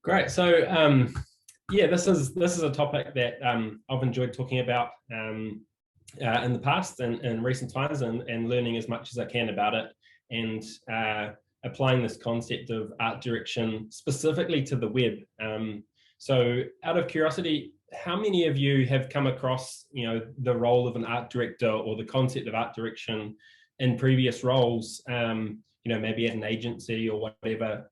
Great. So yeah, this is a topic that I've enjoyed talking about in the past and in recent times, and learning as much as I can about it, and applying this concept of art direction specifically to the web. So out of curiosity, how many of you have come across, the role of an art director or the concept of art direction in previous roles, maybe at an agency or whatever?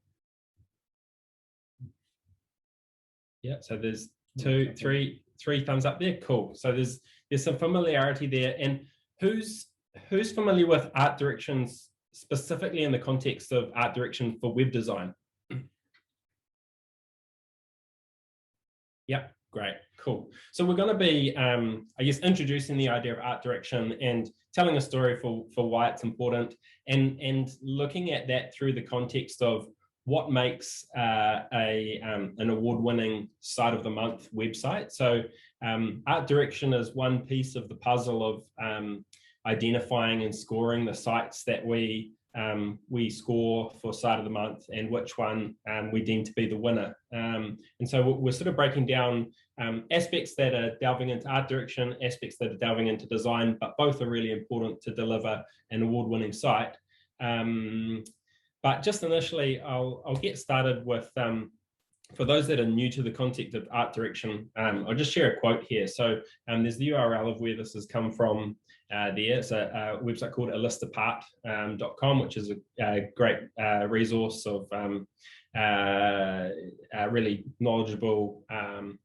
Yeah, so there's three thumbs up there. Cool. So there's some familiarity there. And who's familiar with art directions specifically in the context of art direction for web design? Yep, great, cool. So we're going to be, I guess, introducing the idea of art direction and telling a story for why it's important, and looking at that through the context of what makes an award-winning site of the month website. So art direction is one piece of the puzzle of identifying and scoring the sites that we score for site of the month, and which one we deem to be the winner. And so we're sort of breaking down aspects that are delving into art direction, aspects that are delving into design, but both are really important to deliver an award-winning site. But just initially, I'll get started with, for those that are new to the concept of art direction, I'll just share a quote here. So there's the URL of where this has come from there. It's a website called alistapart.com, which is a great resource of really knowledgeable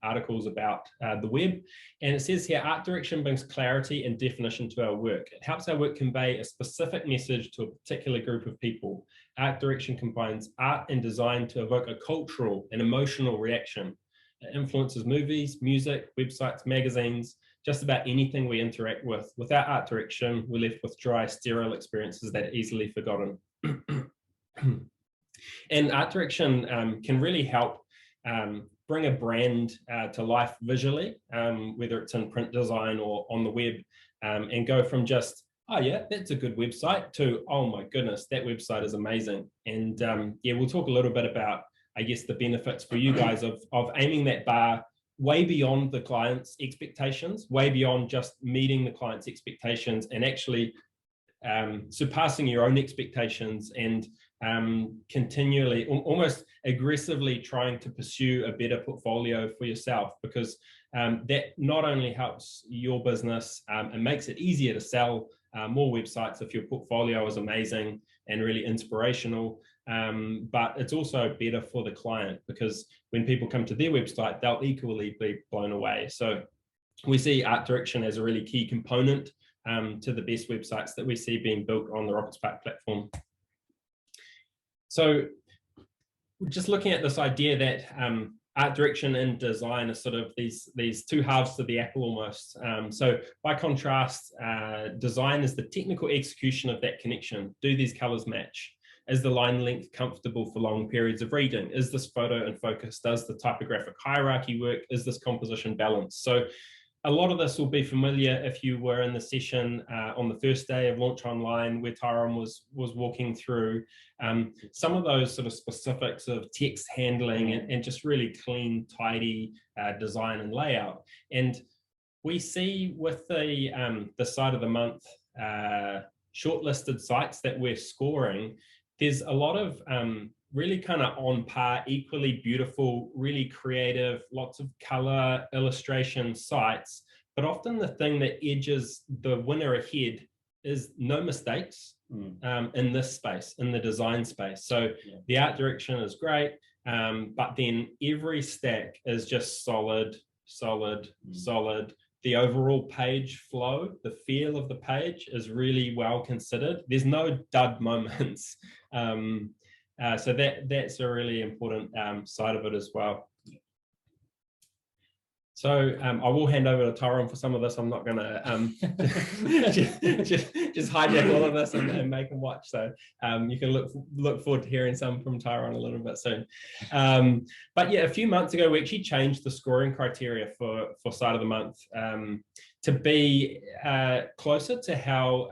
articles about the web. And it says here, art direction brings clarity and definition to our work. It helps our work convey a specific message to a particular group of people. Art direction combines art and design to evoke a cultural and emotional reaction. It influences movies, music, websites, magazines, just about anything we interact with. Without art direction, we're left with dry, sterile experiences that are easily forgotten. And art direction can really help bring a brand to life visually, whether it's in print design or on the web, and go from just, oh yeah, that's a good website, to, oh my goodness, that website is amazing. And yeah, we'll talk a little bit about, I guess, the benefits for you guys of aiming that bar way beyond the client's expectations, way beyond just meeting the client's expectations, and actually surpassing your own expectations, and continually, almost aggressively trying to pursue a better portfolio for yourself, because that not only helps your business and makes it easier to sell more websites if your portfolio is amazing and really inspirational, but it's also better for the client, because when people come to their website, they'll equally be blown away. So we see art direction as a really key component to the best websites that we see being built on the RocketSpark platform. So just looking at this idea that art direction and design are sort of these two halves to the apple almost. So by contrast, design is the technical execution of that connection. Do these colors match? Is the line length comfortable for long periods of reading? Is this photo in focus? Does the typographic hierarchy work? Is this composition balanced? So a lot of this will be familiar if you were in the session on the first day of Launch Online, where Tyrone was walking through some of those sort of specifics of text handling and just really clean, tidy design and layout. And we see with the site of the month shortlisted sites that we're scoring, there's a lot of really kind of on par, equally beautiful, really creative, lots of color illustration sites. But often the thing that edges the winner ahead is no mistakes in this space, in the design space. So the art direction is great, but then every stack is just solid, solid, solid. The overall page flow, the feel of the page is really well considered. There's no dud moments. So that's a really important side of it as well. So I will hand over to Tyrone for some of this. I'm not going to just hijack all of this and make him watch. So you can look forward to hearing some from Tyrone a little bit soon. But yeah, a few months ago, we actually changed the scoring criteria for site of the month to be closer to how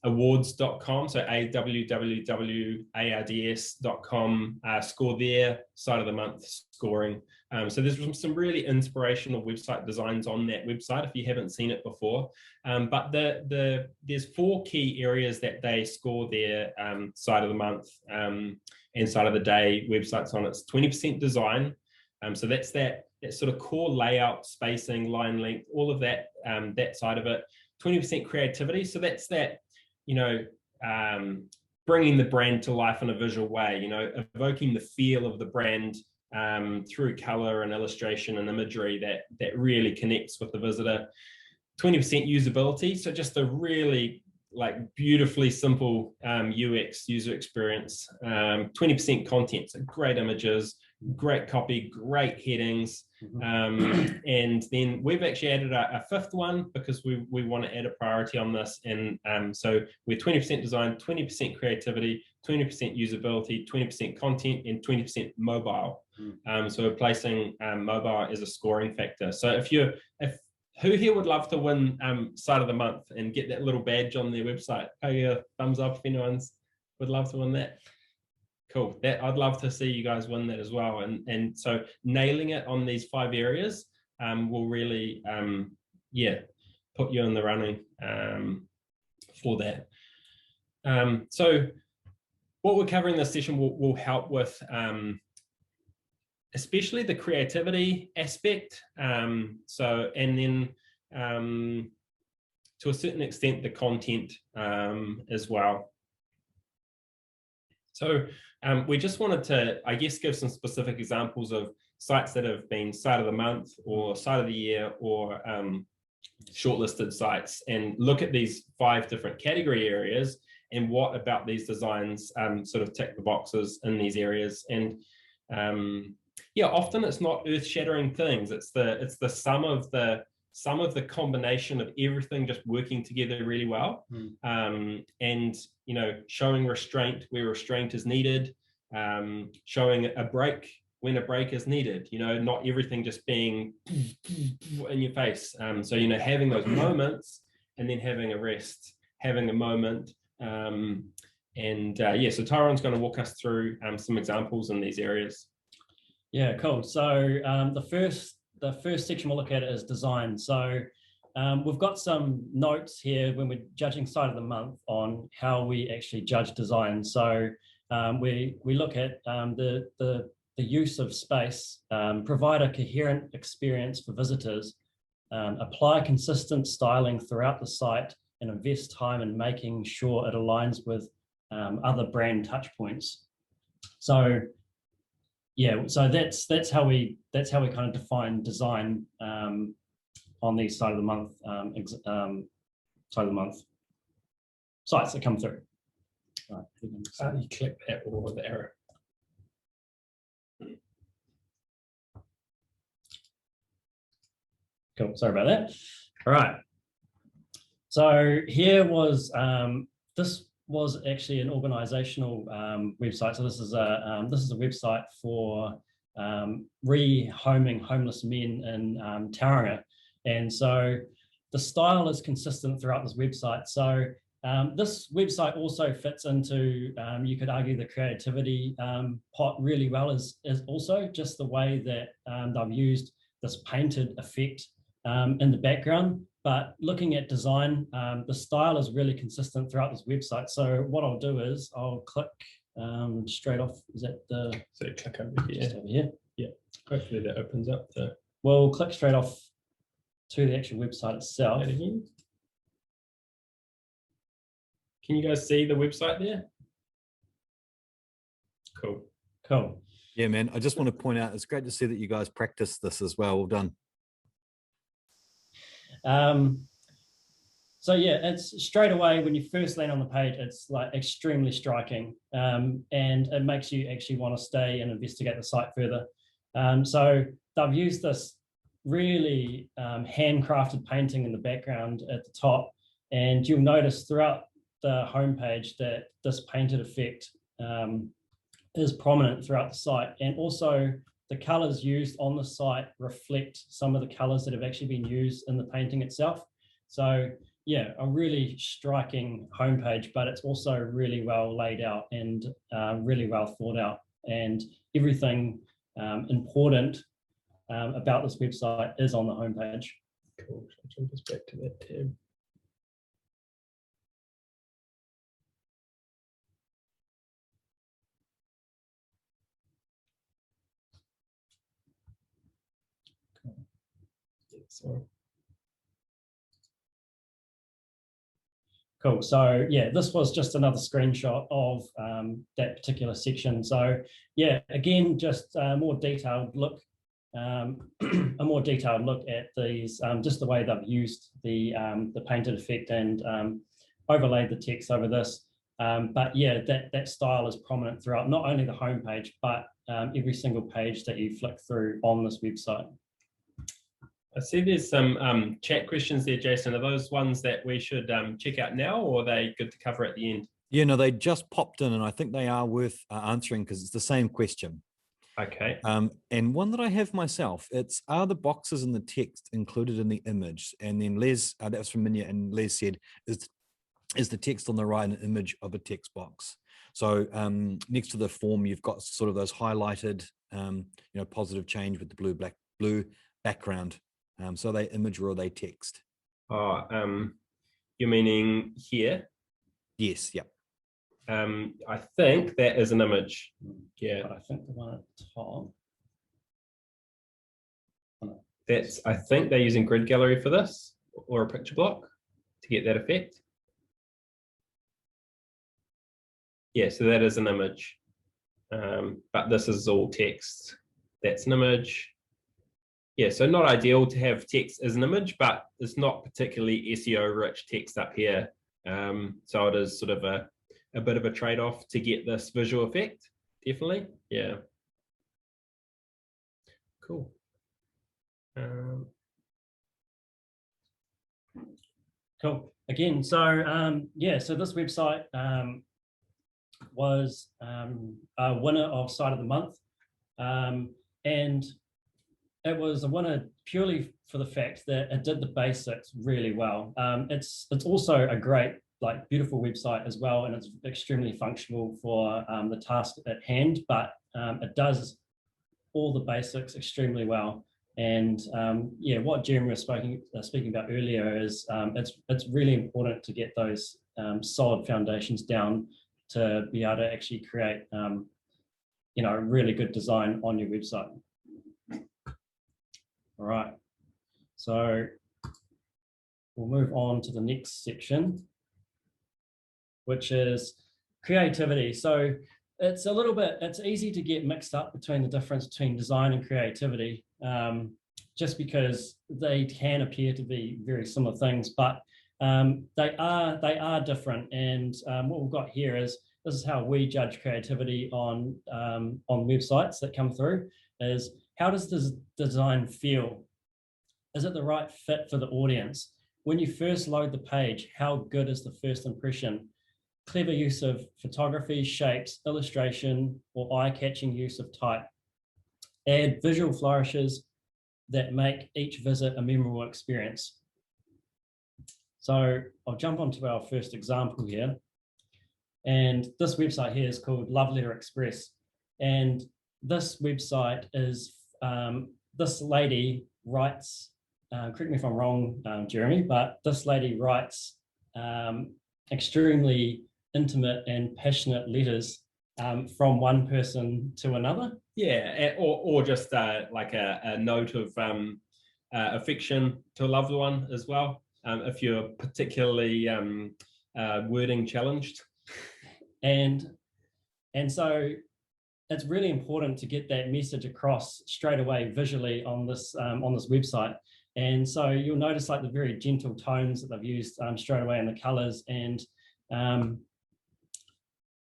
awards.com, so awwwards.com, score their side of the month scoring. So there's some really inspirational website designs on that website if you haven't seen it before. But there's 4 key areas that they score their side of the month and side of the day websites on. It's 20% design. So that's that sort of core layout, spacing, line length, all of that, that side of it. 20% creativity. So that's that, you know, bringing the brand to life in a visual way, you know, evoking the feel of the brand through color and illustration and imagery that really connects with the visitor. 20% usability. So just a really like beautifully simple UX, user experience. 20% content, so great images, great copy, great headings. And then we've actually added a 5th one because we want to add a priority on this. And so we're 20% design, 20% creativity, 20% usability, 20% content, and 20% mobile. So we're placing mobile as a scoring factor. So who here would love to win side of the month and get that little badge on their website? Pay a thumbs up if anyone's would love to win that. Cool. I'd love to see you guys win that as well. And so nailing it on these 5 areas will really, put you in the running for that. So what we're covering this session will help with especially the creativity aspect. And then to a certain extent, the content as well. So we just wanted to, I guess, give some specific examples of sites that have been site of the month or site of the year or shortlisted sites, and look at these 5 different category areas and what about these designs sort of tick the boxes in these areas. And often it's not earth-shattering things. It's the sum of the combination of everything just working together really well. And, you know, showing restraint where restraint is needed, showing a break when a break is needed, you know, not everything just being in your face. So, you know, having those moments and then having a rest, having a moment. So Tyron's going to walk us through some examples in these areas. Yeah, cool. So the first section we'll look at is design. So we've got some notes here when we're judging site of the month on how we actually judge design. So we look at the use of space, provide a coherent experience for visitors, apply consistent styling throughout the site, and invest time in making sure it aligns with other brand touch points. So yeah, so that's how we kind of define design on these side of the month sites that come through. Right. You click that or the arrow. Cool. Sorry about that. All right. So here was this was actually an organizational website. So this is a website for rehoming homeless men in Tauranga, and so the style is consistent throughout this website. So this website also fits into, you could argue, the creativity pot really well, is also just the way that they've used this painted effect in the background. But looking at design, the style is really consistent throughout this website. So what I'll do is I'll click straight off. Is that the? So click over here. Just over here. Yeah. Hopefully that opens up the. We'll click straight off to the actual website itself. Can you guys see the website there? Cool. Cool. Yeah, man. I just want to point out, it's great to see that you guys practice this as well. Well done. So yeah, it's straight away when you first land on the page, it's like extremely striking, and it makes you actually want to stay and investigate the site further. So they've used this really handcrafted painting in the background at the top, and you'll notice throughout the homepage that this painted effect is prominent throughout the site, and also the colors used on the site reflect some of the colors that have actually been used in the painting itself. So yeah, a really striking homepage, but it's also really well laid out and really well thought out, and everything important about this website is on the homepage. Cool. So I'll jump us back to that tab. Sorry. Cool. So yeah, this was just another screenshot of that particular section. So yeah, again, just a more detailed look, a more detailed look at these, just the way they've used the painted effect and overlaid the text over this. But yeah, that style is prominent throughout not only the homepage, but every single page that you flick through on this website. I see there's some chat questions there, Jason. Are those ones that we should check out now, or are they good to cover at the end? Yeah, no, they just popped in, and I think they are worth answering because it's the same question. Okay. And one that I have myself, it's, are the boxes in the text included in the image? And then Les, that was from Minya, and Les said, is the text on the right an image of a text box? So next to the form, you've got sort of those highlighted, positive change with the blue background. So are they image or are they text? Oh, you're meaning here? Yes, yep. I think that is an image. Yeah. But I think the one at the top. I think they're using grid gallery for this, or a picture block to get that effect. Yeah, so that is an image. But this is all text. That's an image. Yeah, so not ideal to have text as an image, but it's not particularly SEO rich text up here. So it is sort of a bit of a trade-off to get this visual effect, definitely. Yeah. Cool. Cool. Again, so yeah, so this website was a winner of Site of the Month, and it was a winner purely for the fact that it did the basics really well. It's also a great, like, beautiful website as well, and it's extremely functional for the task at hand, but it does all the basics extremely well. And yeah, what Jeremy was speaking about earlier is it's really important to get those solid foundations down to be able to actually create really good design on your website. All right, so we'll move on to the next section, which is creativity. So it's easy to get mixed up between the difference between design and creativity, just because they can appear to be very similar things, but they are different. And what we've got here is, this is how we judge creativity on websites that come through, is how does this design feel? Is it the right fit for the audience? When you first load the page, how good is the first impression? Clever use of photography, shapes, illustration, or eye-catching use of type. Add visual flourishes that make each visit a memorable experience. So I'll jump onto our first example here. And this website here is called Love Letter Express. And this website is, this lady writes, correct me if I'm wrong, Jeremy, but this lady writes extremely intimate and passionate letters from one person to another. Yeah, or just like a note of affection to a loved one as well, if you're particularly wording challenged. And so it's really important to get that message across straight away visually on this website. And so you'll notice, like, the very gentle tones that they've used straight away in the colors, and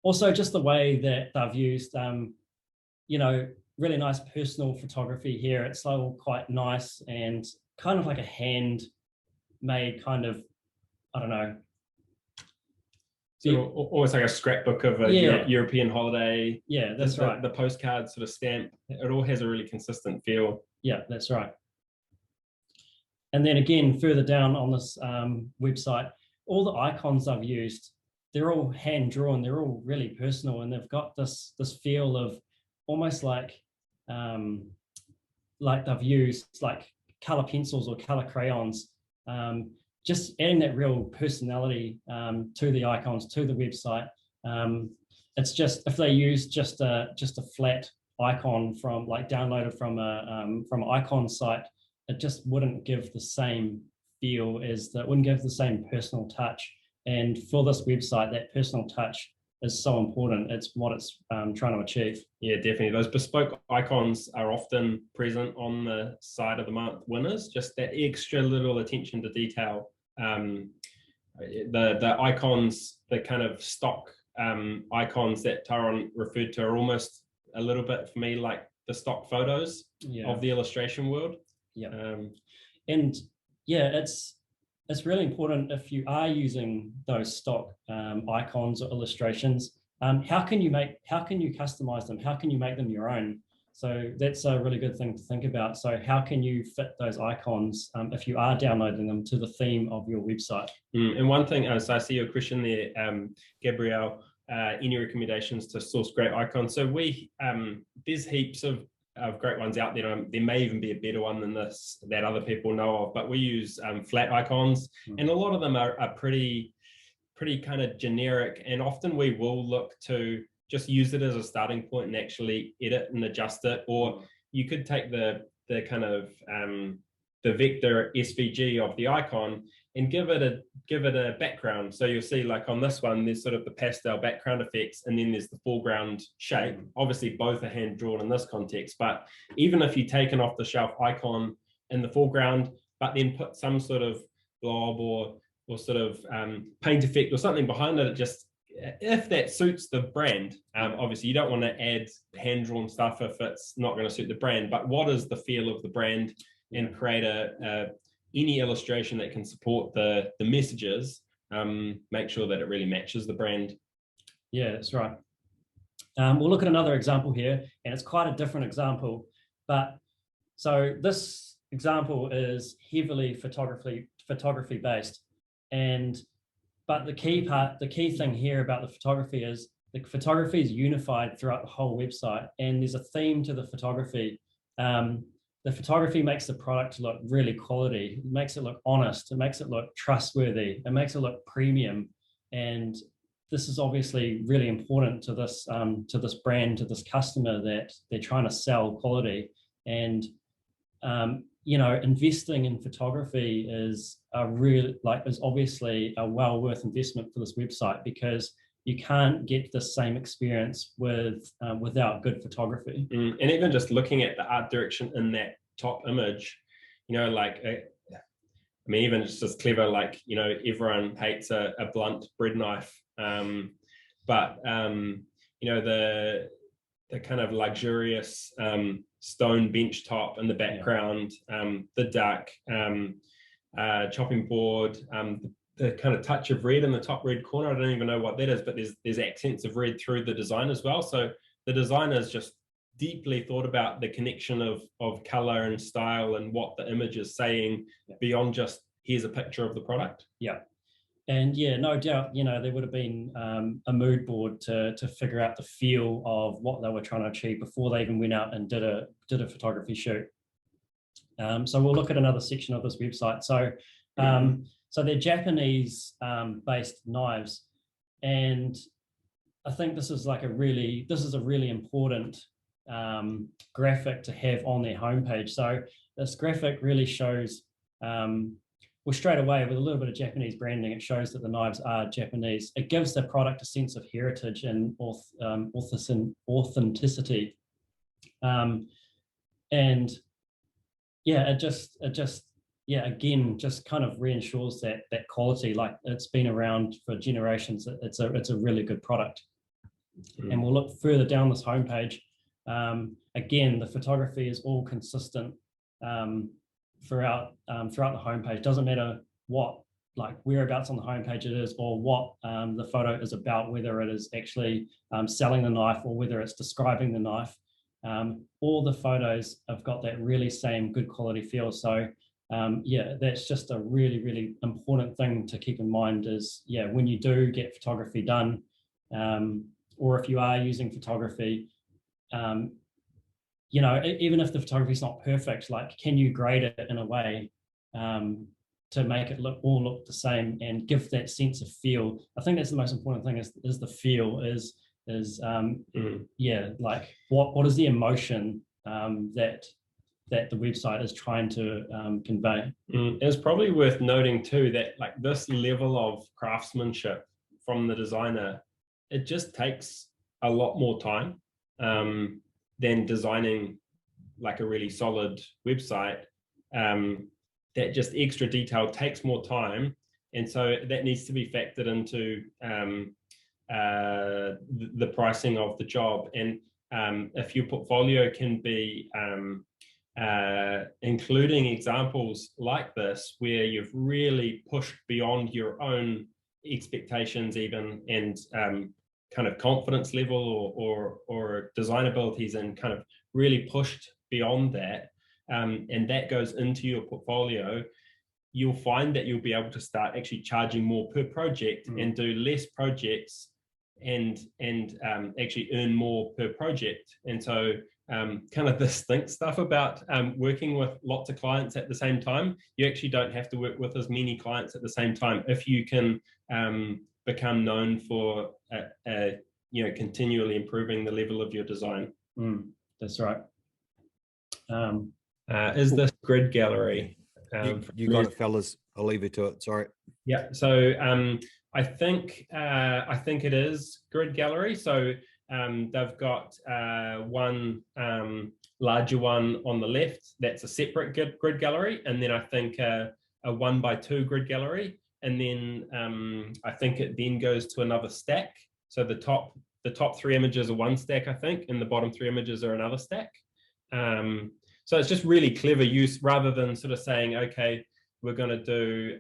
also just the way that they've used, really nice personal photography here. It's all quite nice and kind of like a handmade kind of, I don't know. So almost like a scrapbook of a European holiday. Yeah, that's right. The postcard sort of stamp. It all has a really consistent feel. Yeah, that's right. And then again, further down on this website, all the icons I've used, they're all hand drawn. They're all really personal, and they've got this feel of almost like they've used like color pencils or color crayons, just adding that real personality to the icons, to the website. It's just, if they use just a flat icon from like downloaded from an icon site, it just wouldn't give the same feel as that, wouldn't give the same personal touch. And for this website, that personal touch is so important. It's what it's trying to achieve. Yeah, definitely. Those bespoke icons are often present on the side of the month winners, just that extra little attention to detail. The icons, the kind of stock icons that Tyrone referred to, are almost a little bit for me like the stock photos of the illustration world. Yeah. And yeah, it's really important if you are using those stock icons or illustrations. How can you customize them? How can you make them your own? So that's a really good thing to think about. So how can you fit those icons, if you are downloading them, to the theme of your website? And one thing, so I see your question there, Gabrielle, any recommendations to source great icons? So there's heaps of great ones out there. There may even be a better one than this that other people know of, but we use flat icons, and a lot of them are pretty kind of generic, and often we will look to just use it as a starting point and actually edit and adjust it. Or you could take the kind of the vector SVG of the icon and give it a background. So you'll see, like on this one, there's sort of the pastel background effects, and then there's the foreground shape. Obviously both are hand drawn in this context, but even if you take an off the shelf icon in the foreground, but then put some sort of blob or sort of paint effect or something behind it, it just, if that suits the brand. Obviously you don't want to add hand drawn stuff if it's not going to suit the brand, but what is the feel of the brand, and create any illustration that can support the messages, make sure that it really matches the brand. Yeah, that's right. We'll look at another example here, and it's quite a different example, but so this example is heavily photography based, but the key thing here about the photography is the photography is unified throughout the whole website, and there's a theme to the photography. The photography makes the product look really quality. It makes it look honest. It makes it look trustworthy. It makes it look premium. And this is obviously really important to this brand, to this customer, that they're trying to sell quality. And investing in photography is obviously a well worth investment for this website, because you can't get the same experience without good photography. And even just looking at the art direction in that top image, even just clever, everyone hates a blunt bread knife, but the kind of luxurious stone bench top in the background, the dark chopping board, the kind of touch of red in the top red corner. I don't even know what that is, but there's accents of red through the design as well. So the designers just deeply thought about the connection of color and style and what the image is saying, beyond just here's a picture of the product. Yeah. And yeah, no doubt, there would have been a mood board to figure out the feel of what they were trying to achieve before they even went out and did a photography shoot. So we'll look at another section of this website. So so they're Japanese based knives, and I think this is a really important graphic to have on their homepage. So this graphic really shows, straight away, with a little bit of Japanese branding, it shows that the knives are Japanese. It gives the product a sense of heritage and authenticity, and yeah, it just again just kind of reassures that quality, like it's been around for generations. It's a really good product. And we'll look further down this homepage. Again, the photography is all consistent throughout the homepage. Doesn't matter what, whereabouts on the homepage it is, or what the photo is about, whether it is actually selling the knife or whether it's describing the knife. All the photos have got that really same good quality feel. So yeah, that's just a really, really important thing to keep in mind is, yeah, when you do get photography done, or if you are using photography, you know, even if the photography is not perfect, like, can you grade it in a way to make it all look the same and give that sense of feel? I think that's the most important thing is the feel, yeah, like what is the emotion that the website is trying to convey. It's probably worth noting too that like this level of craftsmanship from the designer, it just takes a lot more time than designing like a really solid website. That just extra detail takes more time, and so that needs to be factored into the pricing of the job. And if your portfolio can be including examples like this where you've really pushed beyond your own expectations even, and kind of confidence level or design abilities, and kind of really pushed beyond that, and that goes into your portfolio, you'll find that you'll be able to start actually charging more per project and do less projects and actually earn more per project. And so kind of this think stuff about working with lots of clients at the same time, you actually don't have to work with as many clients at the same time if you can become known for you know, continually improving the level of your design. That's right. Is this grid gallery? You got it, fellas. I'll leave you to it. Sorry. Yeah. So I think it is grid gallery. So they've got one larger one on the left. That's a separate grid gallery, and then I think a 1x2 grid gallery, and then I think it then goes to another stack. So the top 3 images are one stack, I think, and the bottom 3 images are another stack. So it's just really clever use, rather than sort of saying, okay, we're going to do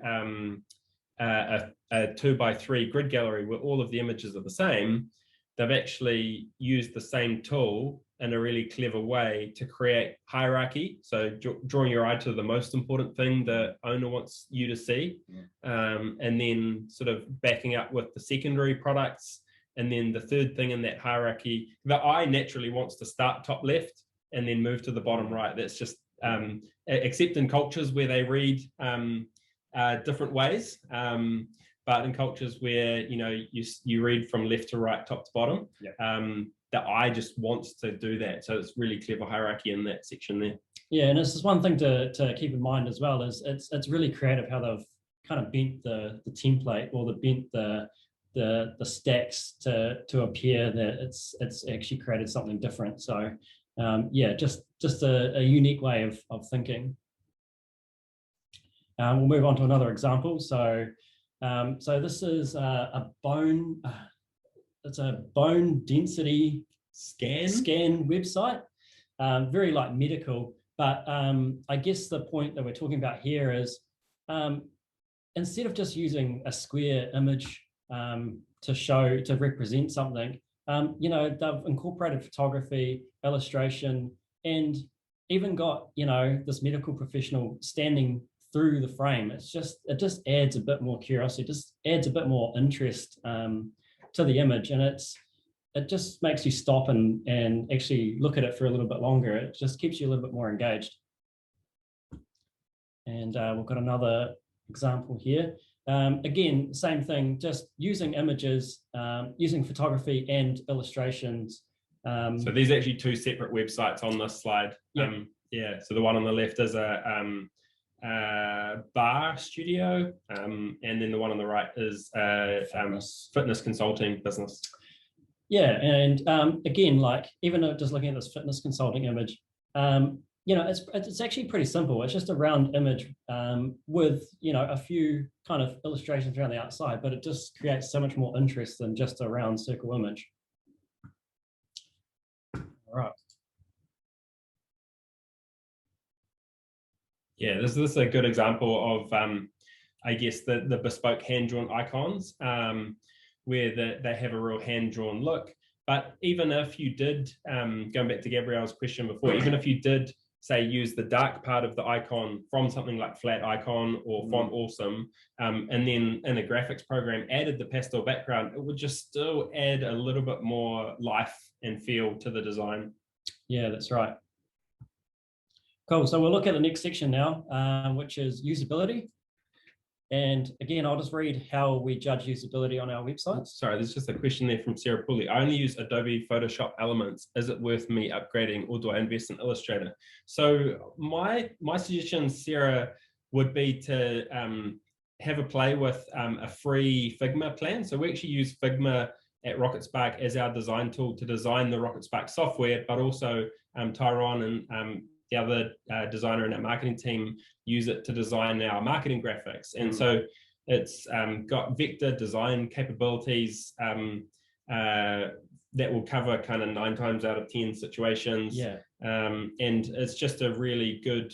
a 2x3 grid gallery where all of the images are the same. They've actually used the same tool in a really clever way to create hierarchy. So drawing your eye to the most important thing the owner wants you to see, and then sort of backing up with the secondary products. And then the third thing in that hierarchy, the eye naturally wants to start top left and then move to the bottom right. That's just except in cultures where they read different ways. But in cultures where, you know, you read from left to right, top to bottom, the eye just wants to do that. So it's really clever hierarchy in that section there. Yeah, and this is one thing to keep in mind as well, is it's really creative how they've kind of bent the template, or bent the stacks to appear that it's actually created something different. So yeah, just a unique way of thinking. We'll move on to another example. So this is a bone. It's a bone density scan website. Very like medical, but I guess the point that we're talking about here is instead of just using a square image to represent something, you know, they've incorporated photography, illustration, and even got, you know, this medical professional standing through the frame. It just adds a bit more curiosity, just adds a bit more interest to the image, and it just makes you stop and actually look at it for a little bit longer. It just keeps you a little bit more engaged. And we've got another example here. Again, same thing, just using images, using photography and illustrations. So these are actually 2 separate websites on this slide. Yeah. So the one on the left is a bar studio, and then the one on the right is a fitness consulting business. Yeah, and again, like, even though just looking at this fitness consulting image, you know, it's actually pretty simple. It's just a round image with, you know, a few kind of illustrations around the outside, but it just creates so much more interest than just a round circle image. All right. Yeah, this is a good example of, I guess, the bespoke hand-drawn icons, where they have a real hand-drawn look. But even if you did, going back to Gabrielle's question before, even if you did say, use the dark part of the icon from something like Flat Icon or Font Awesome, and then in a graphics program added the pastel background, it would just still add a little bit more life and feel to the design. Yeah, that's right. Cool. So we'll look at the next section now, which is usability. And again, I'll just read how we judge usability on our websites. Sorry, there's just a question there from Sarah Pooley. I only use Adobe Photoshop Elements. Is it worth me upgrading, or do I invest in Illustrator? So my suggestion, Sarah, would be to have a play with a free Figma plan. So we actually use Figma at RocketSpark as our design tool to design the RocketSpark software, but also Tyrone and the other designer in our marketing team use it to design our marketing graphics. And so it's got vector design capabilities that will cover kind of 9 times out of 10 situations. Yeah. And it's just a really good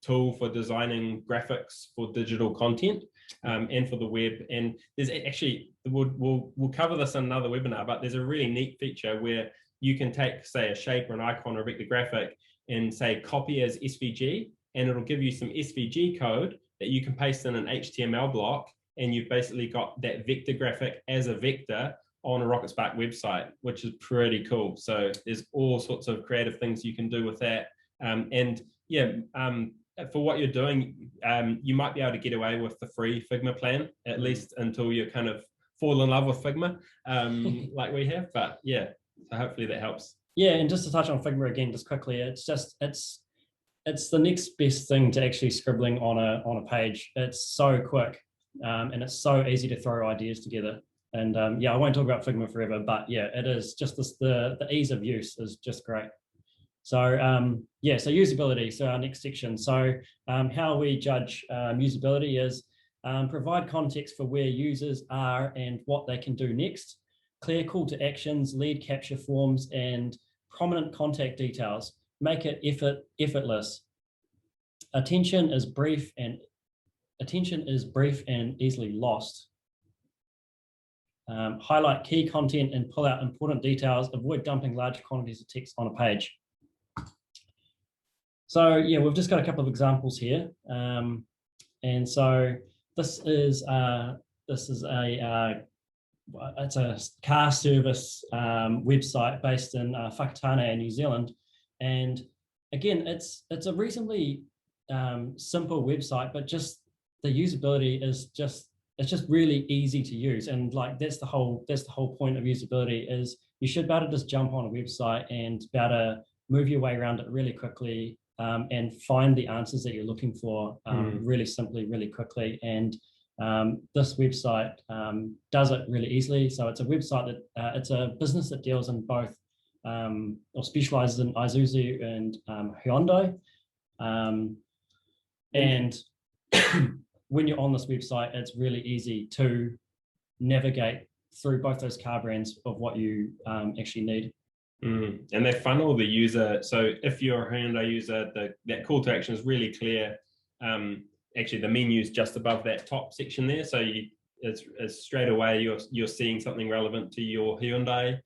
tool for designing graphics for digital content and for the web. And there's actually, we'll cover this in another webinar, but there's a really neat feature where you can take, say, a shape or an icon or a vector graphic and say copy as SVG, and it'll give you some SVG code that you can paste in an HTML block, and you've basically got that vector graphic as a vector on a RocketSpark website, which is pretty cool. So there's all sorts of creative things you can do with that. And yeah, for what you're doing, you might be able to get away with the free Figma plan, at least until you kind of fall in love with Figma, like we have. But yeah, so hopefully that helps. Yeah, and just to touch on Figma again, just quickly, it's the next best thing to actually scribbling on a page. It's so quick, and it's so easy to throw ideas together. And yeah, I won't talk about Figma forever, but yeah, it is just the ease of use is just great. So yeah, so usability. So our next section. So how we judge usability is provide context for where users are and what they can do next. Clear call to actions, lead capture forms, and prominent contact details. Make it effortless. Attention is brief and easily lost. Highlight key content and pull out important details. Avoid dumping large quantities of text on a page. So yeah, we've just got a couple of examples here, and so this is it's a car service website based in Whakatane, New Zealand, and again, it's a reasonably simple website, but just the usability is just really easy to use, and like that's the whole point of usability is you should be able to just jump on a website and be able to move your way around it really quickly and find the answers that you're looking for really simply, really quickly. And this website does it really easily. So it's a website that it's a business that deals in both or specializes in Isuzu and Hyundai. And when you're on this website, it's really easy to navigate through both those car brands of what you actually need. And they funnel the user. So if you're a Hyundai user, that call to action is really clear. Actually, the menu is just above that top section there. So it's straight away you're seeing something relevant to your Hyundai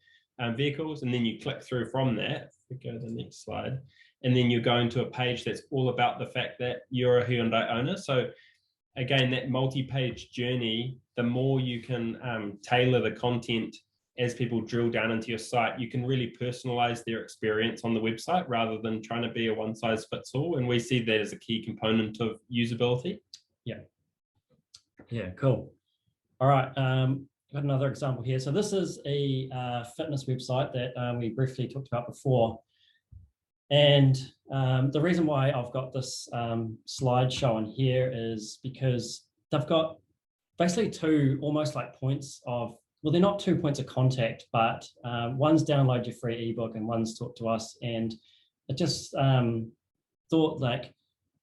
vehicles, and then you click through from that. If we go to the next slide, and then you're going to a page that's all about the fact that you're a Hyundai owner. So again, that multi-page journey, the more you can tailor the content as people drill down into your site, you can really personalize their experience on the website rather than trying to be a one-size-fits-all. And we see that as a key component of usability. Yeah, cool. All right, got another example here. So this is a fitness website that we briefly talked about before. And the reason why I've got this slide shown here is because they've got basically two almost like points of, well, they're not 2 points of contact, but one's download your free ebook and one's talk to us. And I just thought like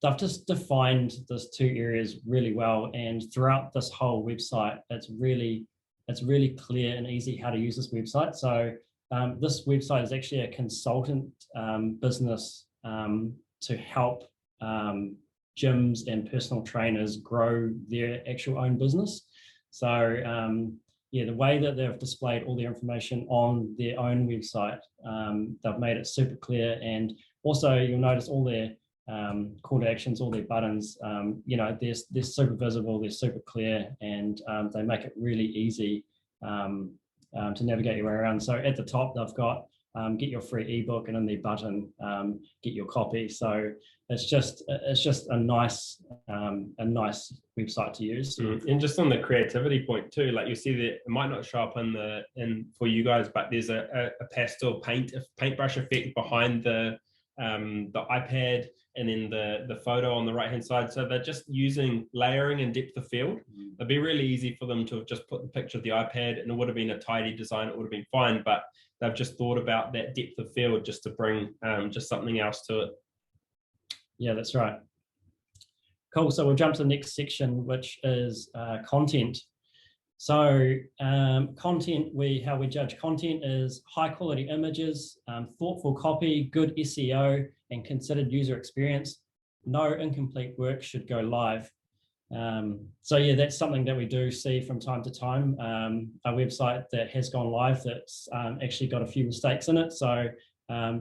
they've just defined those two areas really well. And throughout this whole website, it's really clear and easy how to use this website. So this website is actually a consultant business to help gyms and personal trainers grow their actual own business. So yeah, the way that they've displayed all their information on their own website, they've made it super clear and Also, you'll notice all their call to actions, all their buttons, you know, they're super visible, they're super clear, and they make it really easy to navigate your way around. So at the top, they've got get your free ebook, and in the button, get your copy. So it's just a nice website to use. And just on the creativity point too, like you see that it might not show up in for you guys, but there's a pastel paintbrush effect behind the iPad, and then the photo on the right hand side. So they're just using layering and depth of field. It'd be really easy for them to have just put the picture of the iPad, and it would have been a tidy design, it would have been fine, but they've just thought about that depth of field just to bring just something else to it. Yeah, that's right. Cool. So we'll jump to the next section, which is content. So content, how we judge content is high quality images, thoughtful copy, good SEO, and considered user experience. No incomplete work should go live. So yeah, that's something that we do see from time to time. A website that has gone live that's actually got a few mistakes in it. So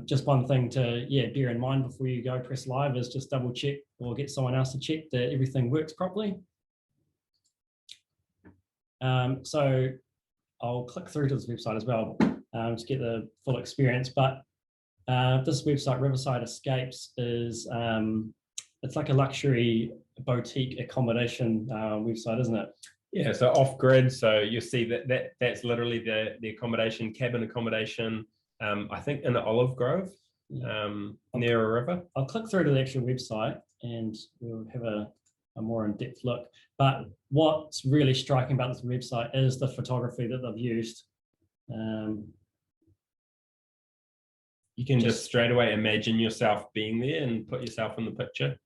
just one thing to bear in mind before you go press live is just double check or get someone else to check that everything works properly. So I'll click through to this website as well to get the full experience. But this website, Riverside Escapes, is it's like a luxury boutique accommodation website, isn't it? Yeah, so off grid. So you see that's literally the accommodation, cabin accommodation. I think in the Olive Grove, near a river. I'll click through to the actual website and we'll have a more in-depth look. But what's really striking about this website is the photography that they've used. You can just straight away imagine yourself being there and put yourself in the picture.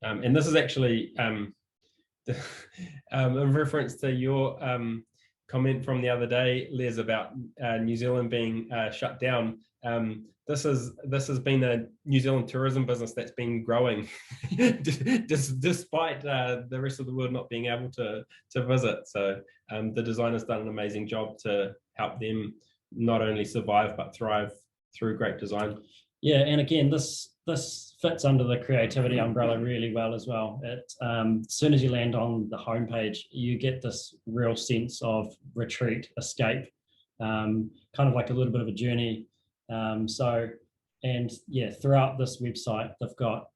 And this is actually in reference to your comment from the other day, Les, about New Zealand being shut down. This has been a New Zealand tourism business that's been growing despite the rest of the world not being able to visit. So the designer's done an amazing job to help them not only survive but thrive through great design. Yeah, and again, this fits under the creativity umbrella really well as well. As soon as you land on the homepage, you get this real sense of retreat, escape, kind of like a little bit of a journey. Throughout this website, they've got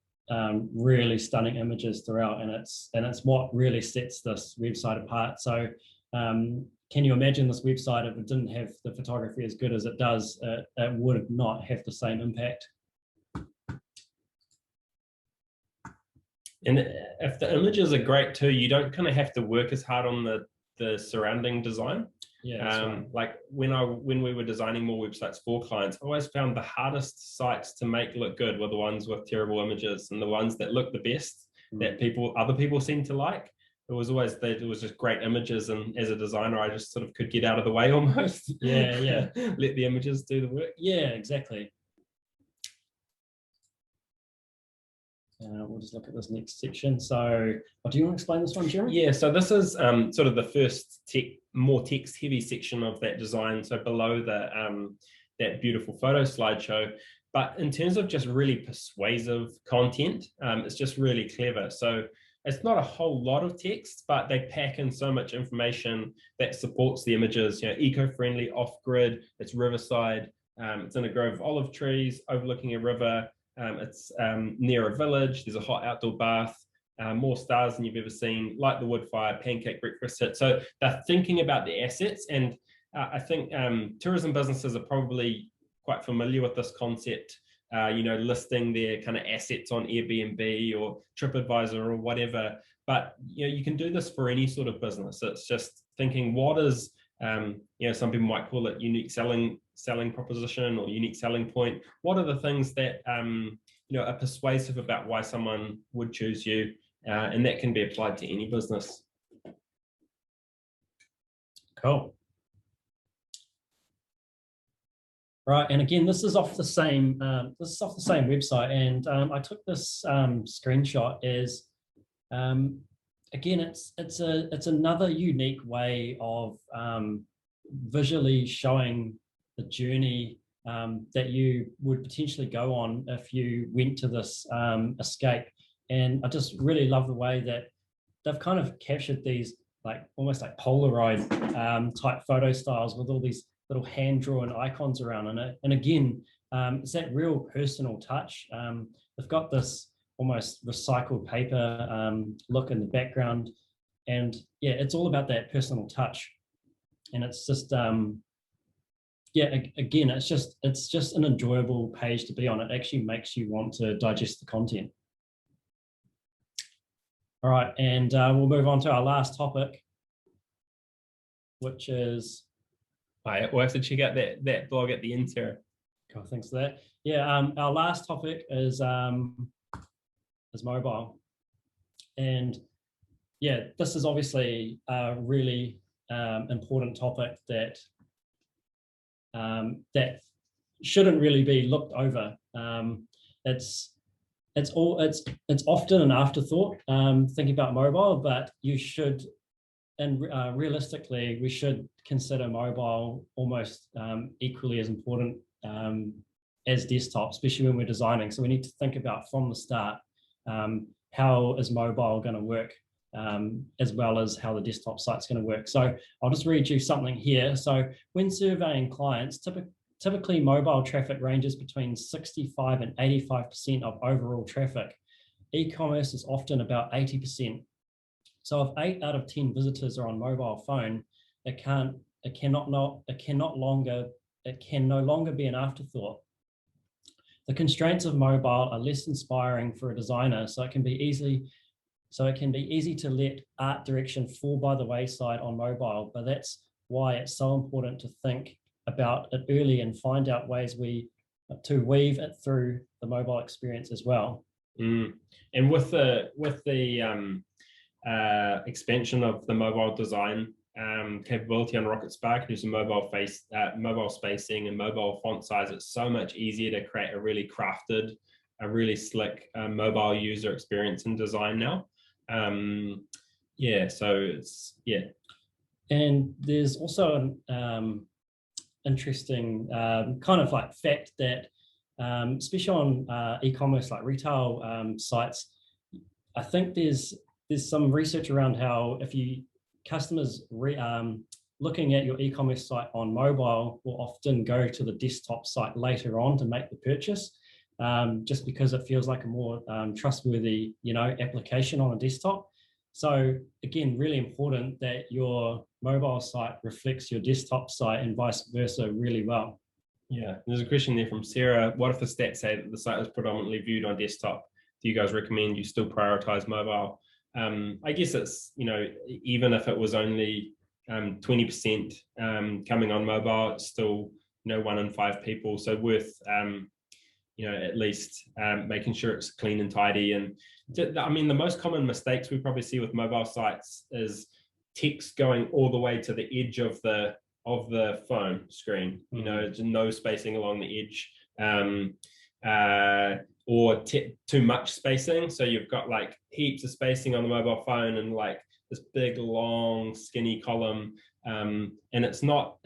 really stunning images throughout, and it's what really sets this website apart. So can you imagine this website if it didn't have the photography as good as it does? It would not have the same impact. And if the images are great too, you don't kind of have to work as hard on the surrounding design. Yeah, that's right. Like when we were designing more websites for clients, I always found the hardest sites to make look good were the ones with terrible images, and the ones that look the best that other people seem to like. It was just great images, and as a designer, I just sort of could get out of the way almost. Yeah. Let the images do the work. Yeah, exactly. We'll just look at this next section. So, do you want to explain this one, Jeremy? Yeah, so this is sort of the first more text-heavy section of that design. So below that beautiful photo slideshow. But in terms of just really persuasive content, it's just really clever. So it's not a whole lot of text, but they pack in so much information that supports the images. You know, eco-friendly, off-grid. It's riverside. It's in a grove of olive trees overlooking a river. It's near a village. There's a hot outdoor bath, more stars than you've ever seen, light the wood fire, pancake breakfast hit. So they're thinking about the assets, and I think tourism businesses are probably quite familiar with this concept, listing their kind of assets on Airbnb or TripAdvisor or whatever. But you can do this for any sort of business. It's just thinking, what is some people might call it unique selling proposition or unique selling point. What are the things that are persuasive about why someone would choose you, and that can be applied to any business. Cool. Right, and again, this is off the same website, and I took this screenshot as again, it's another unique way of visually showing the journey that you would potentially go on if you went to this escape. And I just really love the way that they've kind of captured these like almost like Polaroid type photo styles with all these little hand-drawn icons around in it. And again, it's that real personal touch. They've got this almost recycled paper look in the background. And yeah, it's all about that personal touch. And it's just, yeah, again, it's just an enjoyable page to be on. It actually makes you want to digest the content. All right, and we'll move on to our last topic, which is... We'll have to check out that blog at the end, Sarah. Cool, thanks for that. Yeah, our last topic is mobile. And yeah, this is obviously a really important topic that that shouldn't really be looked over. It's often an afterthought thinking about mobile, but you should, and realistically, we should consider mobile almost equally as important as desktop, especially when we're designing. So we need to think about from the start, how is mobile going to work, as well as how the desktop site's going to work. So I'll just read you something here. So when surveying clients, typically mobile traffic ranges between 65 and 85% of overall traffic. E-commerce is often about 80%. So if 8 out of 10 visitors are on mobile phone, it can no longer be an afterthought. The constraints of mobile are less inspiring for a designer, so it can be easy to let art direction fall by the wayside on mobile, but that's why it's so important to think about it early and find out ways to weave it through the mobile experience as well. And with the expansion of the mobile design capability on Rocket Spark, there's some mobile spacing and mobile font size. It's so much easier to create a really crafted, a really slick mobile user experience and design now. Yeah, so it's, yeah. And there's also an interesting kind of like fact that, especially on e-commerce like retail sites, I think there's some research around how if customers looking at your e-commerce site on mobile will often go to the desktop site later on to make the purchase, just because it feels like a more trustworthy, application on a desktop. So again, really important that your mobile site reflects your desktop site and vice versa really well. Yeah, there's a question there from Sarah. What if the stats say that the site is predominantly viewed on desktop? Do you guys recommend you still prioritize mobile? I guess it's, even if it was only 20% coming on mobile, it's still, 1 in 5 people. So worth, at least making sure it's clean and tidy. And the most common mistakes we probably see with mobile sites is text going all the way to the edge of the phone screen. No spacing along the edge, or too much spacing. So you've got like heaps of spacing on the mobile phone and like this big, long, skinny column. And it's not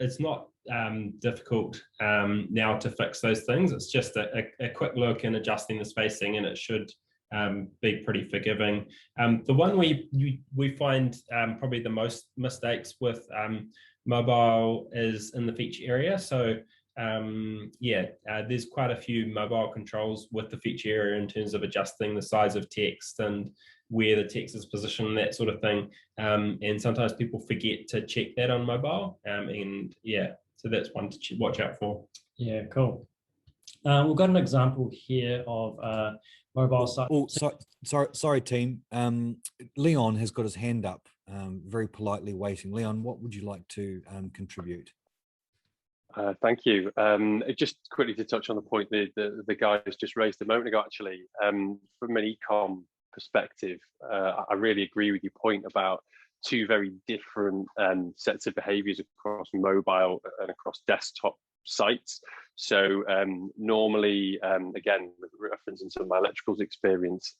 difficult now to fix those things. It's just a quick look and adjusting the spacing, and it should be pretty forgiving. The one we find probably the most mistakes with mobile is in the feature area. So there's quite a few mobile controls with the feature area in terms of adjusting the size of text and where the text is positioned, that sort of thing. And sometimes people forget to check that on mobile. So that's one to watch out for. Yeah, cool. We've got an example here of a mobile site. Oh, sorry, team. Leon has got his hand up, very politely waiting. Leon, what would you like to contribute? Thank you. Just quickly to touch on the point that the guys just raised a moment ago, actually, from an e-com perspective, I really agree with your point about two very different sets of behaviors across mobile and across desktop sites. So normally, again, with referencing some of my electricals experience,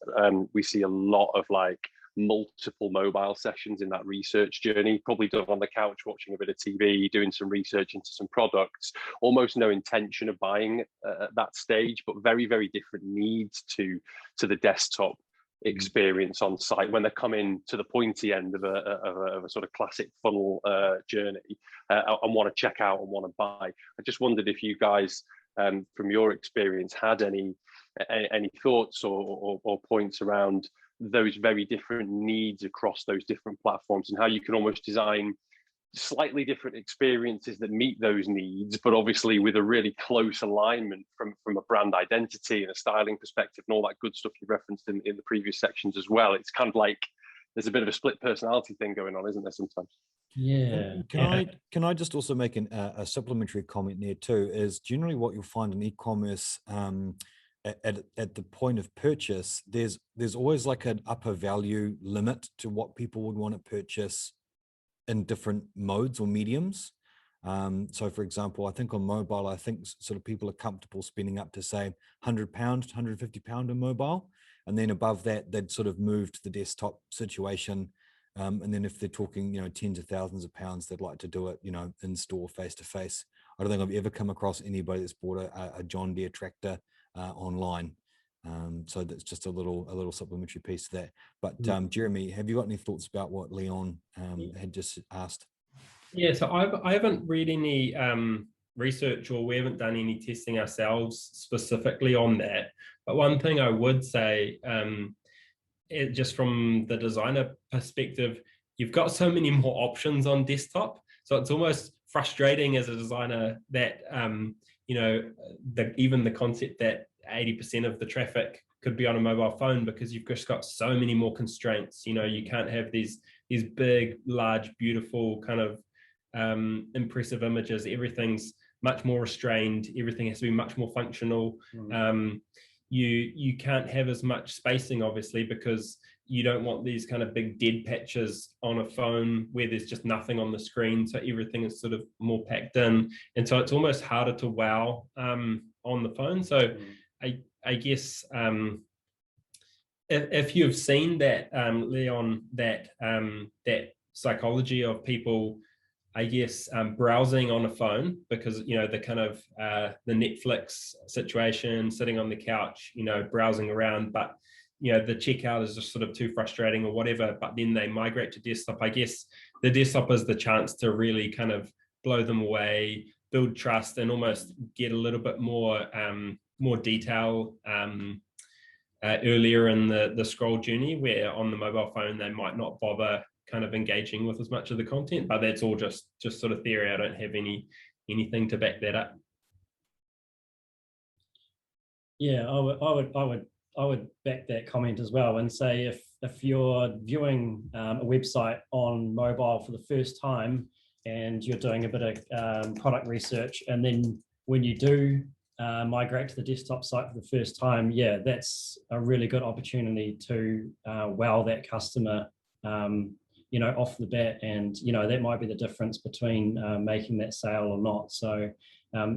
we see a lot of like multiple mobile sessions in that research journey, probably done on the couch watching a bit of TV, doing some research into some products, almost no intention of buying at that stage, but very, very different needs to the desktop experience on site when they're coming to the pointy end of a sort of classic funnel journey and want to check out and want to buy. I just wondered if you guys, from your experience, had any thoughts or points around those very different needs across those different platforms, and how you can almost design slightly different experiences that meet those needs, but obviously with a really close alignment from a brand identity and a styling perspective and all that good stuff you referenced in the previous sections as well. It's kind of like there's a bit of a split personality thing going on, isn't there, sometimes? Yeah. Can I just also make a supplementary comment there too? Is generally what you'll find in e-commerce at the point of purchase, there's always like an upper value limit to what people would want to purchase in different modes or mediums. So for example, I think on mobile, I think sort of people are comfortable spending up to say £100, £150 on mobile. And then above that, they'd sort of move to the desktop situation. And then if they're talking, tens of thousands of pounds, they'd like to do it, in store, face to face. I don't think I've ever come across anybody that's bought a John Deere tractor online. So that's just a little supplementary piece to that. But Jeremy, have you got any thoughts about what Leon had just asked? Yeah, so I haven't read any research, or we haven't done any testing ourselves specifically on that. But one thing I would say, just from the designer perspective, you've got so many more options on desktop. So it's almost frustrating as a designer that, even the concept that 80% of the traffic could be on a mobile phone, because you've just got so many more constraints. You can't have these big, large, beautiful kind of impressive images. Everything's much more restrained. Everything has to be much more functional. You can't have as much spacing, obviously, because you don't want these kind of big dead patches on a phone where there's just nothing on the screen. So everything is sort of more packed in. And so it's almost harder to wow on the phone. So I guess if you've seen that, Leon, that psychology of people, I guess, browsing on a phone, because, the kind of the Netflix situation, sitting on the couch, browsing around, but, the checkout is just sort of too frustrating or whatever, but then they migrate to desktop. I guess the desktop is the chance to really kind of blow them away, build trust, and almost get a little bit more detail earlier in the scroll journey, where on the mobile phone they might not bother kind of engaging with as much of the content. But that's all just sort of theory. I don't have anything to back that up. Yeah, I would back that comment as well, and say if you're viewing a website on mobile for the first time and you're doing a bit of product research, and then when you do migrate to the desktop site for the first time, yeah, that's a really good opportunity to wow that customer off the bat, and that might be the difference between making that sale or not. So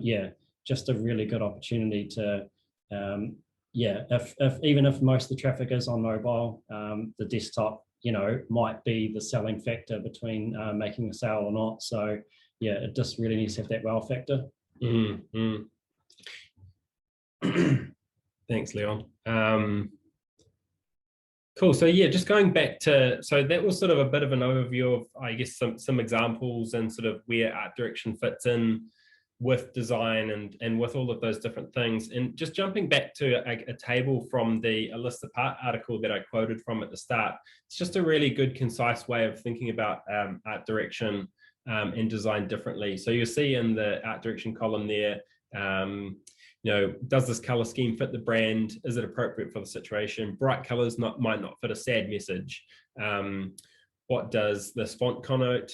yeah, just a really good opportunity to even if most of the traffic is on mobile, the desktop might be the selling factor between making a sale or not. So yeah, it just really needs to have that wow factor. Thanks, Leon. Cool. So yeah, just going back to, so that was sort of a bit of an overview of, I guess, some examples and sort of where art direction fits in with design and with all of those different things. And just jumping back to a table from the Alyssa Part article that I quoted from at the start, it's just a really good, concise way of thinking about art direction and design differently. So you'll see in the art direction column there, does this color scheme fit the brand? Is it appropriate for the situation? Bright colors might not fit a sad message. What does this font connote?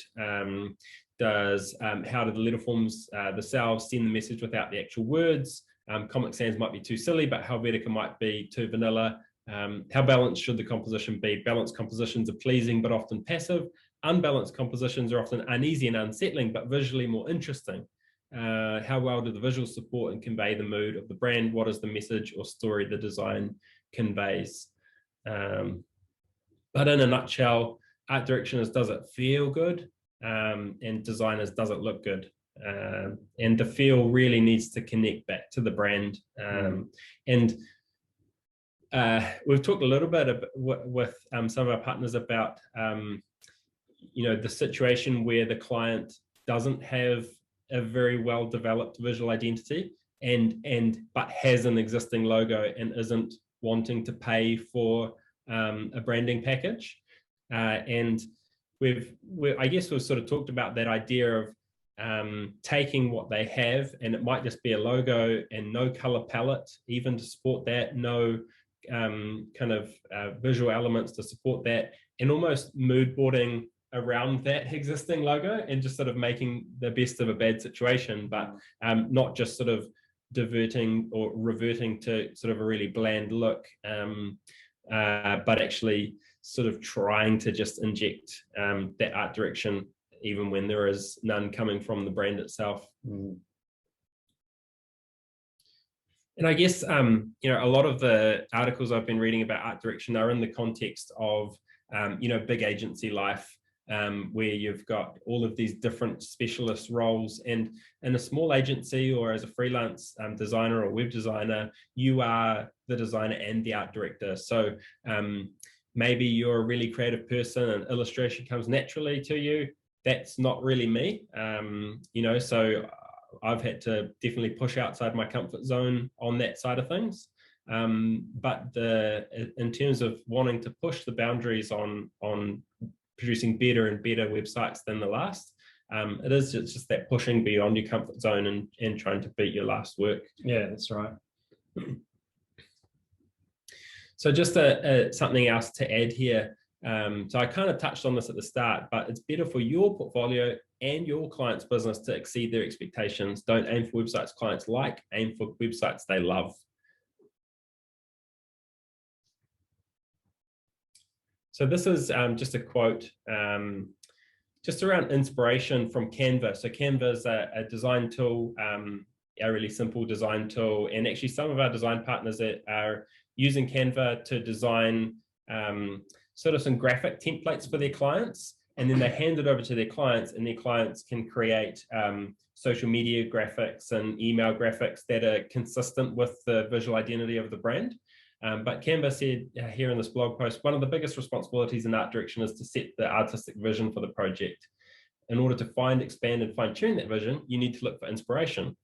How do the letter forms themselves send the message without the actual words? Comic Sans might be too silly, but Helvetica might be too vanilla. How balanced should the composition be? Balanced compositions are pleasing but often passive. Unbalanced compositions are often uneasy and unsettling, but visually more interesting. How well do the visuals support and convey the mood of the brand? What is the message or story the design conveys? But in a nutshell, art direction is, does it feel good? And design is, does it look good? And the feel really needs to connect back to the brand. And we've talked a little bit with some of our partners about the situation where the client doesn't have a very well developed visual identity but has an existing logo and isn't wanting to pay for a branding package. And I guess we've sort of talked about that idea of taking what they have, and it might just be a logo and no color palette even to support that, no kind of visual elements to support that, and almost mood boarding around that existing logo and just sort of making the best of a bad situation, but not just sort of diverting or reverting to sort of a really bland look, but actually sort of trying to just inject that art direction even when there is none coming from the brand itself. And I guess a lot of the articles I've been reading about art direction are in the context of big agency life, where you've got all of these different specialist roles, and in a small agency or as a freelance designer or web designer, you are the designer and the art director. So maybe you're a really creative person and illustration comes naturally to you. That's not really me, so I've had to definitely push outside my comfort zone on that side of things. But in terms of wanting to push the boundaries on producing better and better websites than the last, it's just that pushing beyond your comfort zone and trying to beat your last work. Yeah, that's right. So just something else to add here. So I kind of touched on this at the start, but it's better for your portfolio and your client's business to exceed their expectations. Don't aim for websites clients like, aim for websites they love. So this is just a quote just around inspiration from Canva. So Canva is a design tool, a really simple design tool. And actually some of our design partners that are using Canva to design sort of some graphic templates for their clients, and then they hand it over to their clients, and their clients can create social media graphics and email graphics that are consistent with the visual identity of the brand. But Canva said here in this blog post, one of the biggest responsibilities in art direction is to set the artistic vision for the project. In order to find, expand, and fine-tune that vision, you need to look for inspiration.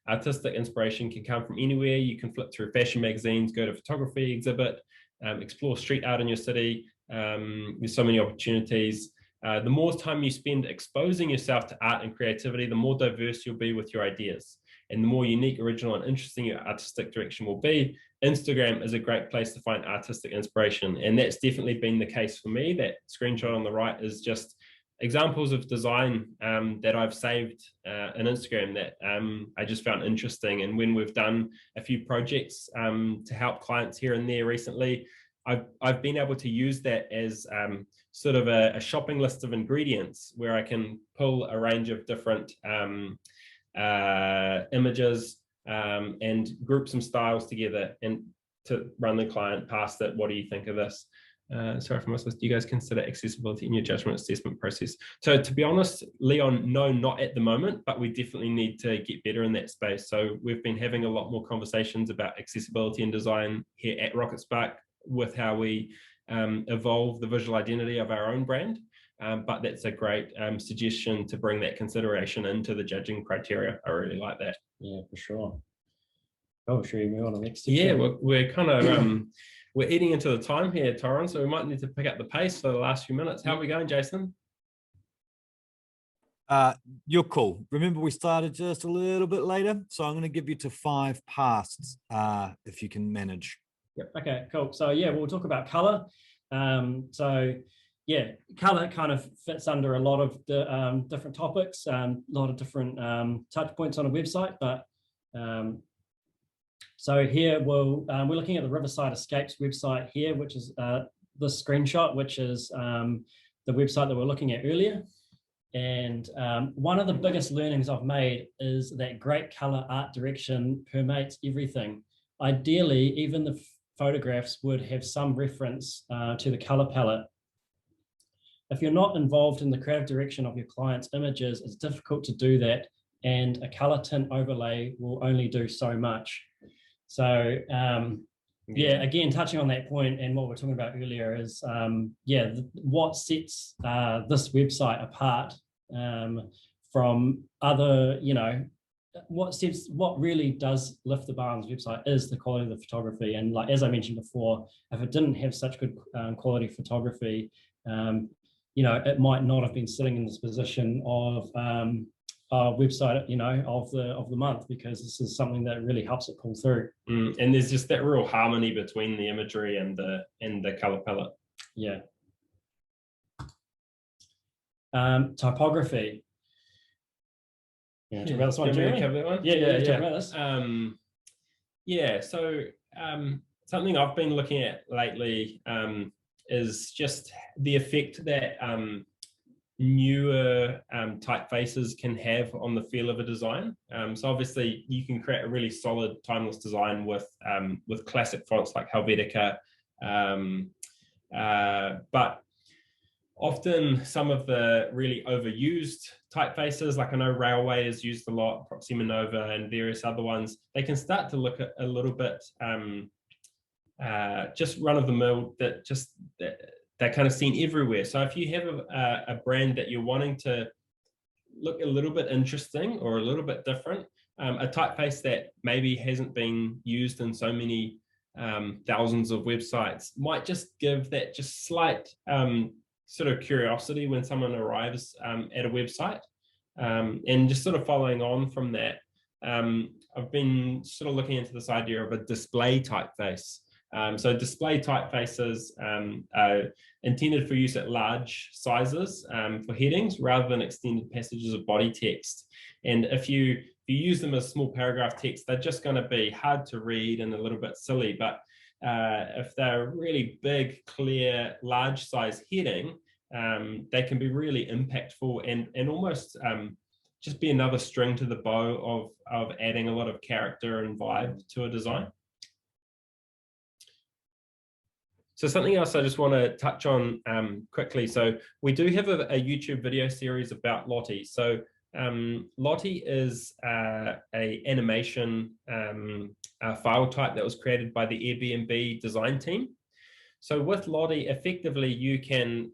Artistic inspiration can come from anywhere. You can flip through fashion magazines, go to a photography exhibit, explore street art in your city. There's so many opportunities. The more time you spend exposing yourself to art and creativity, the more diverse you'll be with your ideas. And the more unique, original, and interesting your artistic direction will be. Instagram is a great place to find artistic inspiration. And that's definitely been the case for me. That screenshot on the right is just examples of design that I've saved on Instagram that I just found interesting. And when we've done a few projects to help clients here and there recently, I've been able to use that as sort of a shopping list of ingredients where I can pull a range of different images and group some styles together and to run the client past it. What do you think of this? Sorry for my list. Do you guys consider accessibility in your judgment assessment process? So to be honest, Leon, no, not at the moment, but we definitely need to get better in that space. So we've been having a lot more conversations about accessibility and design here at Rocket Spark with how we evolve the visual identity of our own brand. But that's a great suggestion to bring that consideration into the judging criteria. I really like that. Yeah, for sure. Oh, should we move on to the next? Yeah, we're kind of we're eating into the time here, Torrin, so we might need to pick up the pace for the last few minutes. How are we going, Jason? You're cool. Remember, we started just a little bit later, so I'm going to give you to 5 pasts if you can manage. Yep. Okay, cool. So yeah, we'll talk about color. So yeah, color kind of fits under a lot of the different topics, a lot of different touch points on a website. But so here we're looking at the Riverside Escapes website here, which is this screenshot, which is the website that we're looking at earlier. And one of the biggest learnings I've made is that great color art direction permeates everything. Ideally, even the photographs would have some reference to the color palette if you're not involved in the creative direction of your client's images, it's difficult to do that, and a color tint overlay will only do so much. So yeah, again, touching on that point and what we were talking about earlier is, what sets this website apart from other, what really does lift the bar on this website is the quality of the photography. And like, as I mentioned before, if it didn't have such good quality photography, it might not have been sitting in this position of website, of the month, because this is something that really helps it pull through. And there's just that real harmony between the imagery and the color palette. Yeah. Typography. Talk about this one, Jeremy? Cover that one? Talk about this. So something I've been looking at lately is just the effect that newer typefaces can have on the feel of a design. So obviously you can create a really solid timeless design with classic fonts like Helvetica, but often some of the really overused typefaces, like I know Railway is used a lot, Proxima Nova and various other ones, they can start to look a little bit just run-of-the-mill, that they're kind of seen everywhere. So if you have a brand that you're wanting to look a little bit interesting or a little bit different, a typeface that maybe hasn't been used in so many thousands of websites might just give that just slight sort of curiosity when someone arrives at a website. And just sort of following on from that, I've been sort of looking into this idea of a display typeface. So display typefaces are intended for use at large sizes for headings rather than extended passages of body text. And if you use them as small paragraph text, they're just going to be hard to read and a little bit silly. But if they're really big, clear, large size heading, they can be really impactful and almost just be another string to the bow of adding a lot of character and vibe to a design. So something else I just want to touch on quickly. So we do have a YouTube video series about Lottie. So Lottie is a animation file type that was created by the Airbnb design team. So with Lottie, effectively you can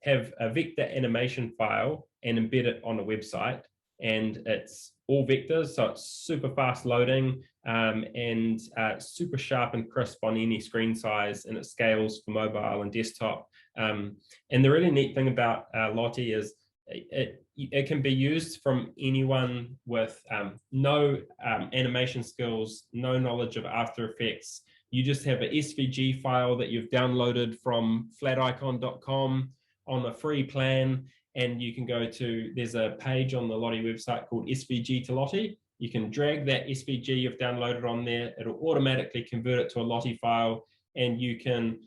have a vector animation file and embed it on a website, and it's all vectors, so it's super fast loading and super sharp and crisp on any screen size, and it scales for mobile and desktop. And the really neat thing about Lottie is it can be used from anyone with no animation skills, no knowledge of After Effects. You just have an SVG file that you've downloaded from flaticon.com on a free plan, and you can there's a page on the Lottie website called SVG to Lottie. You can drag that SVG you've downloaded on there. It'll automatically convert it to a Lottie file, and you can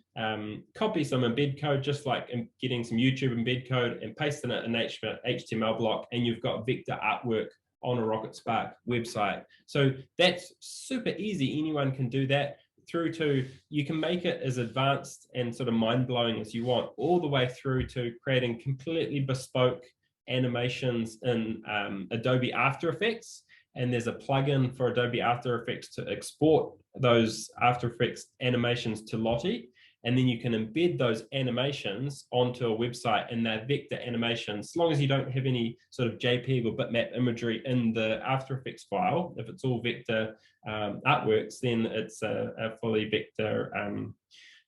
copy some embed code, just like getting some YouTube embed code, and paste it in an HTML block, and you've got vector artwork on a Rocket Spark website. So that's super easy. Anyone can do that, through to you can make it as advanced and sort of mind-blowing as you want, all the way through to creating completely bespoke animations in Adobe After Effects. And there's a plugin for Adobe After Effects to export those After Effects animations to Lottie. And then you can embed those animations onto a website, and they're vector animations. As long as you don't have any sort of JPEG or bitmap imagery in the After Effects file, if it's all vector artworks, then it's a fully vector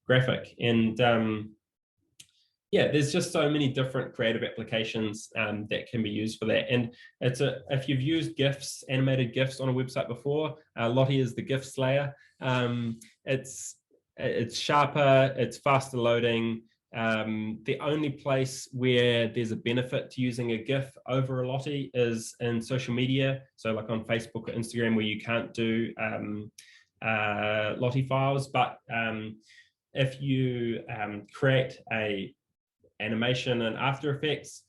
graphic. And yeah, there's just so many different creative applications that can be used for that. And if you've used GIFs, animated GIFs on a website before, Lottie is the GIF slayer. It's sharper, it's faster loading. The only place where there's a benefit to using a GIF over a Lottie is in social media. So like on Facebook or Instagram, where you can't do Lottie files. But if you create a animation in After Effects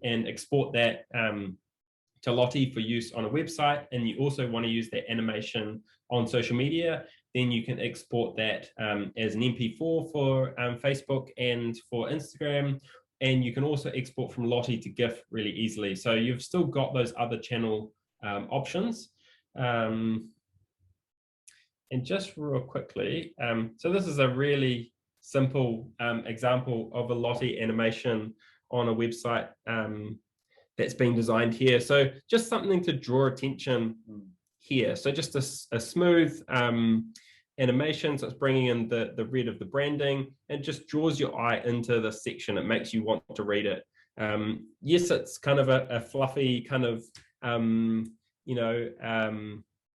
and export that to Lottie for use on a website, and you also want to use that animation on social media, then you can export that as an MP4 for Facebook and for Instagram, and you can also export from Lottie to GIF really easily. So you've still got those other channel options. And just real quickly, so this is a really simple example of a Lottie animation on a website that's been designed here. So just something to draw attention here. So just a smooth animation, so it's bringing in the red of the branding and just draws your eye into the section. It makes you want to read it. Yes, it's kind of a fluffy kind of,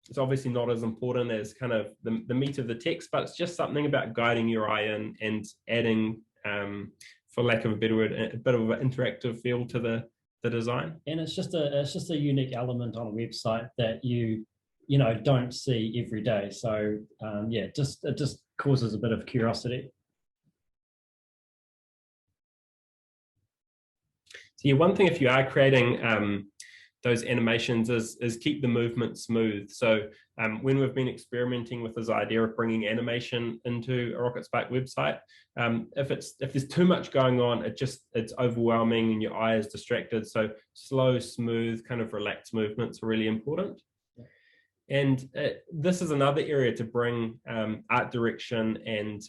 it's obviously not as important as kind of the meat of the text, but it's just something about guiding your eye in and adding, for lack of a better word, a bit of an interactive feel to the design. And it's just a unique element on a website that you don't see every day. So yeah, it just causes a bit of curiosity. So yeah, one thing if you are creating those animations is keep the movement smooth. So when we've been experimenting with this idea of bringing animation into a Rocket Spark website, if there's too much going on, it's overwhelming and your eye is distracted. So slow, smooth, kind of relaxed movements are really important. And this is another area to bring art direction and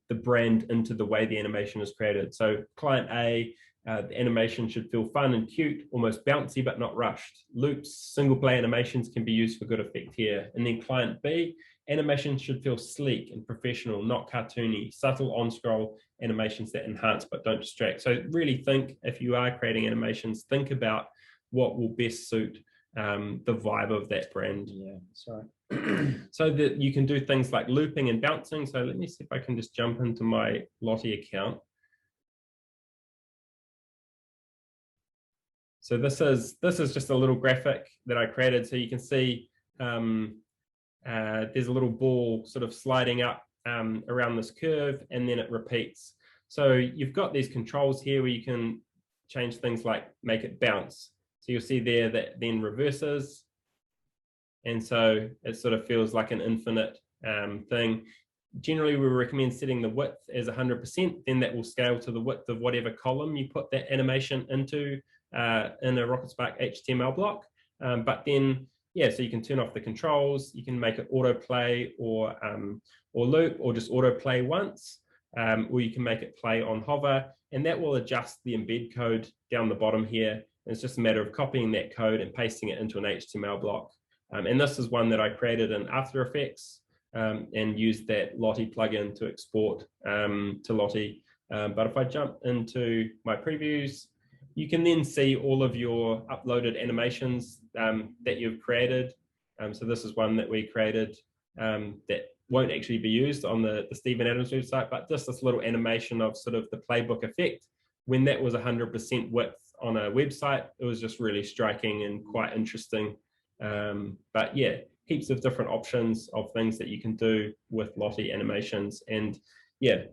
the brand into the way the animation is created. So client A, the animation should feel fun and cute, almost bouncy, but not rushed. Loops, single play animations can be used for good effect here. And then client B, animation should feel sleek and professional, not cartoony, subtle on-scroll animations that enhance but don't distract. So really think, if you are creating animations, think about what will best suit the vibe of that brand. Yeah, sorry. So that you can do things like looping and bouncing. So let me see if I can just jump into my Lottie account. So this is just a little graphic that I created. So you can see there's a little ball sort of sliding up around this curve, and then it repeats. So you've got these controls here where you can change things like make it bounce. So you'll see there that then reverses. And so it sort of feels like an infinite thing. Generally, we recommend setting the width as 100%, then that will scale to the width of whatever column you put that animation into in a Rocket Spark HTML block. But then, yeah, so you can turn off the controls, you can make it autoplay or loop, or just autoplay once, or you can make it play on hover, and that will adjust the embed code down the bottom here. It's just a matter of copying that code and pasting it into an HTML block. And this is one that I created in After Effects and used that Lottie plugin to export to Lottie. But if I jump into my previews, you can then see all of your uploaded animations that you've created. So this is one that we created that won't actually be used on the Stephen Adams website, but just this little animation of sort of the playbook effect. When that was 100% width on a website, it was just really striking and quite interesting. But yeah, heaps of different options of things that you can do with Lottie animations. And yeah,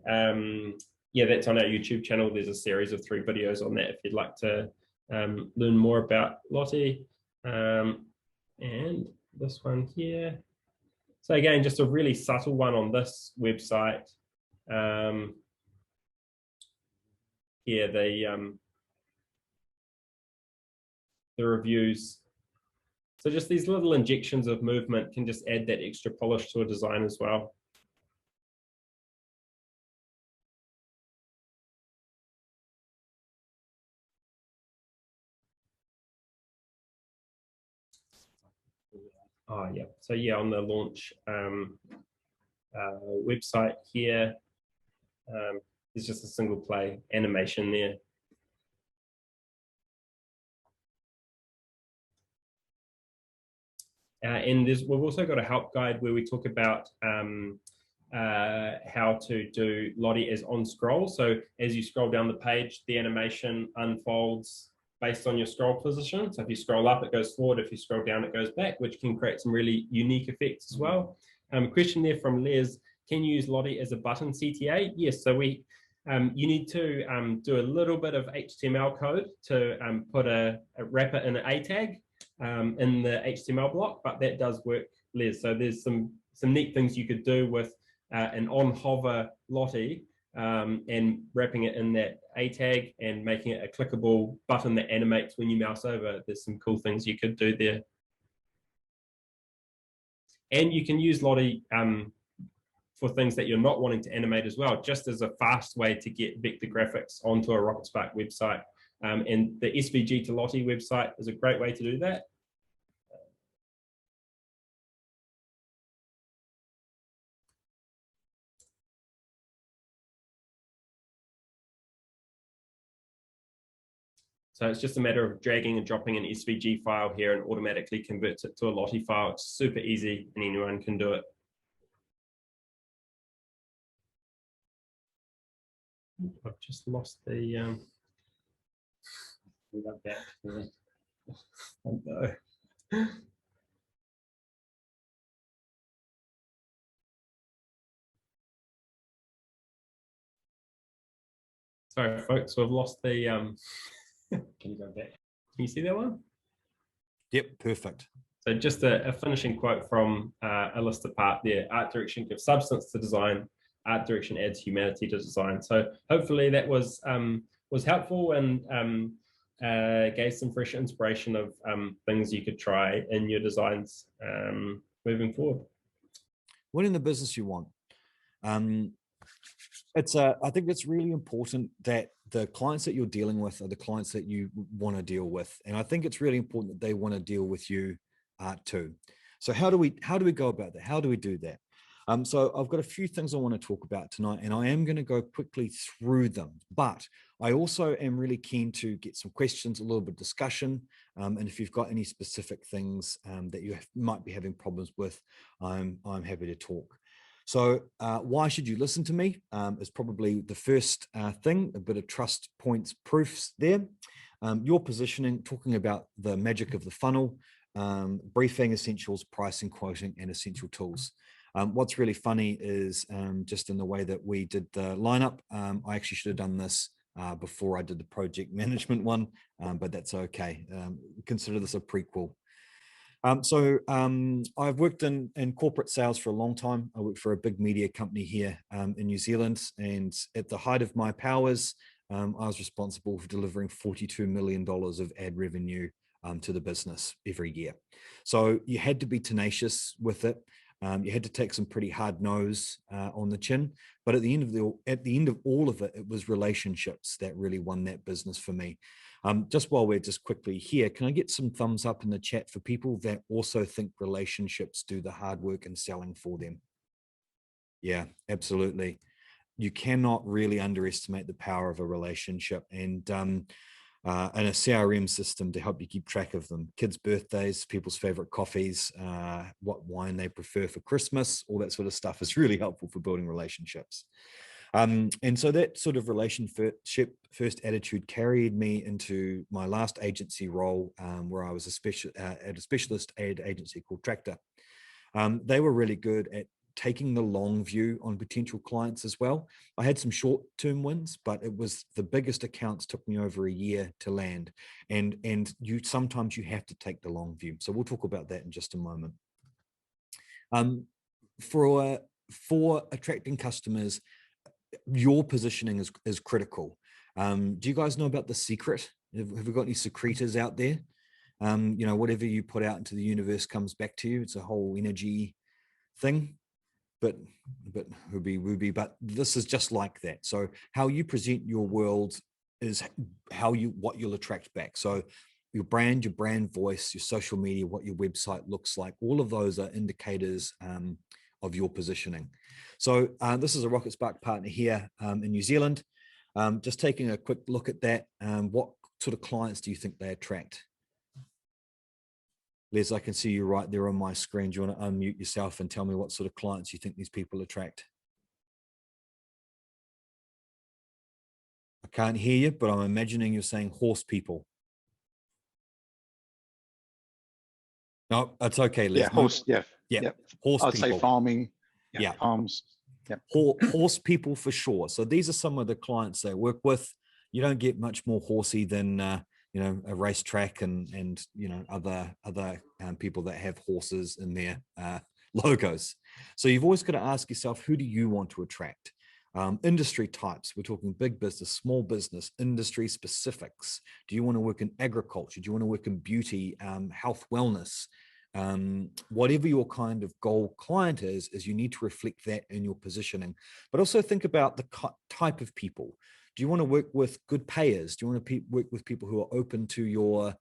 yeah, that's on our YouTube channel. There's a series of 3 videos on that if you'd like to learn more about Lottie. And this one here. So again, just a really subtle one on this website. Here, the reviews. So just these little injections of movement can just add that extra polish to a design as well. Oh yeah, so yeah, on the launch website here, there's just a single play animation there. And we've also got a help guide where we talk about how to do Lottie as on scroll. So as you scroll down the page, the animation unfolds based on your scroll position. So if you scroll up, it goes forward. If you scroll down, it goes back, which can create some really unique effects as well. A question there from Les, can you use Lottie as a button CTA? Yes, so you need to do a little bit of HTML code to wrap it in an A tag in the HTML block, but that does work, Les. So there's some neat things you could do with an on hover Lottie and wrapping it in that A tag and making it a clickable button that animates when you mouse over. There's some cool things you could do there. And you can use Lottie for things that you're not wanting to animate as well, just as a fast way to get vector graphics onto a RocketSpark website. And the SVG to Lottie website is a great way to do that. So it's just a matter of dragging and dropping an SVG file here and automatically converts it to a Lottie file. It's super easy and anyone can do it. I've just lost the we got back to the sorry folks, we've lost the can you go back? Can you see that one? Yep, perfect. So just a finishing quote from a listed part there. Art direction gives substance to design. Art direction adds humanity to design. So hopefully that was helpful and gave some fresh inspiration of things you could try in your designs moving forward. What in the business you want? I think it's really important that the clients that you're dealing with are the clients that you want to deal with, and I think it's really important that they want to deal with you too. So how do we go about that? How do we do that? So I've got a few things I want to talk about tonight, and I am going to go quickly through them, but I also am really keen to get some questions, a little bit of discussion, and if you've got any specific things that you might be having problems with, I'm happy to talk. So why should you listen to me is probably the first thing, a bit of trust points proofs there. Your positioning, talking about the magic of the funnel, briefing, essentials, pricing, quoting, and essential tools. What's really funny is just in the way that we did the lineup, I actually should have done this before I did the project management one, but that's okay. Consider this a prequel. I've worked in corporate sales for a long time. I worked for a big media company here in New Zealand, and at the height of my powers, I was responsible for delivering $42 million of ad revenue to the business every year. So you had to be tenacious with it. You had to take some pretty hard no's on the chin, but at the end of all of it, it was relationships that really won that business for me. Just while we're just quickly here, can I get some thumbs up in the chat for people that also think relationships do the hard work in selling for them? Yeah, absolutely. You cannot really underestimate the power of a relationship, and a CRM system to help you keep track of them. Kids' birthdays, people's favorite coffees, what wine they prefer for Christmas, all that sort of stuff is really helpful for building relationships. And so that sort of relationship first attitude carried me into my last agency role, where I was at a specialist ad agency called Tractor. They were really good at taking the long view on potential clients as well. I had some short-term wins, but it was the biggest accounts took me over a year to land. And sometimes you have to take the long view. So we'll talk about that in just a moment. For attracting customers, your positioning is critical. Do you guys know about The Secret? Have we got any secretors out there? Whatever you put out into the universe comes back to you. It's a whole energy thing. But this is just like that. So how you present your world is what you'll attract back. So your brand voice, your social media, what your website looks like, all of those are indicators of your positioning. So this is a RocketSpark partner here in New Zealand. Just taking a quick look at that. What sort of clients do you think they attract? Les, I can see you right there on my screen. Do you want to unmute yourself and tell me what sort of clients you think these people attract? I can't hear you, but I'm imagining you're saying horse people. No, that's okay, Les. Yeah, horse, yeah. Horse I'd people. say farming, yeah. farms. Yeah. Horse people for sure. So these are some of the clients they work with. You don't get much more horsey than a racetrack and other people that have horses in their logos. So you've always got to ask yourself, who do you want to attract? Industry types, we're talking big business, small business, industry specifics. Do you want to work in agriculture? Do you want to work in beauty, health, wellness? Whatever your kind of goal client is you need to reflect that in your positioning. But also think about the type of people. Do you want to work with good payers? Do you want to work with people who are open to your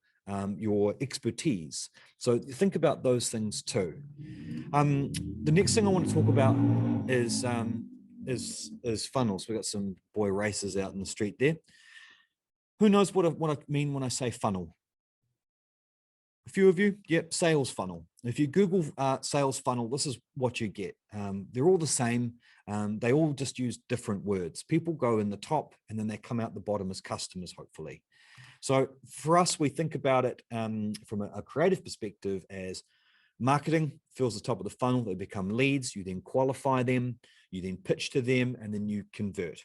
expertise? So think about those things too. The next thing I want to talk about is funnels. We've got some boy racers out in the street there. Who knows what I mean when I say funnel? A few of you? Yep, sales funnel. If you Google sales funnel, this is what you get. They're all the same. They all just use different words. People go in the top and then they come out the bottom as customers, hopefully. So for us, we think about it from a creative perspective as marketing fills the top of the funnel. They become leads. You then qualify them. You then pitch to them, and then you convert.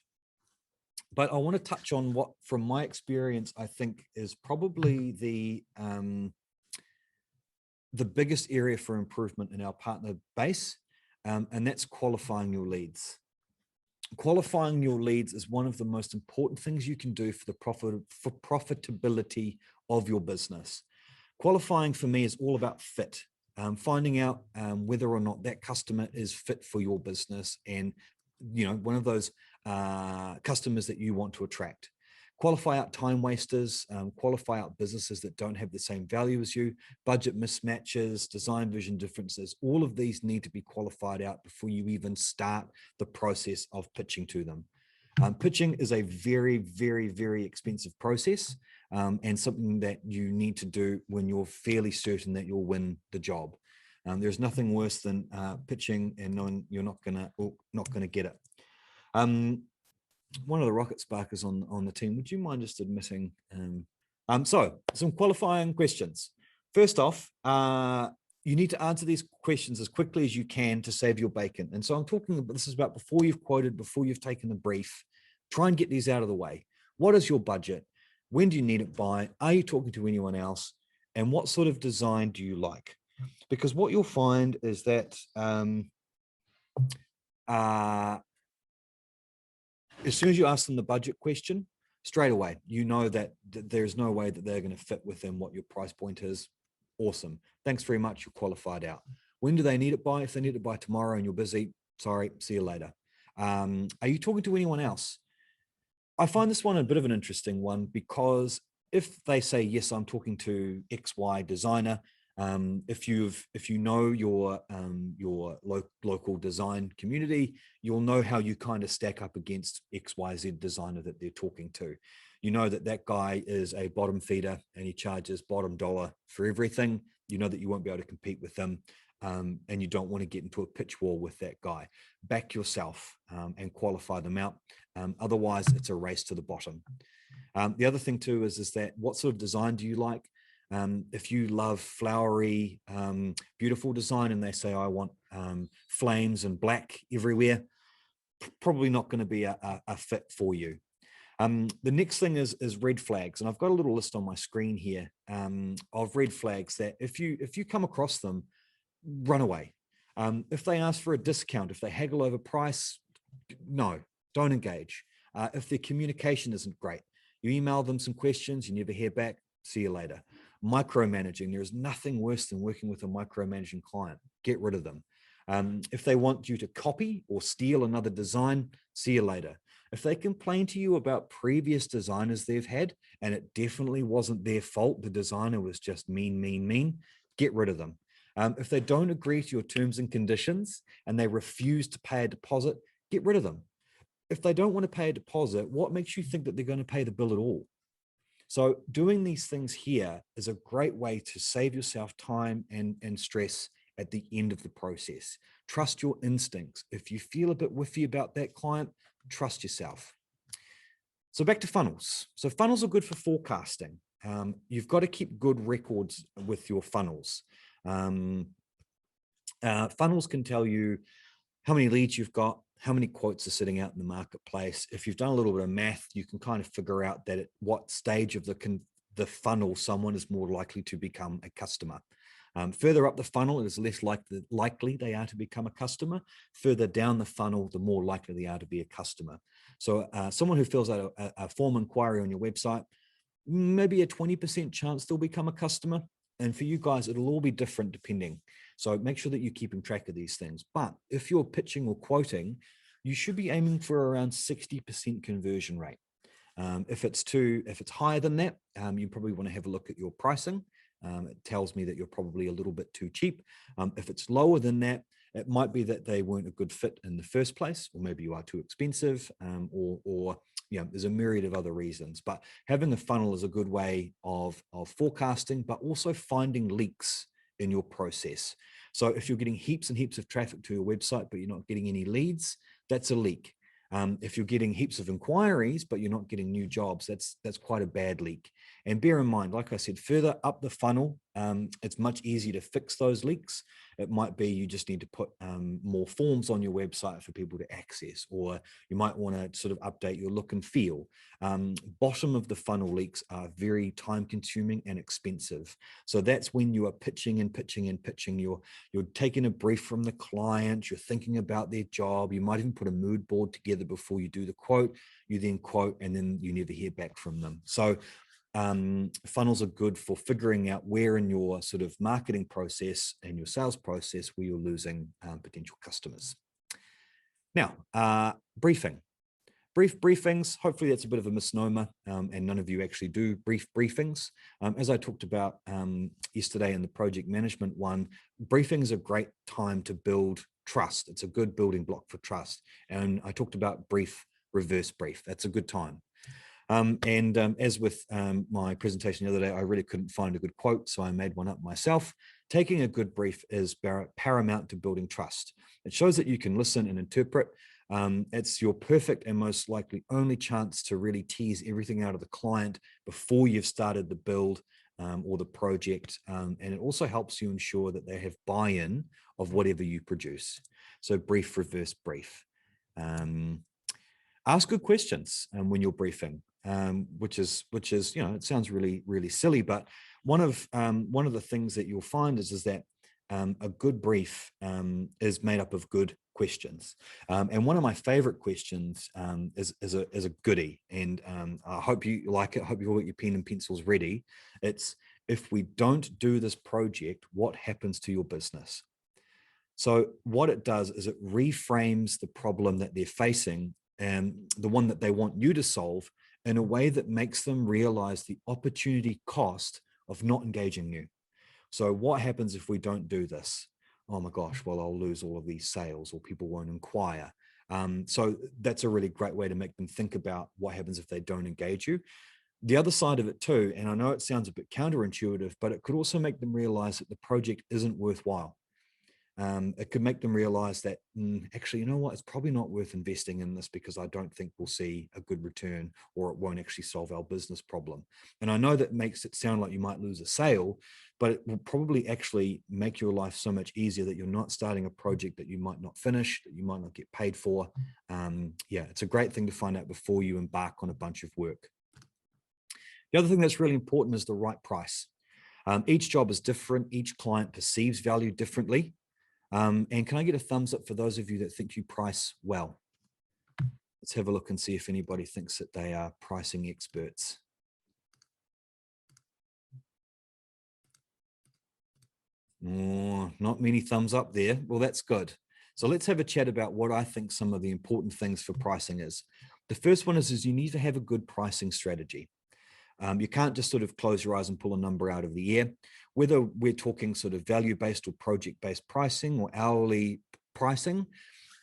But I want to touch on what, from my experience, I think is probably the biggest area for improvement in our partner base, and that's qualifying your leads. Qualifying your leads is one of the most important things you can do for profitability of your business. Qualifying for me is all about fit, finding out whether or not that customer is fit for your business, and one of those customers that you want to attract. Qualify out time wasters, qualify out businesses that don't have the same value as you, budget mismatches, design vision differences. All of these need to be qualified out before you even start the process of pitching to them. Pitching is a very, very, very expensive process, and something that you need to do when you're fairly certain that you'll win the job. There's nothing worse than pitching and knowing you're not gonna get it. One of the rocket sparkers on the team, would you mind just admitting? So some qualifying questions. First off, you need to answer these questions as quickly as you can to save your bacon. And so I'm talking about, this is about before you've quoted, before you've taken the brief. Try and get these out of the way. What is your budget? When do you need it by? Are you talking to anyone else? And what sort of design do you like? Because what you'll find is that as soon as you ask them the budget question, straight away, you know that there's no way that they're going to fit within what your price point is. Awesome. Thanks very much. You're qualified out. When do they need it by? If they need it by tomorrow and you're busy, sorry, see you later. Are you talking to anyone else? I find this one a bit of an interesting one, because if they say, yes, I'm talking to XY designer, if you know your local design community, you'll know how you kind of stack up against XYZ designer that they're talking to. You know that guy is a bottom feeder and he charges bottom dollar for everything. You know that you won't be able to compete with them, and you don't want to get into a pitch war with that guy. Back yourself and qualify them out. Otherwise, it's a race to the bottom. The other thing too is that what sort of design do you like? If you love flowery, beautiful design, and they say, I want flames and black everywhere, probably not going to be a fit for you. The next thing is red flags. And I've got a little list on my screen here of red flags that if you come across them, run away. If they ask for a discount, if they haggle over price, no, don't engage. If their communication isn't great, you email them some questions, you never hear back, see you later. Micromanaging, there's nothing worse than working with a micromanaging client. Get rid of them. If they want you to copy or steal another design, see you later. If they complain to you about previous designers they've had, and it definitely wasn't their fault, the designer was just mean, get rid of them. If they don't agree to your terms and conditions and they refuse to pay a deposit, get rid of them. If they don't want to pay a deposit, what makes you think that they're going to pay the bill at all? So doing these things here is a great way to save yourself time and stress at the end of the process. Trust your instincts. If you feel a bit whiffy about that client, trust yourself. So back to funnels. So funnels are good for forecasting. You've got to keep good records with your funnels. Funnels can tell you how many leads you've got, how many quotes are sitting out in the marketplace. If you've done a little bit of math, you can kind of figure out that at what stage of the funnel someone is more likely to become a customer. Further up the funnel, it is less likely they are to become a customer. Further down the funnel, the more likely they are to be a customer. So someone who fills out a form inquiry on your website, maybe a 20% chance they'll become a customer. And for you guys, it'll all be different depending. So make sure that you're keeping track of these things. But if you're pitching or quoting, you should be aiming for around 60% conversion rate. If it's higher than that, you probably want to have a look at your pricing. It tells me that you're probably a little bit too cheap. If it's lower than that, it might be that they weren't a good fit in the first place, or maybe you are too expensive, or there's a myriad of other reasons. But having a funnel is a good way of forecasting, but also finding leaks in your process. So if you're getting heaps and heaps of traffic to your website, but you're not getting any leads, that's a leak. If you're getting heaps of inquiries, but you're not getting new jobs, that's quite a bad leak. And bear in mind, like I said, further up the funnel, it's much easier to fix those leaks. It might be you just need to put more forms on your website for people to access, or you might want to sort of update your look and feel. Bottom of the funnel leaks are very time consuming and expensive. So that's when you are pitching and pitching and pitching. You're taking a brief from the client, you're thinking about their job, you might even put a mood board together before you do the quote, you then quote, and then you never hear back from them. So funnels are good for figuring out where in your sort of marketing process and your sales process where you're losing potential customers. Now, briefings, hopefully that's a bit of a misnomer, and none of you actually do briefings. As I talked about yesterday in the project management one, briefings are a great time to build trust. It's a good building block for trust. And I talked about reverse brief. That's a good time. As with my presentation the other day, I really couldn't find a good quote, so I made one up myself. Taking a good brief is paramount to building trust. It shows that you can listen and interpret. It's your perfect and most likely only chance to really tease everything out of the client before you've started the build or the project. And it also helps you ensure that they have buy-in of whatever you produce. So brief, reverse brief. Ask good questions when you're briefing, which is it sounds really, really silly, but one of the things that you'll find is that a good brief is made up of good questions. And one of my favorite questions is a goodie, and I hope you like it. I hope you've all got your pen and pencils ready. It's, if we don't do this project, what happens to your business? So what it does is it reframes the problem that they're facing, and the one that they want you to solve, in a way that makes them realize the opportunity cost of not engaging you. So what happens if we don't do this? Oh my gosh, well, I'll lose all of these sales, or people won't inquire. So that's a really great way to make them think about what happens if they don't engage you. The other side of it too, and I know it sounds a bit counterintuitive, but it could also make them realize that the project isn't worthwhile. It could make them realize that actually, you know what, it's probably not worth investing in this because I don't think we'll see a good return, or it won't actually solve our business problem. And I know that makes it sound like you might lose a sale, but it will probably actually make your life so much easier that you're not starting a project that you might not finish, that you might not get paid for. Yeah, it's a great thing to find out before you embark on a bunch of work. The other thing that's really important is the right price. Each job is different. Each client perceives value differently. And can I get a thumbs up for those of you that think you price well? Let's have a look and see if anybody thinks that they are pricing experts. Oh, not many thumbs up there. Well, that's good. So let's have a chat about what I think some of the important things for pricing is. The first one is you need to have a good pricing strategy. You can't just sort of close your eyes and pull a number out of the air. Whether we're talking sort of value-based or project-based pricing or hourly pricing,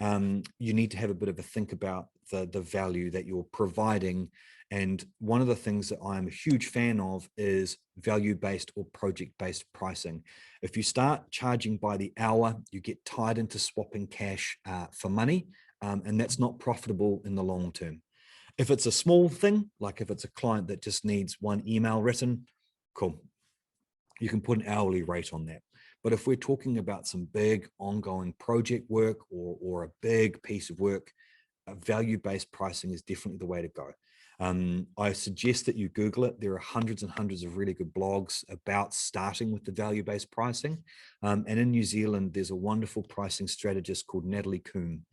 you need to have a bit of a think about the value that you're providing. And one of the things that I'm a huge fan of is value-based or project-based pricing. If you start charging by the hour, you get tied into swapping cash for money, and that's not profitable in the long term. If it's a small thing, like if it's a client that just needs one email written, cool. You can put an hourly rate on that. But if we're talking about some big ongoing project work or a big piece of work, value-based pricing is definitely the way to go. I suggest that you Google it. There are hundreds and hundreds of really good blogs about starting with the value-based pricing. And in New Zealand, there's a wonderful pricing strategist called Natalie Coombe.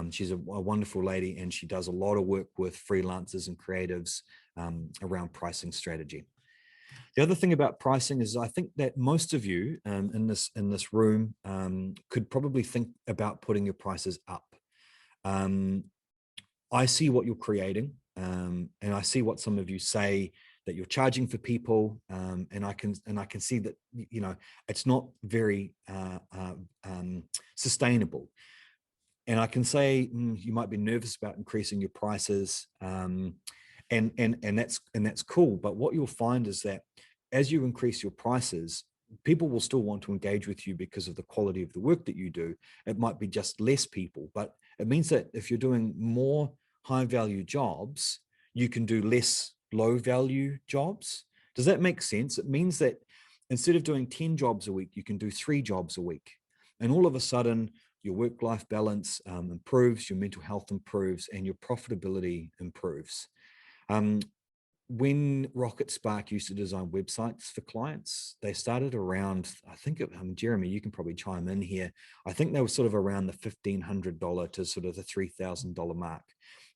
She's a wonderful lady, and she does a lot of work with freelancers and creatives around pricing strategy. The other thing about pricing is I think that most of you in this room could probably think about putting your prices up. I see what you're creating, and I see what some of you say that you're charging for people, and I can see that, you know, it's not very sustainable. And I can say you might be nervous about increasing your prices, and that's cool. But what you'll find is that as you increase your prices, people will still want to engage with you because of the quality of the work that you do. It might be just less people, but it means that if you're doing more high value jobs, you can do less low value jobs. Does that make sense? It means that instead of doing 10 jobs a week, you can do 3 jobs a week. And all of a sudden, your work-life balance improves, your mental health improves, and your profitability improves. When Rocket Spark used to design websites for clients, they started around, I think, Jeremy, you can probably chime in here. I think they were sort of around the $1,500 to sort of the $3,000 mark.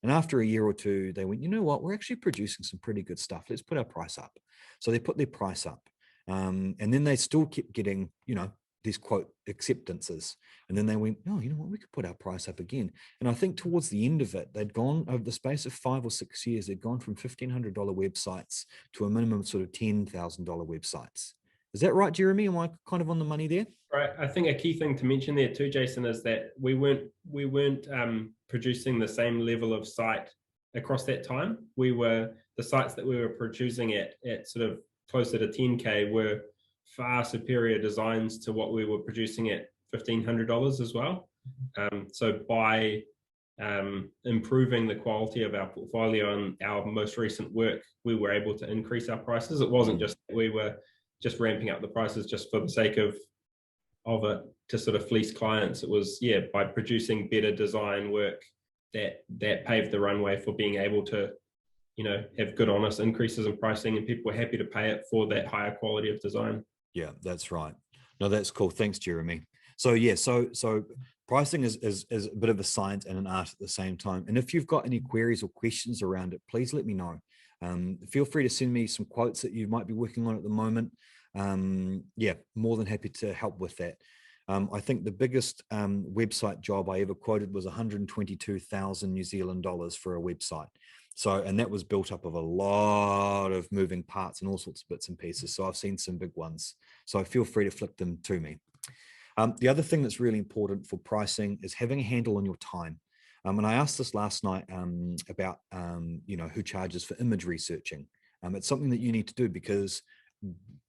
And after a year or two, they went, you know what, we're actually producing some pretty good stuff. Let's put our price up. So they put their price up. And then they still kept getting, you know, these quote acceptances. And then they went, oh, you know what, we could put our price up again. And I think towards the end of it, they'd gone over the space of 5 or 6 years, they'd gone from $1,500 websites to a minimum sort of $10,000 websites. Is that right, Jeremy? Am I kind of on the money there? Right. I think a key thing to mention there too, Jason, is that we weren't producing the same level of site across that time. The sites that we were producing at sort of closer to 10K were far superior designs to what we were producing at $1,500 as well. So by improving the quality of our portfolio and our most recent work, we were able to increase our prices. It wasn't just that we were just ramping up the prices just for the sake of it to sort of fleece clients. It was, yeah, by producing better design work that paved the runway for being able to, you know, have good, honest increases in pricing, and people were happy to pay it for that higher quality of design. Yeah, that's right. No, that's cool. Thanks, Jeremy. So yeah, so pricing is a bit of a science and an art at the same time. And if you've got any queries or questions around it, please let me know. Feel free to send me some quotes that you might be working on at the moment. Yeah, more than happy to help with that. I think the biggest website job I ever quoted was 122,000 New Zealand dollars for a website. So, and that was built up of a lot of moving parts and all sorts of bits and pieces. So I've seen some big ones. So feel free to flick them to me. The other thing that's really important for pricing is having a handle on your time. And I asked this last night about, you know, who charges for image researching. It's something that you need to do because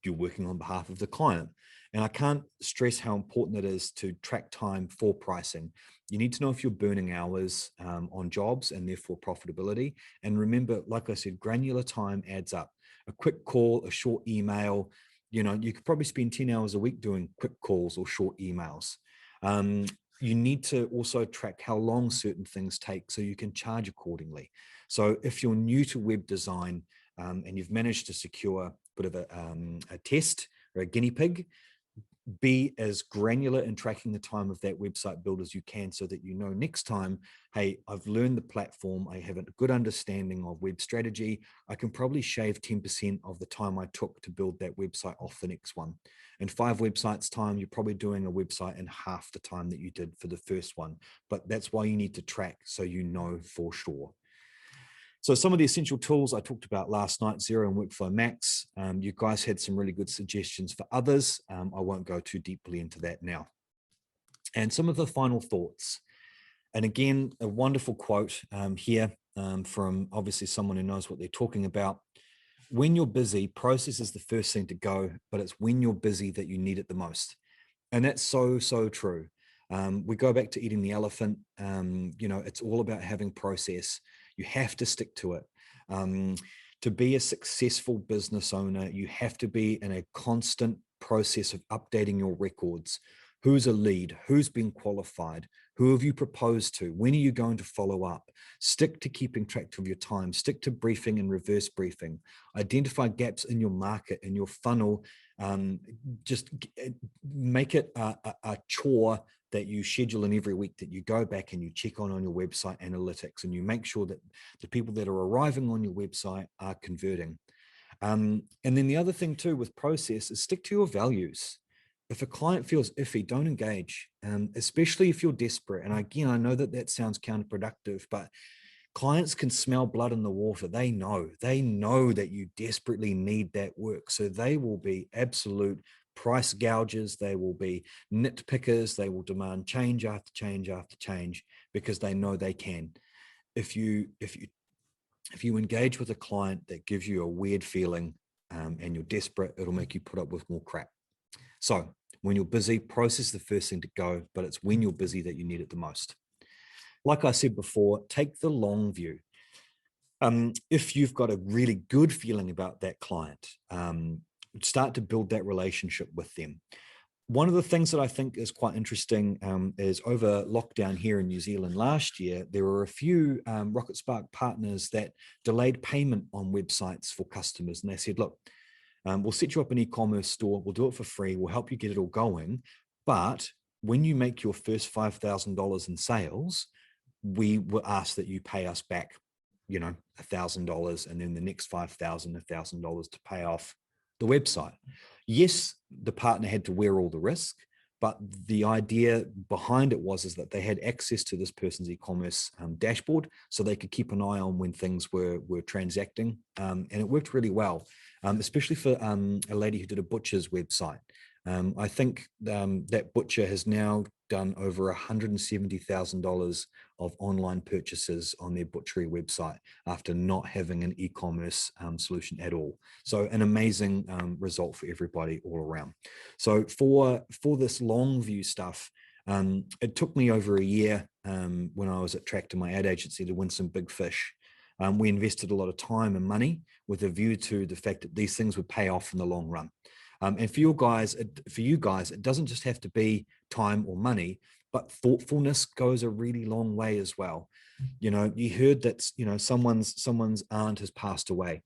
you're working on behalf of the client. And I can't stress how important it is to track time for pricing. You need to know if you're burning hours on jobs and therefore profitability. And remember, like I said, granular time adds up. A quick call, a short email, you know, you could probably spend 10 hours a week doing quick calls or short emails. You need to also track how long certain things take so you can charge accordingly. So if you're new to web design and you've managed to secure a bit of a test or a guinea pig, be as granular in tracking the time of that website build as you can so that you know next time, hey, I've learned the platform, I have a good understanding of web strategy, I can probably shave 10% of the time I took to build that website off the next one. In 5 websites time, you're probably doing a website in half the time that you did for the first one. But that's why you need to track so you know for sure. So some of the essential tools I talked about last night, Xero and Workflow Max. You guys had some really good suggestions for others. I won't go too deeply into that now. And some of the final thoughts. And again, a wonderful quote here from obviously someone who knows what they're talking about. When you're busy, process is the first thing to go, but it's when you're busy that you need it the most. And that's so, so true. We go back to eating the elephant. You know, it's all about having process. You have to stick to it. To be a successful business owner, you have to be in a constant process of updating your records. Who's a lead? Who's been qualified? Who have you proposed to? When are you going to follow up? Stick to keeping track of your time. Stick to briefing and reverse briefing. Identify gaps in your market, in your funnel. Just make it a chore that you schedule in every week, that you go back and you check on your website analytics, and you make sure that the people that are arriving on your website are converting. And then the other thing too with process is stick to your values. If a client feels iffy, don't engage, especially if you're desperate. And again, I know that that sounds counterproductive, but clients can smell blood in the water. They know that you desperately need that work. So they will be absolute price gougers. They will be nitpickers. They will demand change after change after change because they know they can. If you engage with a client that gives you a weird feeling and you're desperate, it'll make you put up with more crap. So when you're busy, process is the first thing to go, but it's when you're busy that you need it the most. Like I said before, take the long view. If you've got a really good feeling about that client, start to build that relationship with them. One of the things that I think is quite interesting is over lockdown here in New Zealand last year, there were a few Rocket Spark partners that delayed payment on websites for customers. And they said, look, we'll set you up an e-commerce store. We'll do it for free. We'll help you get it all going. But when you make your first $5,000 in sales, we will ask that you pay us back, you know, $1,000, and then the next $1,000 to pay off the website. Yes, the partner had to wear all the risk, but the idea behind it is that they had access to this person's e-commerce dashboard, so they could keep an eye on when things were transacting, and it worked really well, especially for a lady who did a butcher's website. I think that butcher has now done over $170,000 of online purchases on their butchery website after not having an e-commerce solution at all. So an amazing result for everybody all around. So for this long view stuff, it took me over a year when I was at Tractor, my ad agency, to win some big fish. We invested a lot of time and money with a view to the fact that these things would pay off in the long run. And for you guys, it doesn't just have to be time or money, but thoughtfulness goes a really long way as well. You know, you heard that, you know, someone's aunt has passed away.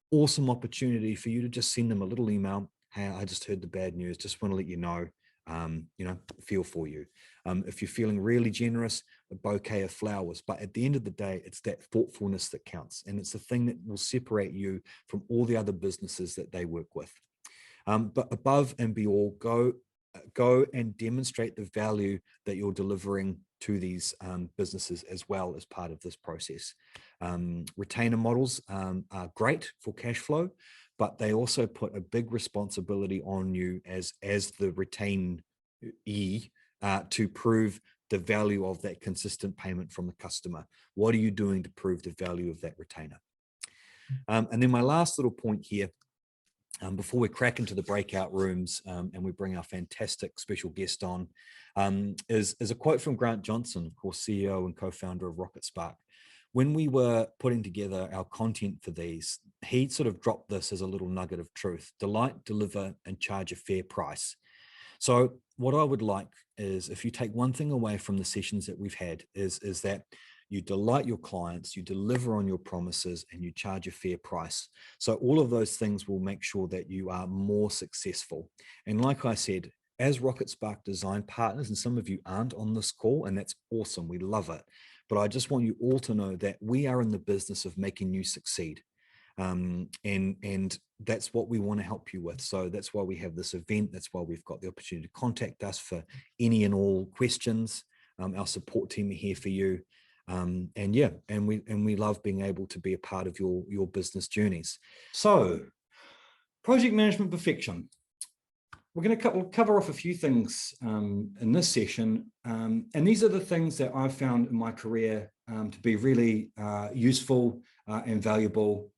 Awesome opportunity for you to just send them a little email. Hey, I just heard the bad news. Just want to let you know, you know, feel for you. If you're feeling really generous, a bouquet of flowers. But at the end of the day, it's that thoughtfulness that counts. And it's the thing that will separate you from all the other businesses that they work with. But above and beyond, go and demonstrate the value that you're delivering to these businesses as well as part of this process. Retainer models are great for cash flow, but they also put a big responsibility on you as the retainee to prove the value of that consistent payment from the customer. What are you doing to prove the value of that retainer? And then my last little point here, before we crack into the breakout rooms and we bring our fantastic special guest on, is a quote from Grant Johnson, of course, CEO and co-founder of Rocket Spark. When we were putting together our content for these, he sort of dropped this as a little nugget of truth: delight, deliver, and charge a fair price. So what I would like is, if you take one thing away from the sessions that we've had, is that you delight your clients, you deliver on your promises, and you charge a fair price. So all of those things will make sure that you are more successful. And like I said, as Rocket Spark design partners, and some of you aren't on this call, and that's awesome, we love it. But I just want you all to know that we are in the business of making you succeed. And that's what we want to help you with. So that's why we have this event. That's why we've got the opportunity to contact us for any and all questions. Our support team are here for you. And we love being able to be a part of your business journeys. So project management perfection. We're going to cover off a few things in this session. And these are the things that I've found in my career to be really useful and valuable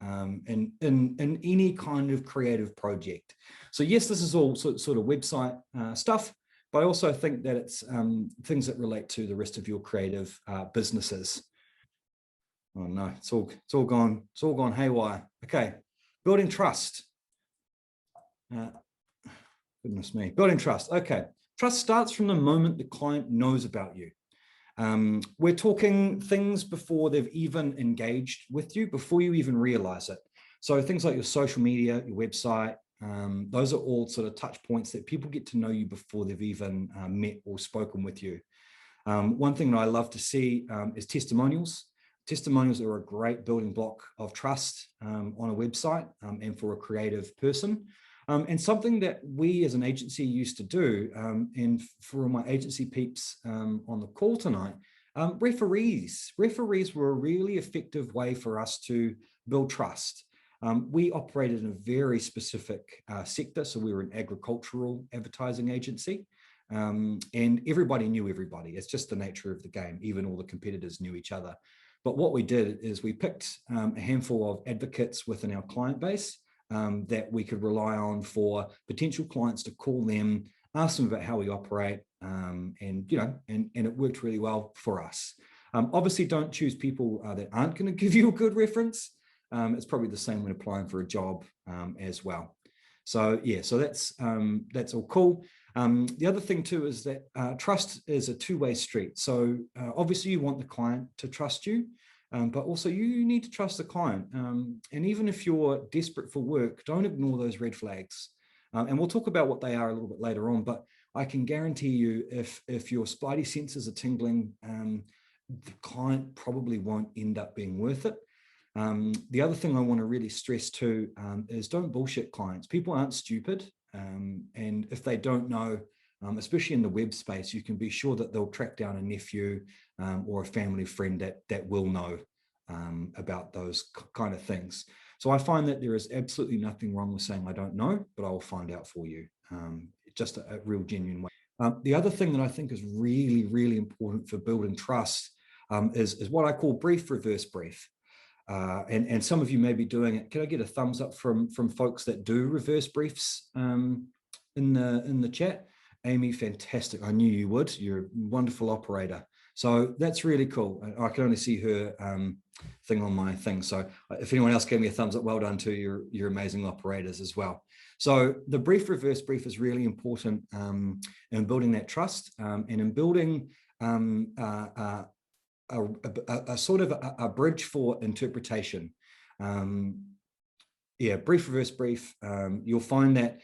in any kind of creative project. So yes, this is all sort of website stuff, but I also think that it's things that relate to the rest of your creative businesses. Oh no, it's all gone haywire. Okay, building trust. Goodness me, building trust. Okay, trust starts from the moment the client knows about you. We're talking things before they've even engaged with you, before you even realize it. So things like your social media, your website, those are all sort of touch points that people get to know you before they've even met or spoken with you. One thing that I love to see is testimonials. Testimonials are a great building block of trust on a website and for a creative person. And something that we as an agency used to do, and for my agency peeps on the call tonight, referees. Referees were a really effective way for us to build trust. We operated in a very specific sector, so we were an agricultural advertising agency, and everybody knew everybody. It's just the nature of the game. Even all the competitors knew each other. But what we did is we picked a handful of advocates within our client base that we could rely on for potential clients to call them, ask them about how we operate, and it worked really well for us. Obviously, don't choose people that aren't going to give you a good reference. It's probably the same when applying for a job as well. So yeah, so that's all cool. The other thing too is that trust is a two-way street. So obviously you want the client to trust you, but also you need to trust the client. And even if you're desperate for work, don't ignore those red flags. And we'll talk about what they are a little bit later on, but I can guarantee you if your spidey senses are tingling, the client probably won't end up being worth it. The other thing I want to really stress too is don't bullshit clients. People aren't stupid. And if they don't know, especially in the web space, you can be sure that they'll track down a nephew or a family friend that will know about those kind of things. So I find that there is absolutely nothing wrong with saying, I don't know, but I will find out for you. Just a real genuine way. The other thing that I think is really, really important for building trust is what I call brief, reverse brief. And some of you may be doing it. Can I get a thumbs up from folks that do reverse briefs in the chat? Amy, fantastic. I knew you would. You're a wonderful operator. So that's really cool. I can only see her thing on my thing. So if anyone else gave me a thumbs up, well done to you're amazing operators as well. So the brief, reverse brief is really important in building that trust and in building a sort of a bridge for interpretation. Yeah, brief, reverse brief. You'll find that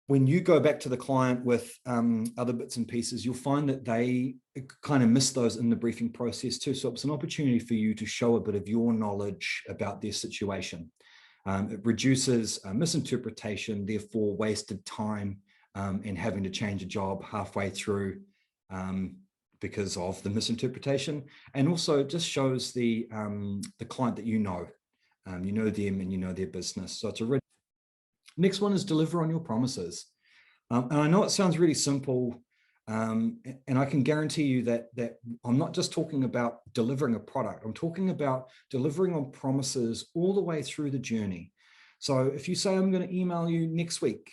when you go back to the client with other bits and pieces, you'll find that they kind of miss those in the briefing process too. So it's an opportunity for you to show a bit of your knowledge about their situation. It reduces misinterpretation, therefore wasted time and having to change a job halfway through because of the misinterpretation, and also it just shows the client that you know them and you know their business. So it's a really. Next one is deliver on your promises. And I know it sounds really simple, and I can guarantee you that I'm not just talking about delivering a product. I'm talking about delivering on promises all the way through the journey. So if you say I'm going to email you next week,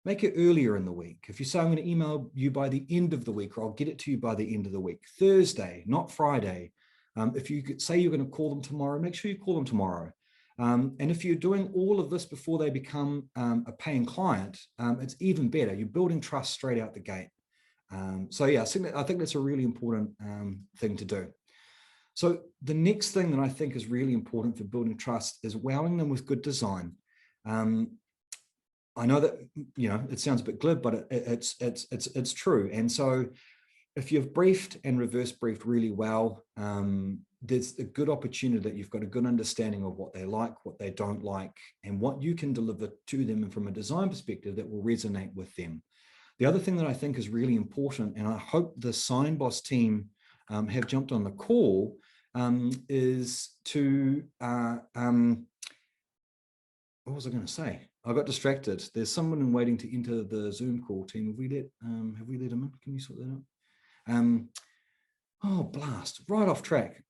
make it earlier in the week. If you say I'm going to email you by the end of the week, or I'll get it to you by the end of the week, Thursday, not Friday. If you say you're going to call them tomorrow, make sure you call them tomorrow. And if you're doing all of this before they become a paying client, it's even better. You're building trust straight out the gate. So yeah, I think that's a really important thing to do. So the next thing that I think is really important for building trust is wowing them with good design. I know that, it sounds a bit glib, but it's true. And so if you've briefed and reverse briefed really well, there's a good opportunity that you've got a good understanding of what they like, what they don't like, and what you can deliver to them and from a design perspective that will resonate with them. The other thing that I think is really important, and I hope the SignBoss team have jumped on the call, is to, what was I going to say? I got distracted. There's someone waiting to enter the Zoom call team. Have we let him in? Can you sort that out? Oh, blast, right off track.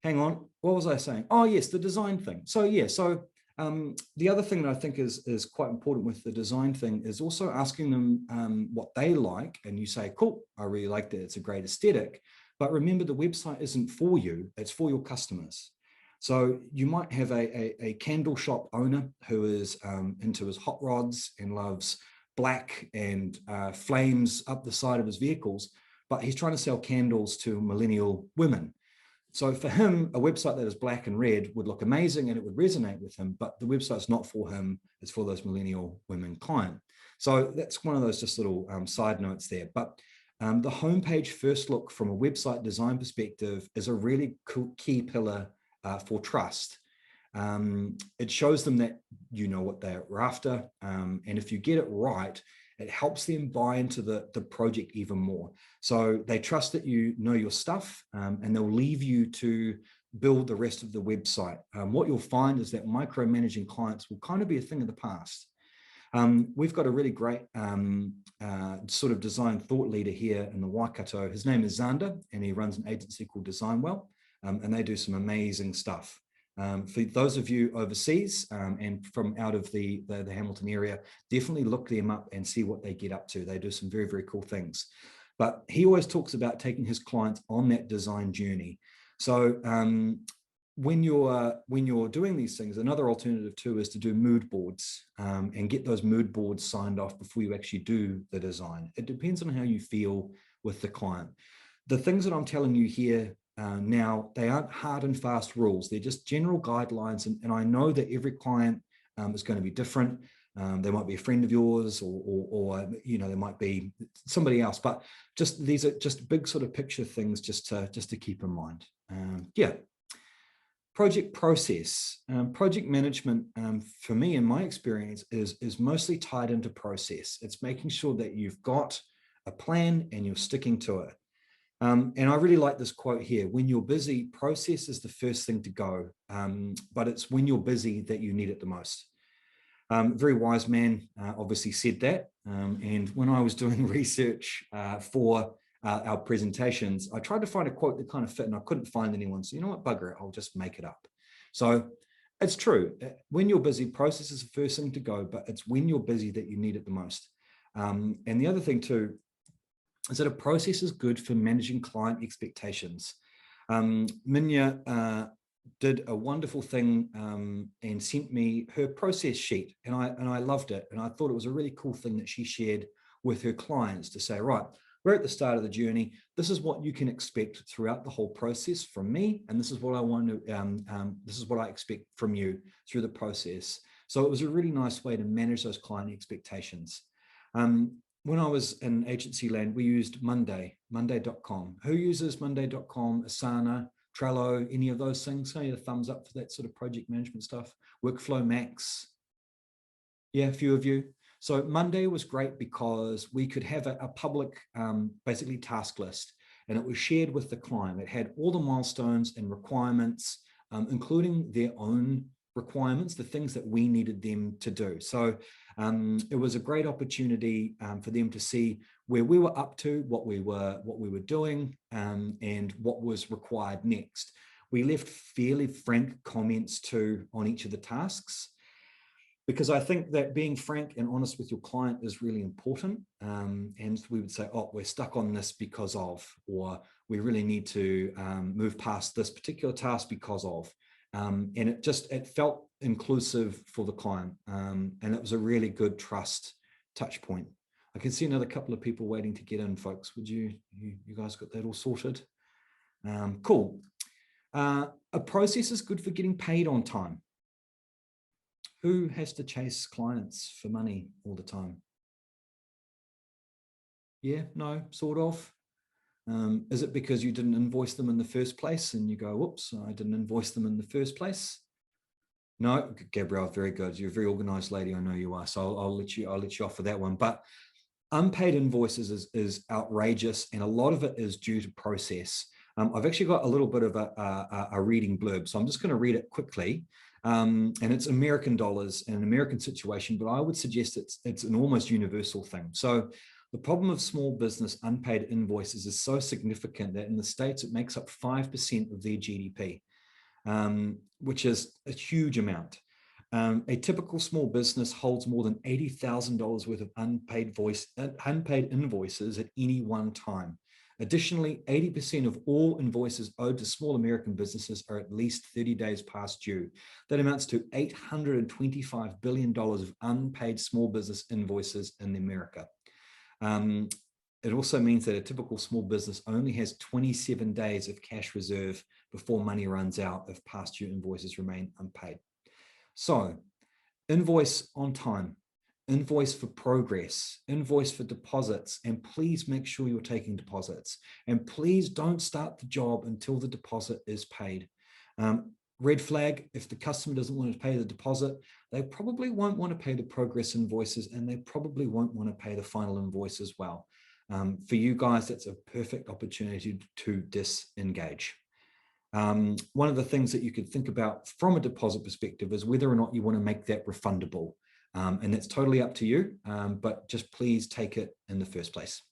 Hang on, what was I saying? Oh yes, the design thing. So yeah, the other thing that I think is quite important with the design thing is also asking them what they like, and you say, cool, I really like that, it's a great aesthetic, but remember the website isn't for you, it's for your customers. So you might have a candle shop owner who is into his hot rods and loves black and flames up the side of his vehicles, but he's trying to sell candles to millennial women. So for him, a website that is black and red would look amazing and it would resonate with him, but the website's not for him, it's for those millennial women client. So that's one of those just little side notes there. But the homepage first look from a website design perspective is a really cool key pillar for trust. It shows them that you know what they're after, and if you get it right, it helps them buy into the project even more. So they trust that you know your stuff, and they'll leave you to build the rest of the website. What you'll find is that micromanaging clients will kind of be a thing of the past. We've got a really great sort of design thought leader here in the Waikato. His name is Zander, and he runs an agency called Designwell, and they do some amazing stuff. For those of you overseas and from out of the Hamilton area, definitely look them up and see what they get up to. They do some very, very cool things. But he always talks about taking his clients on that design journey. So when you're doing these things, another alternative too is to do mood boards and get those mood boards signed off before you actually do the design. It depends on how you feel with the client. The things that I'm telling you here now, they aren't hard and fast rules. They're just general guidelines. And I know that every client is going to be different. They might be a friend of yours or you know, they might be somebody else, but just these are just big sort of picture things just to keep in mind. Yeah. Project process. Project management, for me, in my experience, is mostly tied into process. It's making sure that you've got a plan and you're sticking to it. And I really like this quote here: when you're busy, process is the first thing to go, but it's when you're busy that you need it the most. Very wise man obviously said that. And when I was doing research for our presentations, I tried to find a quote that kind of fit and I couldn't find anyone. So you know what, bugger it, I'll just make it up. So it's true. When you're busy, process is the first thing to go, but it's when you're busy that you need it the most. And the other thing too, is that a process is good for managing client expectations. Minya did a wonderful thing and sent me her process sheet, and I loved it. And I thought it was a really cool thing that she shared with her clients to say, right, we're at the start of the journey. This is what you can expect throughout the whole process from me, and this is what I want to. This is what I expect from you through the process. So it was a really nice way to manage those client expectations. When I was in agency land, we used Monday.com. Who uses Monday.com, Asana, Trello, any of those things? Can I get a thumbs up for that sort of project management stuff? Workflow Max. Yeah, a few of you. So Monday was great because we could have a public, basically task list, and it was shared with the client. It had all the milestones and requirements, including their own requirements, the things that we needed them to do. So it was a great opportunity for them to see where we were up to, what we were doing, and what was required next. We left fairly frank comments too on each of the tasks, because I think that being frank and honest with your client is really important. And we would say, oh, we're stuck on this because of, or we really need to move past this particular task because of. And it felt inclusive for the client. And it was a really good trust touch point. I can see another couple of people waiting to get in, folks. Would you guys got that all sorted? Cool. A process is good for getting paid on time. Who has to chase clients for money all the time? Yeah, no, sort of. Is it because you didn't invoice them in the first place and you go, whoops, I didn't invoice them in the first place? No, Gabrielle, very good. You're a very organized lady. I know you are. So I'll let you off for that one. But unpaid invoices is outrageous, and a lot of it is due to process. I've actually got a little bit of a reading blurb, so I'm just going to read it quickly. And it's American dollars and an American situation, but I would suggest it's an almost universal thing. So the problem of small business unpaid invoices is so significant that in the States, it makes up 5% of their GDP, which is a huge amount. A typical small business holds more than $80,000 worth of unpaid invoices at any one time. Additionally, 80% of all invoices owed to small American businesses are at least 30 days past due. That amounts to $825 billion of unpaid small business invoices in America. it also means that a typical small business only has 27 days of cash reserve before money runs out if past due invoices remain unpaid. So invoice on time, invoice for progress, invoice for deposits, and please make sure you're taking deposits. And please don't start the job until the deposit is paid. Red flag, if the customer doesn't want to pay the deposit, they probably won't want to pay the progress invoices, and they probably won't want to pay the final invoice as well. For you guys, that's a perfect opportunity to disengage. One of the things that you could think about from a deposit perspective is whether or not you want to make that refundable. And that's totally up to you, but just please take it in the first place.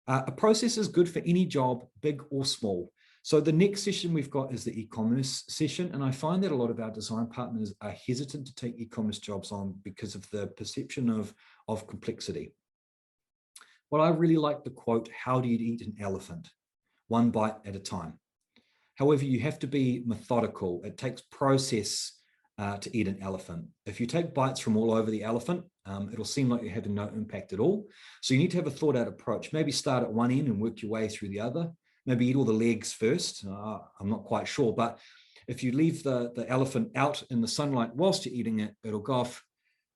A process is good for any job, big or small. So the next session we've got is the e-commerce session. And I find that a lot of our design partners are hesitant to take e-commerce jobs on because of the perception of complexity. Well, I really like the quote, "How do you eat an elephant? One bite at a time." However, you have to be methodical. It takes process to eat an elephant. If you take bites from all over the elephant, it'll seem like you're having no impact at all. So you need to have a thought out approach. Maybe start at one end and work your way through the other. Maybe eat all the legs first. I'm not quite sure, but if you leave the elephant out in the sunlight whilst you're eating it, it'll go off.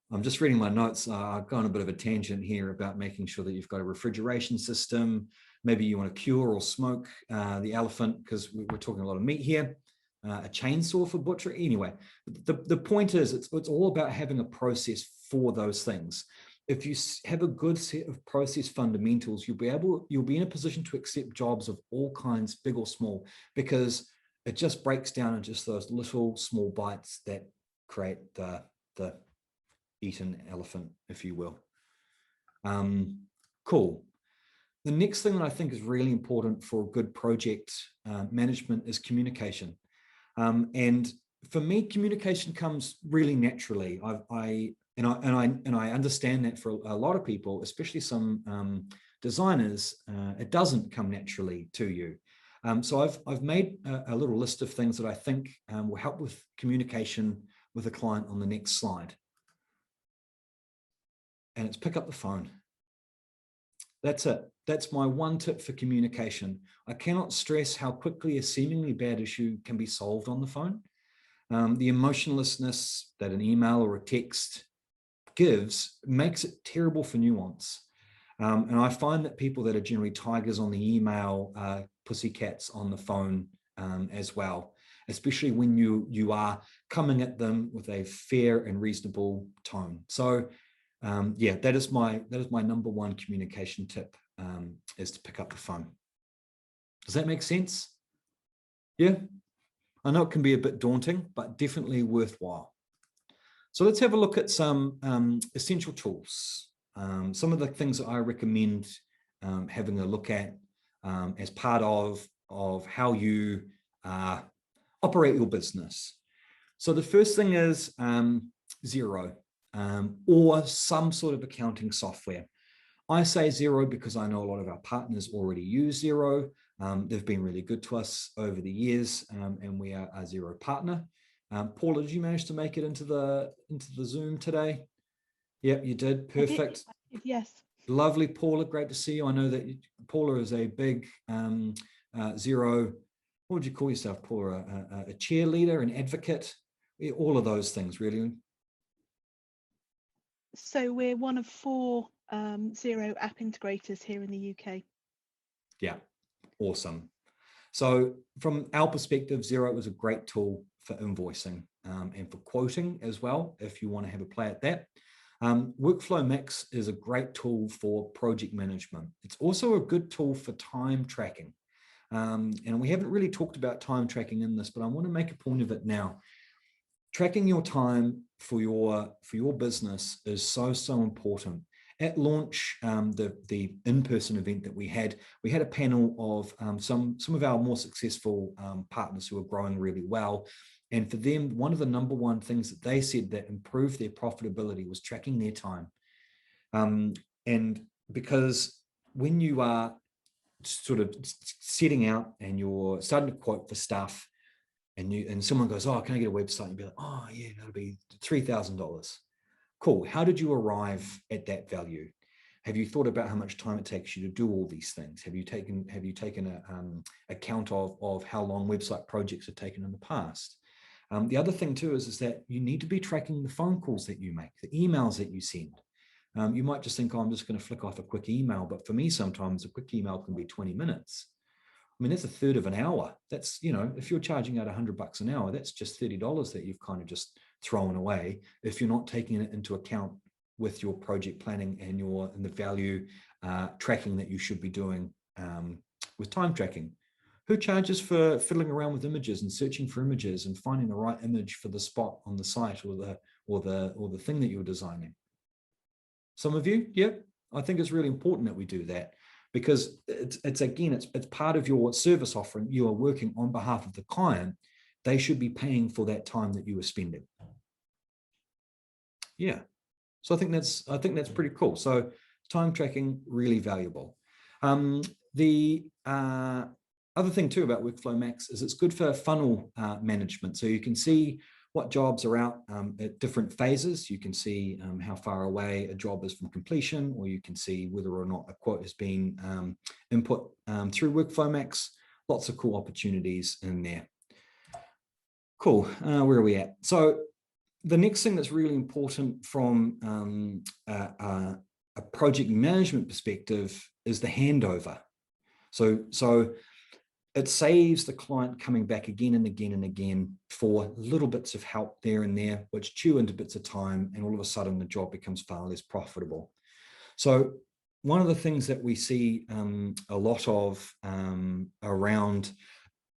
I'm just reading my notes. I've gone a bit of a tangent here about making sure that you've got a refrigeration system. Maybe you want to cure or smoke the elephant because we're talking a lot of meat here. A chainsaw for butchery. Anyway, the point is it's all about having a process for those things. If you have a good set of process fundamentals, you'll be in a position to accept jobs of all kinds, big or small, because it just breaks down into just those little small bites that create the eaten elephant, if you will. Cool. The next thing that I think is really important for good project management is communication. And for me, communication comes really naturally. I understand that for a lot of people, especially some designers, it doesn't come naturally to you. So I've made a little list of things that I think will help with communication with a client on the next slide. And it's pick up the phone. That's it. That's my one tip for communication. I cannot stress how quickly a seemingly bad issue can be solved on the phone. The emotionlessness that an email or a text gives makes it terrible for nuance. And I find that people that are generally tigers on the email are pussycats on the phone as well, especially when you are coming at them with a fair and reasonable tone. So yeah, that is my number one communication tip, is to pick up the phone. Does that make sense? Yeah, I know it can be a bit daunting, but definitely worthwhile. So let's have a look at some essential tools. Some of the things that I recommend having a look at as part of how you operate your business. So the first thing is Xero. Or some sort of accounting software. I say Xero because I know a lot of our partners already use Xero. They've been really good to us over the years, and we are a Xero partner. Paula, did you manage to make it into the Zoom today? Yep, you did. Perfect. I did, yes. Lovely, Paula. Great to see you. I know that Paula is a big Xero. What would you call yourself, Paula? A cheerleader, an advocate, all of those things, really. So we're one of 4 Xero app integrators here in the UK. Yeah, awesome. So from our perspective, Xero was a great tool for invoicing and for quoting as well, if you want to have a play at that. Workflow Mix is a great tool for project management. It's also a good tool for time tracking. And we haven't really talked about time tracking in this, but I want to make a point of it now. Tracking your time for your business is so important. At launch, the in-person event that we had a panel of some of our more successful partners who are growing really well. And for them, one of the number one things that they said that improved their profitability was tracking their time. And because when you are sort of setting out and you're starting to quote for stuff, and someone goes, "Oh, can I get a website?" And you'd be like, "Oh yeah, that'll be $3,000. Cool. How did you arrive at that value? Have you thought about how much time it takes you to do all these things? Have you taken account of how long website projects have taken in the past? The other thing too is that you need to be tracking the phone calls that you make, the emails that you send. You might just think, oh, I'm just going to flick off a quick email, but for me, sometimes a quick email can be 20 minutes. I mean, that's a third of an hour. That's, you know, if you're charging out $100 an hour, that's just $30 that you've kind of just thrown away if you're not taking it into account with your project planning and the value tracking that you should be doing with time tracking. Who charges for fiddling around with images and searching for images and finding the right image for the spot on the site or the thing that you're designing? Some of you, yeah. I think it's really important that we do that, because it's part of your service offering. You are working on behalf of the client. They should be paying for that time that you are spending. Yeah. So I think that's pretty cool. So time tracking, really valuable. The other thing too about Workflow Max is it's good for funnel management. So you can see what jobs are out at different phases. You can see how far away a job is from completion, or you can see whether or not a quote has been input through Workflow Max. Lots of cool opportunities in there. Cool. Where are we at? So the next thing that's really important from a project management perspective is the handover. So it saves the client coming back again and again and again for little bits of help there and there, which chew into bits of time, and all of a sudden the job becomes far less profitable. So one of the things that we see a lot of around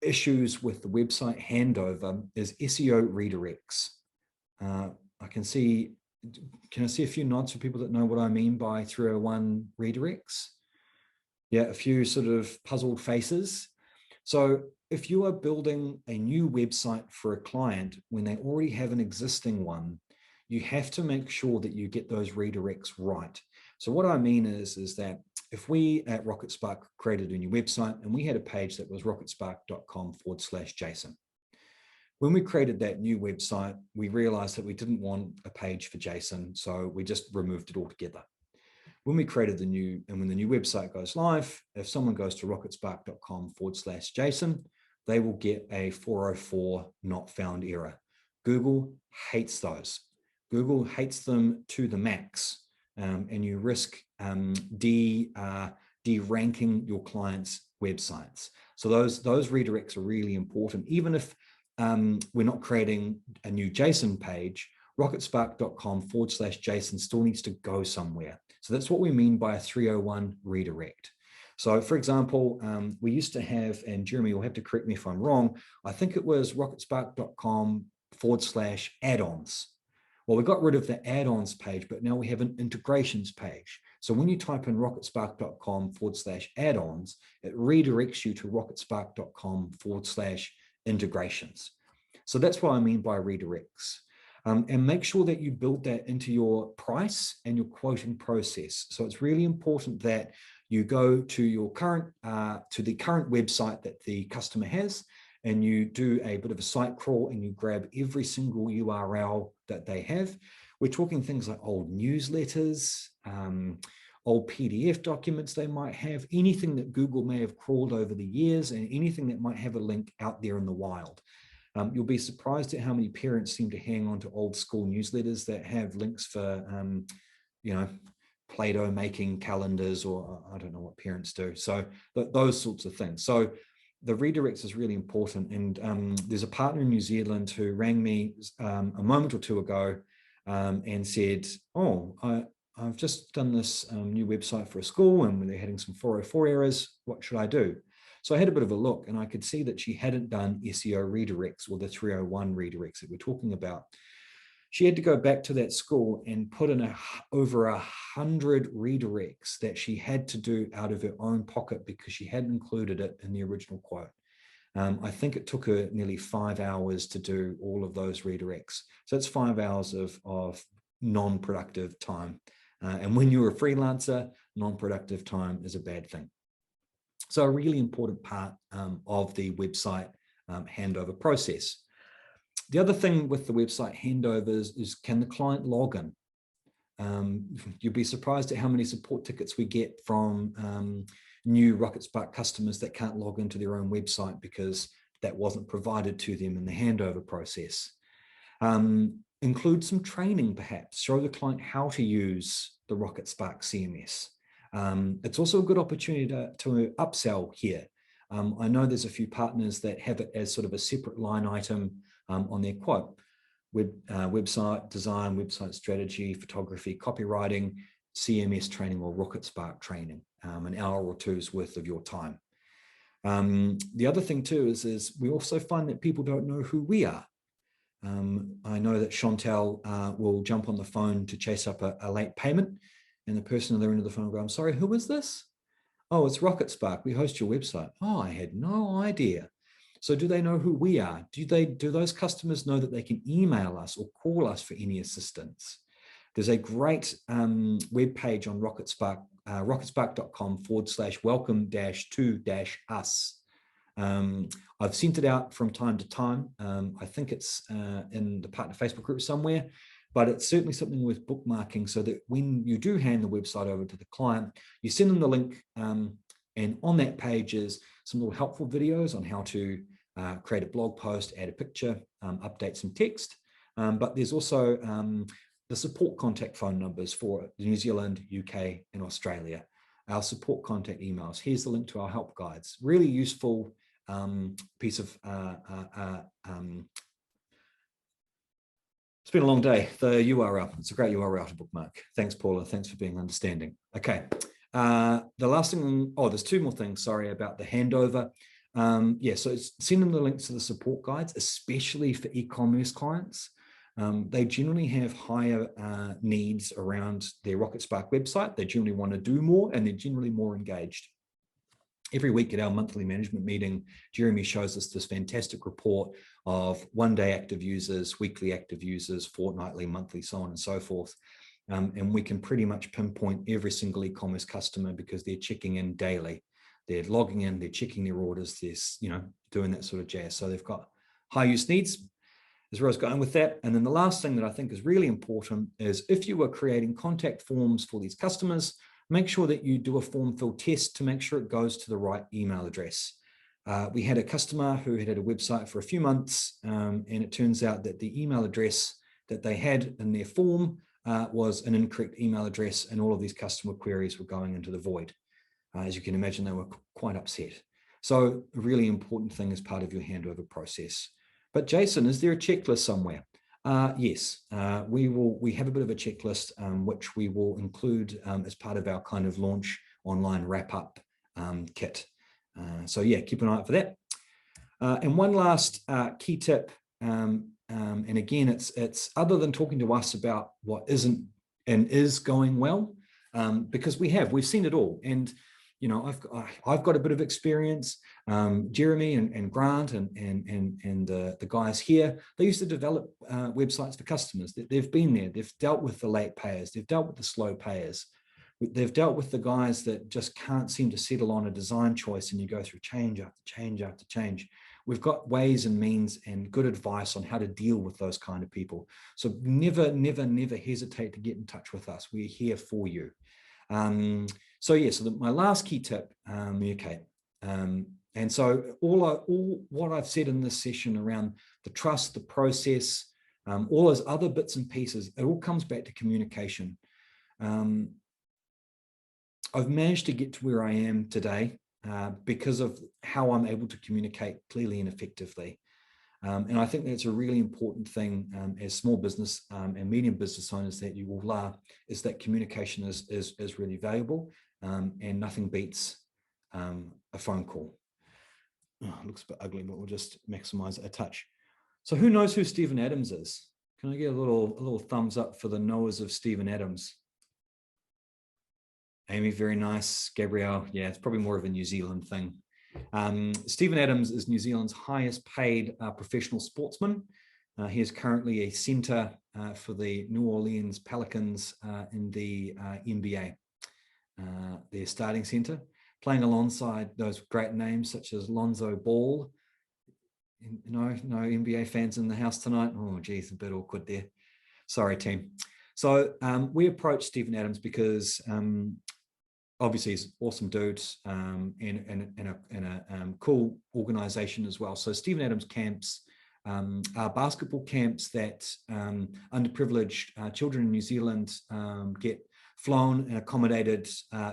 issues with the website handover is SEO redirects. Can I see a few nods for people that know what I mean by 301 redirects? Yeah, a few sort of puzzled faces. So if you are building a new website for a client when they already have an existing one, you have to make sure that you get those redirects right. So what I mean is that if we at RocketSpark created a new website and we had a page that was rocketspark.com/Jason. When we created that new website, we realized that we didn't want a page for Jason, so we just removed it altogether. When we created when the new website goes live, if someone goes to rocketspark.com/Jason, they will get a 404 not found error. Google hates those. Google hates them to the max, and you risk de-ranking your clients' websites. So those redirects are really important. Even if we're not creating a new JSON page, rocketspark.com/Jason still needs to go somewhere. So that's what we mean by a 301 redirect. So for example, we used to have, and Jeremy, you'll have to correct me if I'm wrong, I think it was rocketspark.com/add-ons. Well, we got rid of the add-ons page, but now we have an integrations page. So when you type in rocketspark.com/add-ons, it redirects you to rocketspark.com/integrations. So that's what I mean by redirects. And make sure that you build that into your price and your quoting process. So it's really important that you go to your current, to the current website that the customer has, and you do a bit of a site crawl and you grab every single URL that they have. We're talking things like old newsletters, old PDF documents they might have, anything that Google may have crawled over the years, and anything that might have a link out there in the wild. You'll be surprised at how many parents seem to hang on to old school newsletters that have links for, Play-Doh making calendars, or I don't know what parents do. So those sorts of things. So the redirects is really important. And there's a partner in New Zealand who rang me a moment or two ago and said, oh, I've just done this new website for a school and they're having some 404 errors. What should I do? So I had a bit of a look and I could see that she hadn't done SEO redirects, or the 301 redirects that we're talking about. She had to go back to that school and put in over 100 redirects that she had to do out of her own pocket because she hadn't included it in the original quote. I think it took her nearly 5 hours to do all of those redirects. So it's 5 hours of non-productive time. And when you're a freelancer, non-productive time is a bad thing. So a really important part of the website handover process. The other thing with the website handovers is, can the client log in? You'll be surprised at how many support tickets we get from new Rocket Spark customers that can't log into their own website because that wasn't provided to them in the handover process. Include some training, perhaps. Show the client how to use the Rocket Spark CMS. It's also a good opportunity to upsell here. I know there's a few partners that have it as sort of a separate line item on their quote. Website design, website strategy, photography, copywriting, CMS training, or Rocket Spark training, an hour or two's worth of your time. The other thing too is we also find that people don't know who we are. I know that Chantel will jump on the phone to chase up a late payment, and the person on the other end of the phone will go, "I'm sorry, who is this?" "Oh, it's Rocket Spark. We host your website." "Oh, I had no idea." So do they know who we are? Do those customers know that they can email us or call us for any assistance? There's a great web page on Rocket Spark, rocketspark.com/welcome-to-us. I've sent it out from time to time. I think it's in the partner Facebook group somewhere, but it's certainly something worth bookmarking so that when you do hand the website over to the client, you send them the link, and on that page is some little helpful videos on how to create a blog post, add a picture, update some text. But there's also the support contact phone numbers for New Zealand, UK, and Australia. Our support contact emails. Here's the link to our help guides. Really useful piece of it's been a long day. The URL, it's a great URL to bookmark. Thanks, Paula. Thanks for being understanding. Okay. The last thing, there's two more things, sorry, about the handover. So send them the links to the support guides, especially for e-commerce clients. They generally have higher needs around their Rocket Spark website. They generally want to do more, and they're generally more engaged. Every week at our monthly management meeting, Jeremy shows us this fantastic report of one-day active users, weekly active users, fortnightly, monthly, so on and so forth. And we can pretty much pinpoint every single e-commerce customer because they're checking in daily. They're logging in, they're checking their orders, they're doing that sort of jazz. So they've got high use needs, is where I was going with that. And then the last thing that I think is really important is if you are creating contact forms for these customers, make sure that you do a form fill test to make sure it goes to the right email address. We had a customer who had a website for a few months, and it turns out that the email address that they had in their form was an incorrect email address, and all of these customer queries were going into the void. As you can imagine, they were quite upset. So a really important thing as part of your handover process. But Jason, is there a checklist somewhere? Yes, we have a bit of a checklist, which we will include as part of our kind of launch online wrap-up kit. So yeah, keep an eye out for that. And one last key tip, and again, it's other than talking to us about what isn't and is going well, because we've seen it all. And you know, I've got a bit of experience. Jeremy and Grant and the guys here, they used to develop websites for customers. They've been there. They've dealt with the late payers. They've dealt with the slow payers. They've dealt with the guys that just can't seem to settle on a design choice, and you go through change after change after change. We've got ways and means and good advice on how to deal with those kind of people. So never, never, never hesitate to get in touch with us. We're here for you. So yeah, my last key tip, communicate. And so all what I've said in this session around the trust, the process, all those other bits and pieces, it all comes back to communication. I've managed to get to where I am today because of how I'm able to communicate clearly and effectively. And I think that's a really important thing as small business and medium business owners that you all are, is that communication is really valuable, and nothing beats a phone call. Oh, it looks a bit ugly, but we'll just maximize it a touch. So who knows who Stephen Adams is? Can I get a little thumbs up for the knowers of Stephen Adams? Amy, very nice. Gabrielle, yeah, it's probably more of a New Zealand thing. Stephen Adams is New Zealand's highest paid professional sportsman. He is currently a centre for the New Orleans Pelicans in the NBA, their starting centre, playing alongside those great names such as Lonzo Ball. No NBA fans in the house tonight. Oh, geez, a bit awkward there. Sorry, team. So we approached Stephen Adams because obviously he's an awesome dude, and a cool organization as well. So Stephen Adams camps are basketball camps that underprivileged children in New Zealand get flown and accommodated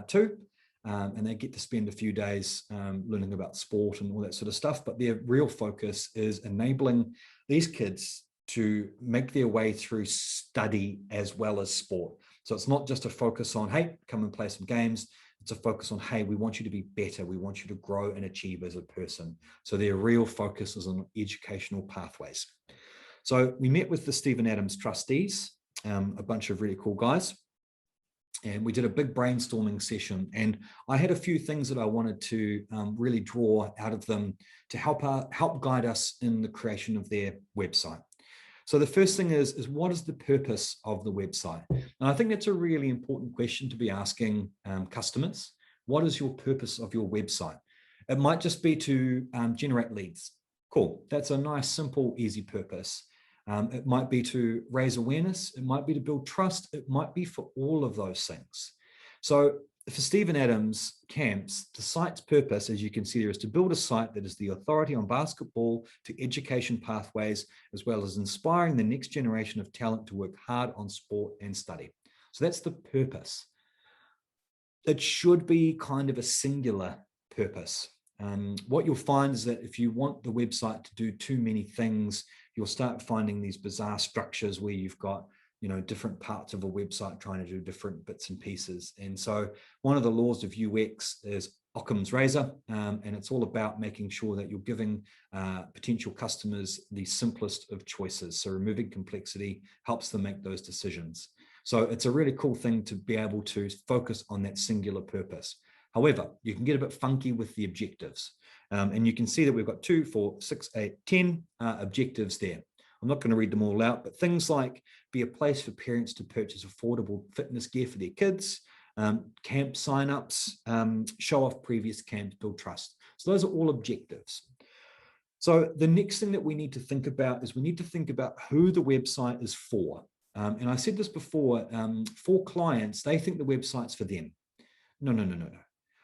to. And they get to spend a few days learning about sport and all that sort of stuff. But their real focus is enabling these kids to make their way through study as well as sport. So it's not just a focus on, hey, come and play some games. It's a focus on, hey, we want you to be better. We want you to grow and achieve as a person. So their real focus is on educational pathways. So we met with the Stephen Adams trustees, a bunch of really cool guys. And we did a big brainstorming session, and I had a few things that I wanted to really draw out of them to help guide us in the creation of their website. So the first thing is what is the purpose of the website? And I think that's a really important question to be asking customers. What is your purpose of your website? It might just be to generate leads. Cool, that's a nice, simple, easy purpose. It might be to raise awareness. It might be to build trust. It might be for all of those things. So for Stephen Adams camps, the site's purpose, as you can see there, is to build a site that is the authority on basketball to education pathways, as well as inspiring the next generation of talent to work hard on sport and study. So that's the purpose. It should be kind of a singular purpose. What you'll find is that if you want the website to do too many things, you'll start finding these bizarre structures where you've got, different parts of a website trying to do different bits and pieces. And so one of the laws of UX is Occam's razor, and it's all about making sure that you're giving potential customers the simplest of choices. So removing complexity helps them make those decisions. So it's a really cool thing to be able to focus on that singular purpose. However, you can get a bit funky with the objectives. And you can see that we've got 2, 4, 6, 8, 10 objectives there. I'm not going to read them all out, but things like be a place for parents to purchase affordable fitness gear for their kids, camp signups, show off previous camps, build trust. So those are all objectives. So the next thing that we need to think about is we need to think about who the website is for. And I said this before, for clients, they think the website's for them. No.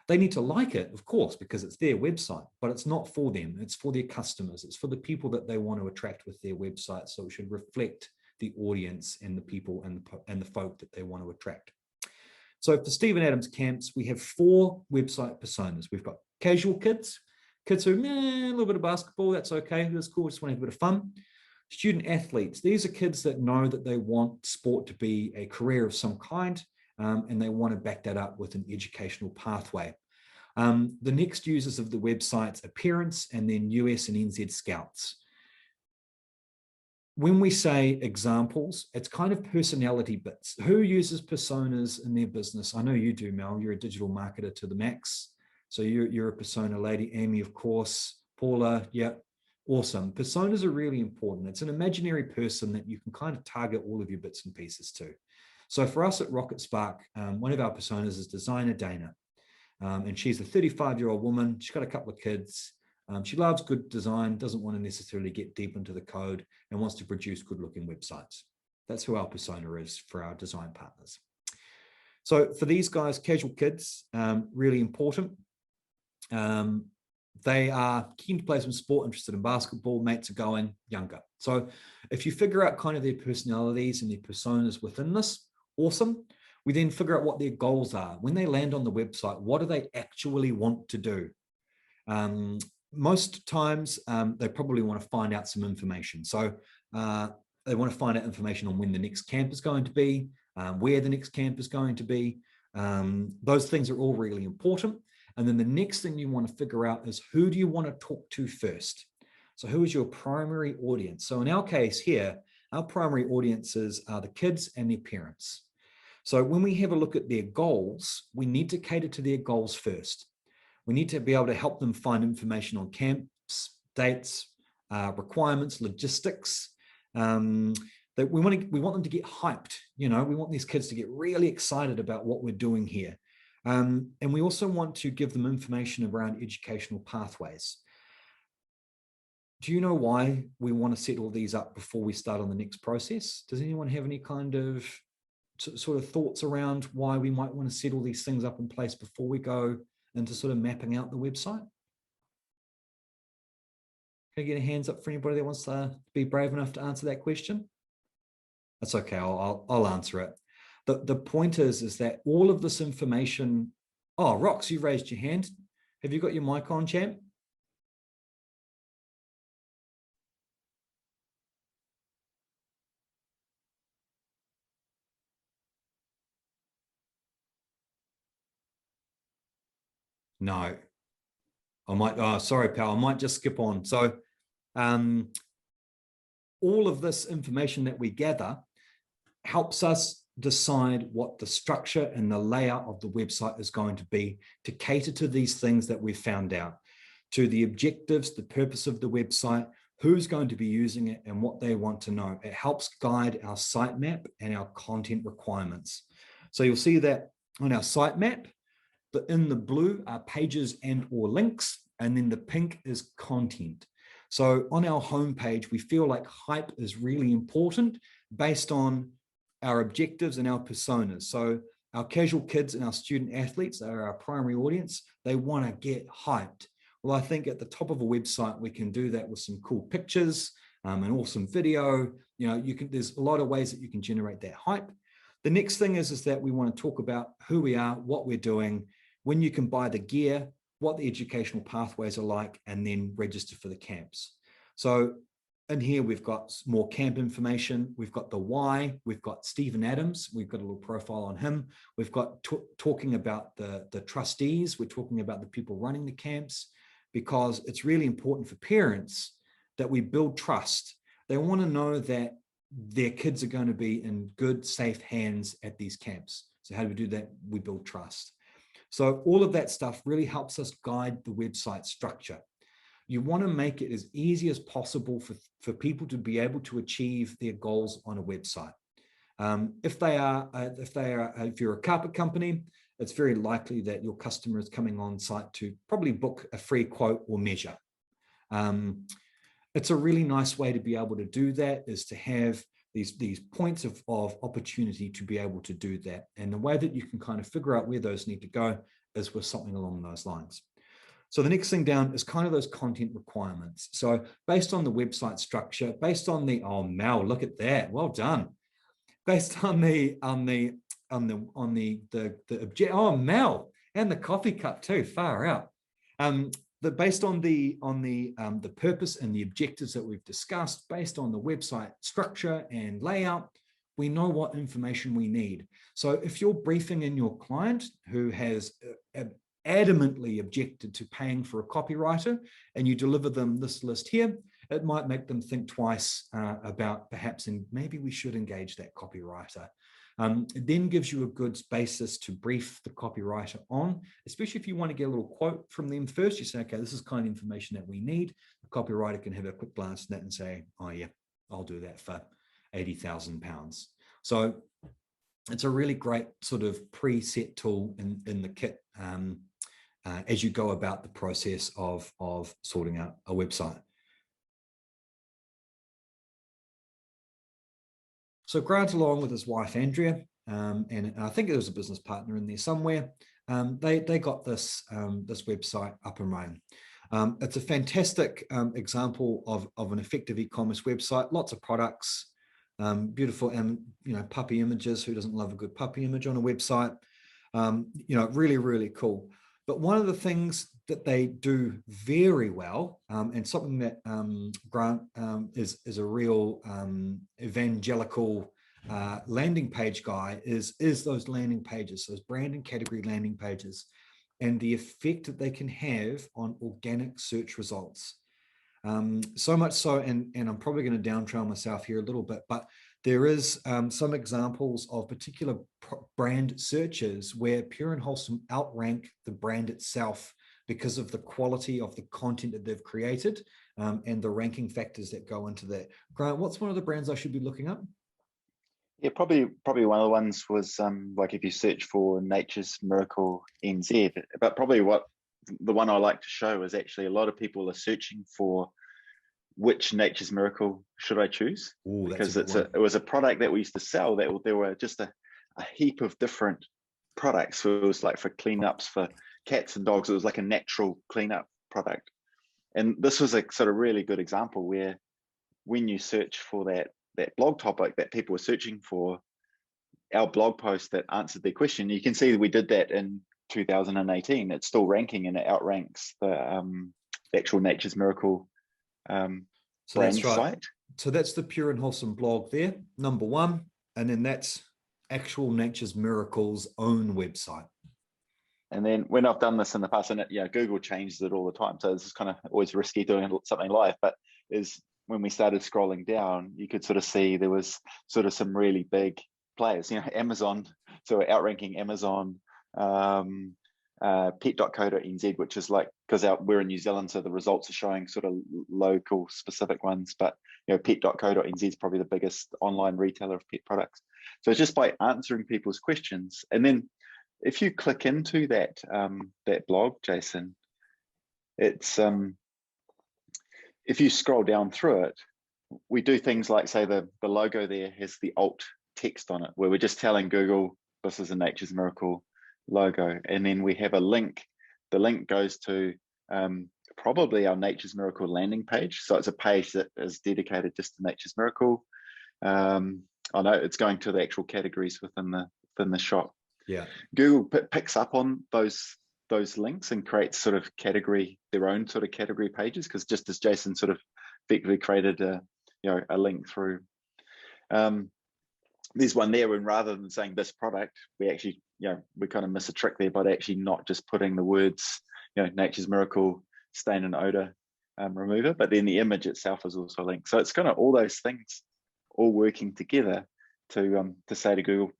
They need to like it, of course, because it's their website, but it's not for them. It's for their customers. It's for the people that they want to attract with their website. So it should reflect the audience and the people and the folk that they want to attract. So for Stephen Adams camps, we have 4 website personas. We've got casual kids who, a little bit of basketball, that's okay, that's cool, just want to have a bit of fun. Student athletes, these are kids that know that they want sport to be a career of some kind, and they want to back that up with an educational pathway. The next users of the website are parents, and then US and NZ scouts. When we say examples, it's kind of personality bits. Who uses personas in their business? I know you do, Mel. You're a digital marketer to the max. So you're a persona lady. Amy, of course. Paula, yeah, awesome. Personas are really important. It's an imaginary person that you can kind of target all of your bits and pieces to. So for us at Rocket Spark, one of our personas is designer Dana. And she's a 35-year-old woman. She's got a couple of kids. She loves good design, doesn't want to necessarily get deep into the code, and wants to produce good-looking websites. That's who our persona is for our design partners. So for these guys, casual kids, really important. They are keen to play some sport, interested in basketball, mates are going, younger. So if you figure out kind of their personalities and their personas within this, awesome. We then figure out what their goals are. When they land on the website, what do they actually want to do? Most times, they probably want to find out some information. So they want to find out information on when the next camp is going to be, where the next camp is going to be. Those things are all really important. And then the next thing you want to figure out is who do you want to talk to first? So who is your primary audience? So in our case here, our primary audiences are the kids and their parents. So when we have a look at their goals, we need to cater to their goals first. We need to be able to help them find information on camps, dates, requirements, logistics. That we want them to get hyped. We want these kids to get really excited about what we're doing here. And we also want to give them information around educational pathways. Do you know why we want to set all these up before we start on the next process? Does anyone have any kind of sort of thoughts around why we might want to set all these things up in place before we go into sort of mapping out the website? Can I get a hands up for anybody that wants to be brave enough to answer that question? That's okay, I'll answer it. The point is that all of this information, oh, Rox, you raised your hand. Have you got your mic on, champ? No. I might, oh, sorry, pal, I might just skip on. So all of this information that we gather helps us decide what the structure and the layout of the website is going to be to cater to these things that we've found out, to the objectives, the purpose of the website, who's going to be using it and what they want to know. It helps guide our sitemap and our content requirements. So you'll see that on our sitemap, in the blue are pages and or links, and then the pink is content. So on our homepage, we feel like hype is really important based on our objectives and our personas. So our casual kids and our student athletes are our primary audience. They want to get hyped. Well, I think at the top of a website, we can do that with some cool pictures and awesome video. You know, there's a lot of ways that you can generate that hype. The next thing is that we want to talk about who we are, what we're doing, when you can buy the gear, what the educational pathways are like, and then register for the camps. So in here, we've got more camp information. We've got the why. We've got Stephen Adams. We've got a little profile on him. We've got talking about the trustees. We're talking about the people running the camps, because it's really important for parents that we build trust. They want to know that their kids are going to be in good, safe hands at these camps. So how do we do that? We build trust. So all of that stuff really helps us guide the website structure. You want to make it as easy as possible for people to be able to achieve their goals on a website. If you're a carpet company, it's very likely that your customer is coming on site to probably book a free quote or measure. It's a really nice way to be able to do that, is to have these points of opportunity to be able to do that. And the way that you can kind of figure out where those need to go is with something along those lines. So the next thing down is kind of those content requirements. So based on the website structure, based on the, oh, Mel, look at that, well done. Based on the object, oh, Mel, and the coffee cup too, far out. Based on the purpose and the objectives that we've discussed, based on the website structure and layout, we know what information we need. So if you're briefing in your client who has adamantly objected to paying for a copywriter, and you deliver them this list here, it might make them think twice about perhaps, and maybe we should engage that copywriter. It then gives you a good basis to brief the copywriter on, especially if you want to get a little quote from them first. You say, okay, this is kind of information that we need. The copywriter can have a quick glance at that and say, oh yeah, I'll do that for £80,000. So it's a really great sort of preset tool in the kit as you go about the process of sorting out a website. So Grant, along with his wife, Andrea, and I think there was a business partner in there somewhere, they got this website up and running. It's a fantastic example of an effective e-commerce website, lots of products, beautiful, and puppy images. Who doesn't love a good puppy image on a website? Really, really cool. But one of the things that they do very well, and something that Grant is a real evangelical landing page guy, is those landing pages, those brand and category landing pages, and the effect that they can have on organic search results. So much so, and I'm probably going to downtrail myself here a little bit, but there is some examples of particular brand searches where Pure and Wholesome outrank the brand itself because of the quality of the content that they've created and the ranking factors that go into that. Grant, what's one of the brands I should be looking up? Yeah, probably one of the ones was like if you search for Nature's Miracle NZ, but probably the one I like to show is actually a lot of people are searching for which Nature's Miracle should I choose. Ooh, because it was a product that we used to sell that there were just a a heap of different products. So it was like for cleanups for cats and dogs, it was like a natural cleanup product. And this was a sort of really good example where when you search for that blog topic that people were searching for, our blog post that answered their question, you can see that we did that in 2018. It's still ranking and it outranks the actual Nature's Miracle brand site. So that's the Pure and Wholesome blog there, number one. And then that's actual Nature's Miracle's own website. And then when I've done this in the past, and Google changes it all the time. So this is kind of always risky doing something live, but is when we started scrolling down, you could sort of see there was sort of some really big players, Amazon, so outranking Amazon, pet.co.nz, which is like, because we're in New Zealand, so the results are showing sort of local specific ones, but pet.co.nz is probably the biggest online retailer of pet products. So it's just by answering people's questions. And then if you click into that blog, Jason, it's if you scroll down through it, we do things like, say, the logo there has the alt text on it, where we're just telling Google this is a Nature's Miracle logo, and then we have a link. The link goes to probably our Nature's Miracle landing page. So it's a page that is dedicated just to Nature's Miracle. I know it's going to the actual categories within the shop. Yeah, Google picks up on those links and creates sort of their own sort of category pages, because just as Jason sort of effectively created a link through. There's one there, and rather than saying this product, we actually, we kind of miss a trick there by actually not just putting the words, Nature's Miracle stain and odor remover, but then the image itself is also linked. So it's kind of all those things all working together to say to Google,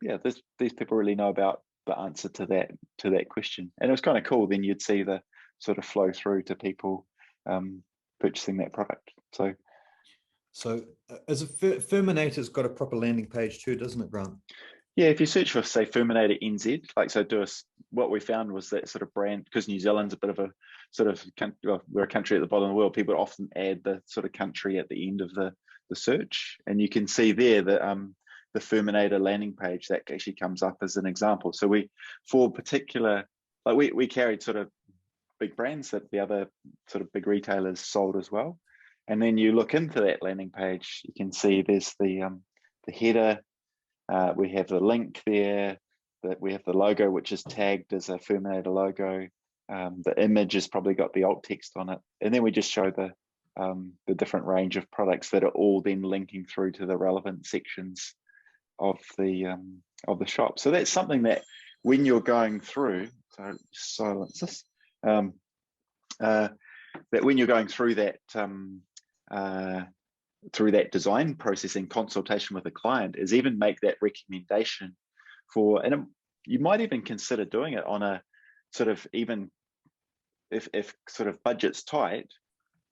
these people really know about the answer to that question. And it was kind of cool. Then you'd see the sort of flow through to people purchasing that product. So as a Furminator's got a proper landing page too, doesn't it, Grant? Yeah, if you search for, say, Furminator NZ, what we found was that sort of brand, because New Zealand's a bit of a sort of, we're a country at the bottom of the world, people often add the sort of country at the end of the search. And you can see there that the Furminator landing page, that actually comes up as an example. So we carried sort of big brands that the other sort of big retailers sold as well. And then you look into that landing page, you can see there's the header, we have the link there, that we have the logo, which is tagged as a Furminator logo. The image has probably got the alt text on it, and then we just show the different range of products that are all then linking through to the relevant sections of the shop. So that's something that when you're going through, so silence this, that when you're going through that design process in consultation with a client, is even make that recommendation for, and you might even consider doing it on a sort of, even if sort of budget's tight,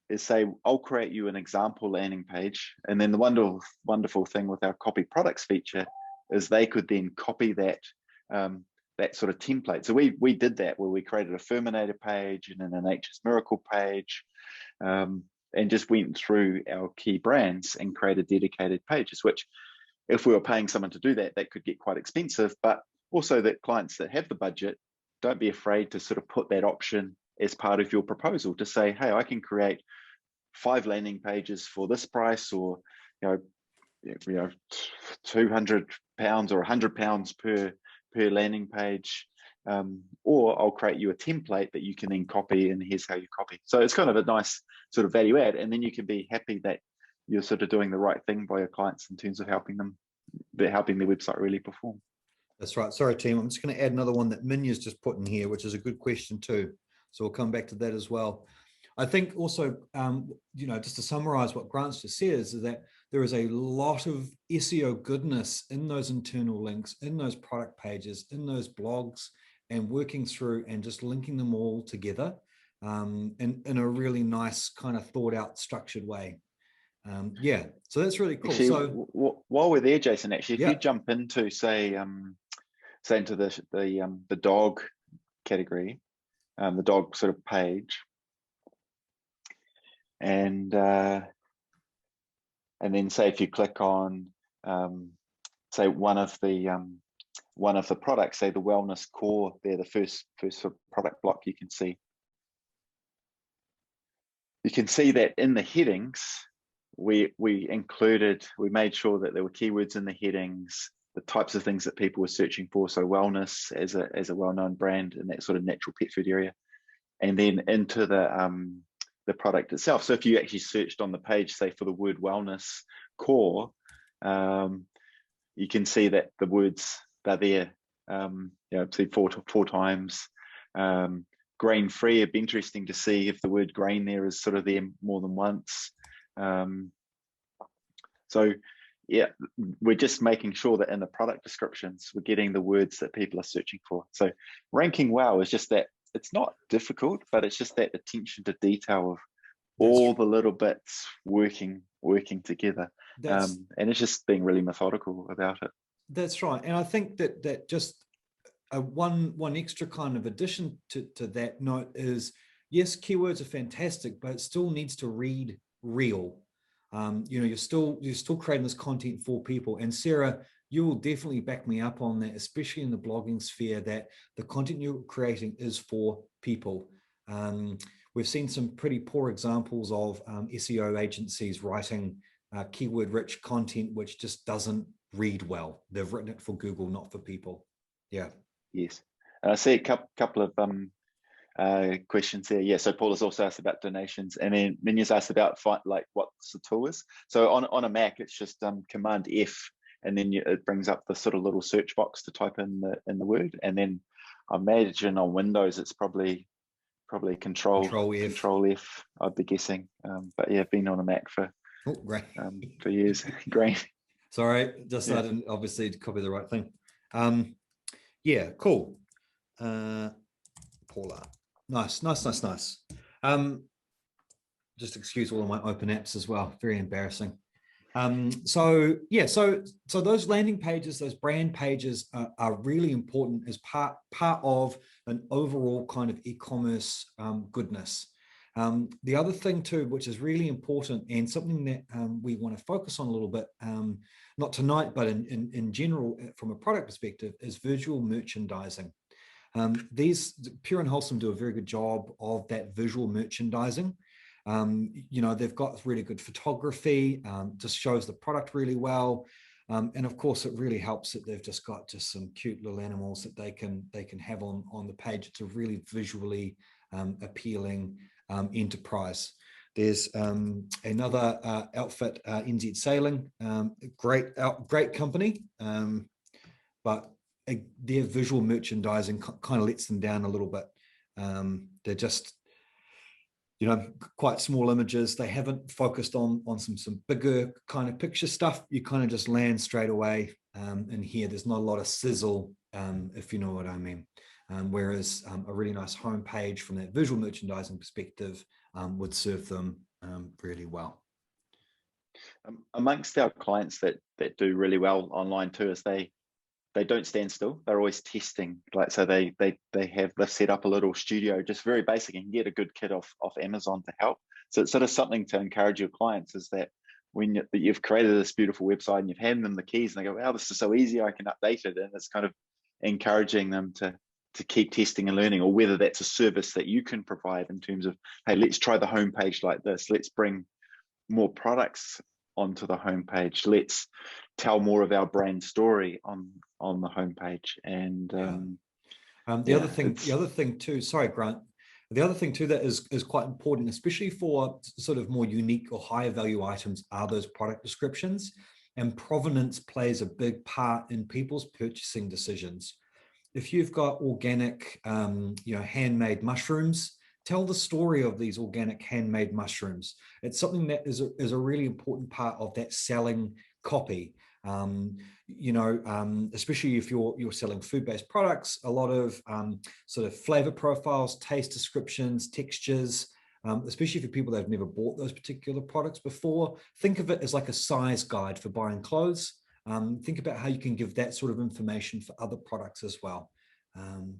is say, I'll create you an example landing page. And then the wonderful thing with our copy products feature is they could then copy that sort of template. So we did that, where we created a Furminator page and then a Nature's Miracle page, and just went through our key brands and created dedicated pages, which if we were paying someone to do that, that could get quite expensive. But also that clients that have the budget, don't be afraid to sort of put that option as part of your proposal, to say, hey, I can create 5 landing pages for this price, or £200 or £100 per landing page, or I'll create you a template that you can then copy, and here's how you copy. So it's kind of a nice sort of value add, and then you can be happy that you're sort of doing the right thing by your clients in terms of helping their website really perform. That's right. Sorry, team. I'm just going to add another one that Minya's just put in here, which is a good question too. So we'll come back to that as well. I think also, just to summarize what Grant's just says, is that there is a lot of SEO goodness in those internal links, in those product pages, in those blogs, and working through and just linking them all together in a really nice kind of thought out, structured way. So that's really cool. Actually, so while we're there, Jason, actually, if you jump into say into the dog category, the dog sort of page, and then say if you click on say one of the one of the products, say the wellness core, they're the first product block you can see. You can see that in the headings, we made sure that there were keywords in the headings, the types of things that people were searching for. So wellness as a well-known brand in that sort of natural pet food area, and then into the product itself. So if you actually searched on the page, say for the word wellness core, you can see that the words are there, see four times. Grain-free, it'd be interesting to see if the word grain there is sort of there more than once. So yeah, we're just making sure that in the product descriptions, we're getting the words that people are searching for. So ranking well is just that, it's not difficult, but it's just that attention to detail of all the little bits working together. And it's just being really methodical about it. That's right. And I think that just one extra kind of addition to that note is, yes, keywords are fantastic, but it still needs to read real. You're still creating this content for people. And Sarah, you will definitely back me up on that, especially in the blogging sphere, that the content you're creating is for people. We've seen some pretty poor examples of SEO agencies writing keyword-rich content which just doesn't read well. They've written it for Google, not for people. Yeah. Yes. And I see a couple of questions there. Yeah, so Paul has also asked about donations, and then Minya's asked about like what the tool is. So on a Mac, it's just Command F, and then it brings up the sort of little search box to type in the word. And then I imagine on Windows, it's probably Control F, I'd be guessing. But yeah, I've been on a Mac for years. Great. Sorry, just I didn't obviously copy the right thing. Yeah, cool. Paula, nice. Just excuse all of my open apps as well. Very embarrassing. So those landing pages, those brand pages are really important as part of an overall kind of e-commerce goodness. The other thing too, which is really important and something that we want to focus on a little bit, not tonight, but in general from a product perspective, is visual merchandising. These Pure and Wholesome do a very good job of that visual merchandising. They've got really good photography, just shows the product really well. And of course, it really helps that they've just got some cute little animals that they can have on the page. It's a really visually appealing enterprise. There's another outfit, NZ Sailing, great company, but their visual merchandising kind of lets them down a little bit. They're just quite small images. They haven't focused on some bigger kind of picture stuff. You kind of just land straight away in here. There's not a lot of sizzle, if you know what I mean. Whereas a really nice homepage from that visual merchandising perspective would serve them really well. Amongst our clients that do really well online too, is they don't stand still. They're always testing. Like, so they've set up a little studio, just very basic, and get a good kit off Amazon to help. So it's sort of something to encourage your clients, is that when you've created this beautiful website and you've handed them the keys and they go, wow, this is so easy, I can update it. And it's kind of encouraging them to keep testing and learning, or whether that's a service that you can provide in terms of, hey, let's try the homepage like this. Let's bring more products onto the homepage. Let's tell more of our brand story on the homepage. And the other thing too, sorry, Grant. The other thing too that is quite important, especially for sort of more unique or higher value items, are those product descriptions. And provenance plays a big part in people's purchasing decisions. If you've got organic, handmade mushrooms, tell the story of these organic handmade mushrooms. It's something that is a really important part of that selling copy. Especially if you're selling food-based products, a lot of sort of flavor profiles, taste descriptions, textures, especially for people that have never bought those particular products before. Think of it as like a size guide for buying clothes. Think about how you can give that sort of information for other products as well. And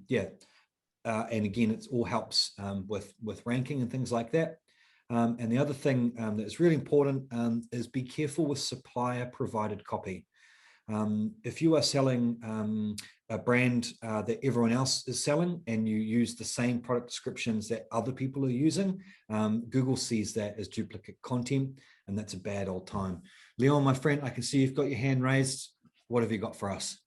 again, it all helps with ranking and things like that. And the other thing that is really important is be careful with supplier provided copy. If you are selling a brand that everyone else is selling and you use the same product descriptions that other people are using, Google sees that as duplicate content, and that's a bad old time. Leon, my friend, I can see you've got your hand raised. What have you got for us?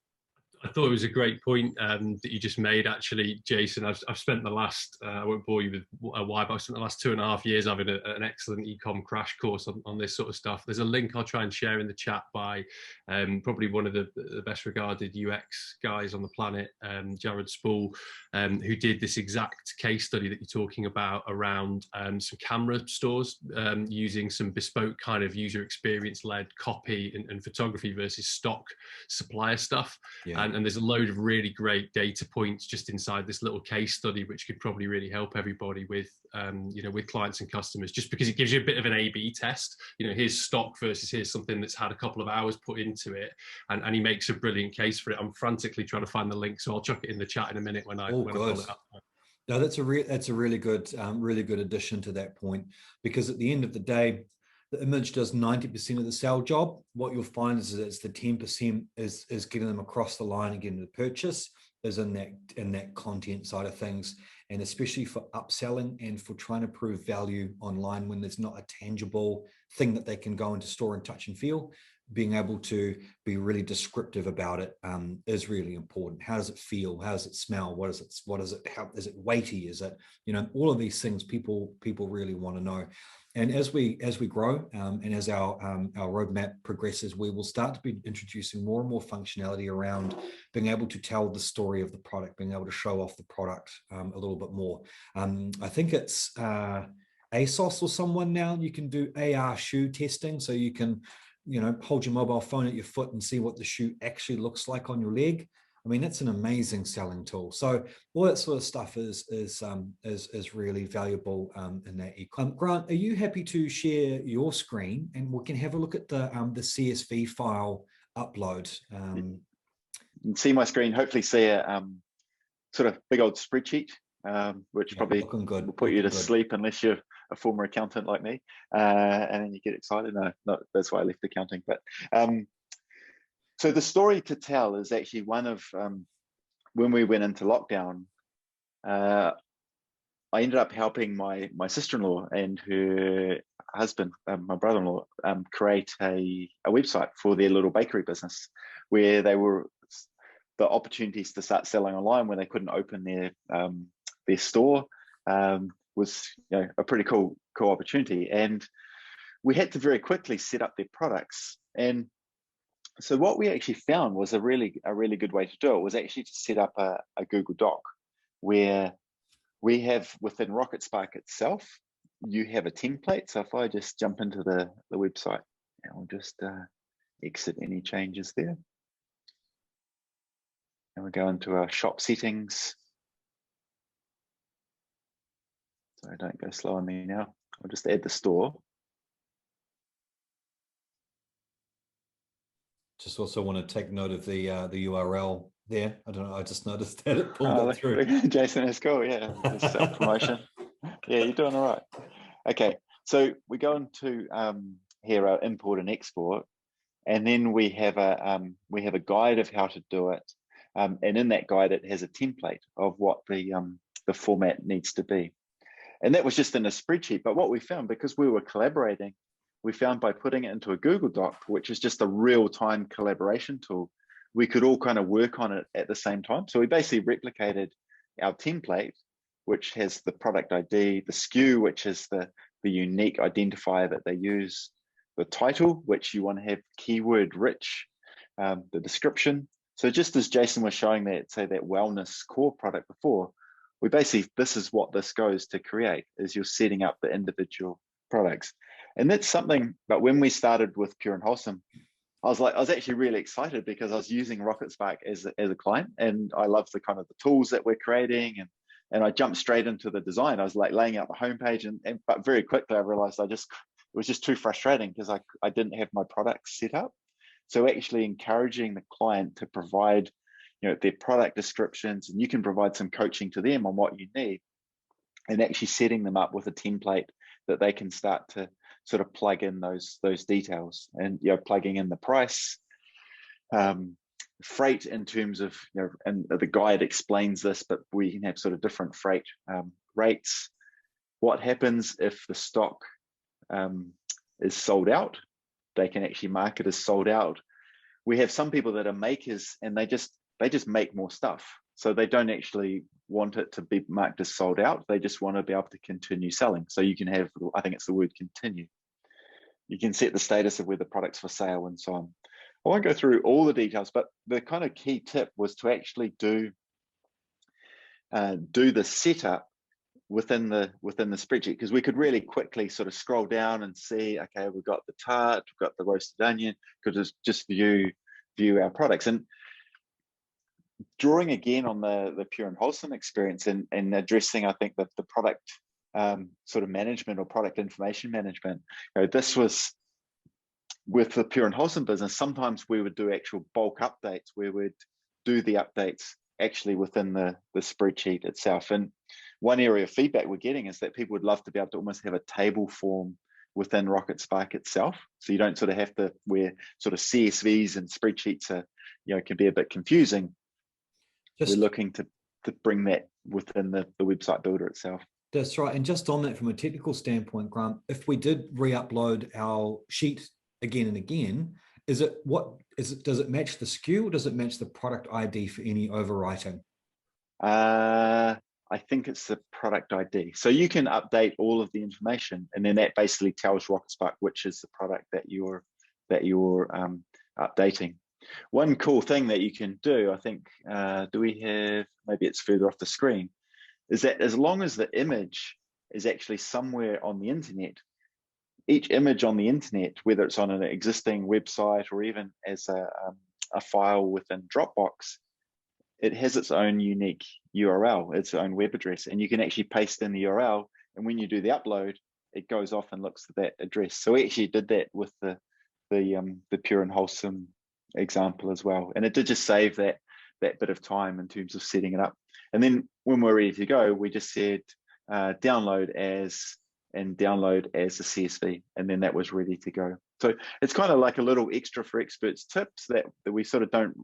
I thought it was a great point that you just made, actually, Jason. I've spent the last, I won't bore you with why, but I've spent the last 2.5 years having an excellent ecom crash course on this sort of stuff. There's a link I'll try and share in the chat by probably one of the best regarded UX guys on the planet, Jared Spool, who did this exact case study that you're talking about around some camera stores using some bespoke kind of user experience led copy and photography versus stock supplier stuff. Yeah. And there's a load of really great data points just inside this little case study, which could probably really help everybody with, with clients and customers, just because it gives you a bit of an A/B test. Here's stock versus here's something that's had a couple of hours put into it, and he makes a brilliant case for it. I'm frantically trying to find the link, so I'll chuck it in the chat in a minute when I pull it up. No, that's a really good addition to that point, because at the end of the day, the image does 90% of the sale job. What you'll find is that it's the 10% is getting them across the line and getting the purchase is in that content side of things. And especially for upselling and for trying to prove value online when there's not a tangible thing that they can go into store and touch and feel, being able to be really descriptive about it is really important. How does it feel? How does it smell? What is it? How is it weighty? Is it, all of these things people really want to know. And as we grow and as our roadmap progresses, we will start to be introducing more and more functionality around being able to tell the story of the product, being able to show off the product a little bit more. I think it's ASOS or someone now, you can do AR shoe testing, so you can hold your mobile phone at your foot and see what the shoe actually looks like on your leg. I mean, that's an amazing selling tool. So all that sort of stuff is really valuable in that ecom. Grant, are you happy to share your screen and we can have a look at the CSV file upload? You can see my screen. Hopefully, see a sort of big old spreadsheet, which probably will put you to sleep unless you're a former accountant like me, and then you get excited. No, that's why I left accounting. But so the story to tell is actually one of when we went into lockdown. I ended up helping my sister-in-law and her husband, my brother-in-law, create a website for their little bakery business, where they were the opportunities to start selling online when they couldn't open their store was a pretty cool opportunity. And we had to very quickly set up their products. And so what we actually found was a really good way to do it was actually to set up a Google Doc, where we have within RocketSpark itself, you have a template. So if I just jump into the website, I'll just exit any changes there. And we go into our shop settings. Sorry, don't go slow on me now. I'll just add the store. Just also want to take note of the URL there. I don't know. I just noticed that it pulled it through. Jason, that's cool. Yeah, self-promotion. Yeah, you're doing all right. Okay, so we go into here our import and export, and then we have a guide of how to do it, and in that guide it has a template of what the format needs to be, and that was just in a spreadsheet. But what we found, because we were collaborating, we found by putting it into a Google Doc, which is just a real-time collaboration tool, we could all kind of work on it at the same time. So we basically replicated our template, which has the product ID, the SKU, which is the unique identifier that they use, the title, which you want to have keyword rich, the description. So just as Jason was showing that, say that wellness core product before, we basically, this is what this goes to create, is you're setting up the individual products. And that's something, but when we started with Pure and Wholesome, I was actually really excited because I was using RocketSpark as a client, and I love the kind of the tools that we're creating, and I jumped straight into the design. I was like laying out the homepage, but very quickly I realized it was just too frustrating because I didn't have my products set up. So actually encouraging the client to provide, their product descriptions, and you can provide some coaching to them on what you need, and actually setting them up with a template that they can start to sort of plug in those details, and plugging in the price, freight in terms of, and the guide explains this, but we can have sort of different freight rates. What happens if the stock is sold out? They can actually mark it as sold out. We have some people that are makers and they just make more stuff. So they don't actually want it to be marked as sold out. They just want to be able to continue selling. So you can have, I think it's the word continue. You can set the status of where the product's for sale and so on. I won't go through all the details, but the kind of key tip was to actually do the setup within the spreadsheet, because we could really quickly sort of scroll down and see, okay, we've got the tart, we've got the roasted onion, could just view our products. And drawing again on the Pure and Wholesome experience and addressing, I think, that the product sort of management or product information management, this was with the Pure and Wholesome business. Sometimes we would do actual bulk updates where we'd do the updates actually within the spreadsheet itself. And one area of feedback we're getting is that people would love to be able to almost have a table form within Rocket Spark itself. So you don't sort of have to, where sort of CSVs and spreadsheets are, can be a bit confusing. We're looking to bring that within the website builder itself. That's right. And just on that, from a technical standpoint, Grant, if we did re-upload our sheet again and again, does it match the SKU or does it match the product ID for any overwriting? I think it's the product ID. So you can update all of the information, and then that basically tells Rocket Spark which is the product that you're updating. One cool thing that you can do, I think, do we have, maybe it's further off the screen, is that as long as the image is actually somewhere on the internet, each image on the internet, whether it's on an existing website or even as a file within Dropbox, it has its own unique URL, its own web address, and you can actually paste in the URL. And when you do the upload, it goes off and looks at that address. So we actually did that with the Pure and Wholesome example as well, and it did just save that bit of time in terms of setting it up. And then when we're ready to go, we just said download as a CSV, and then that was ready to go. So it's kind of like a little extra for experts tips that we sort of don't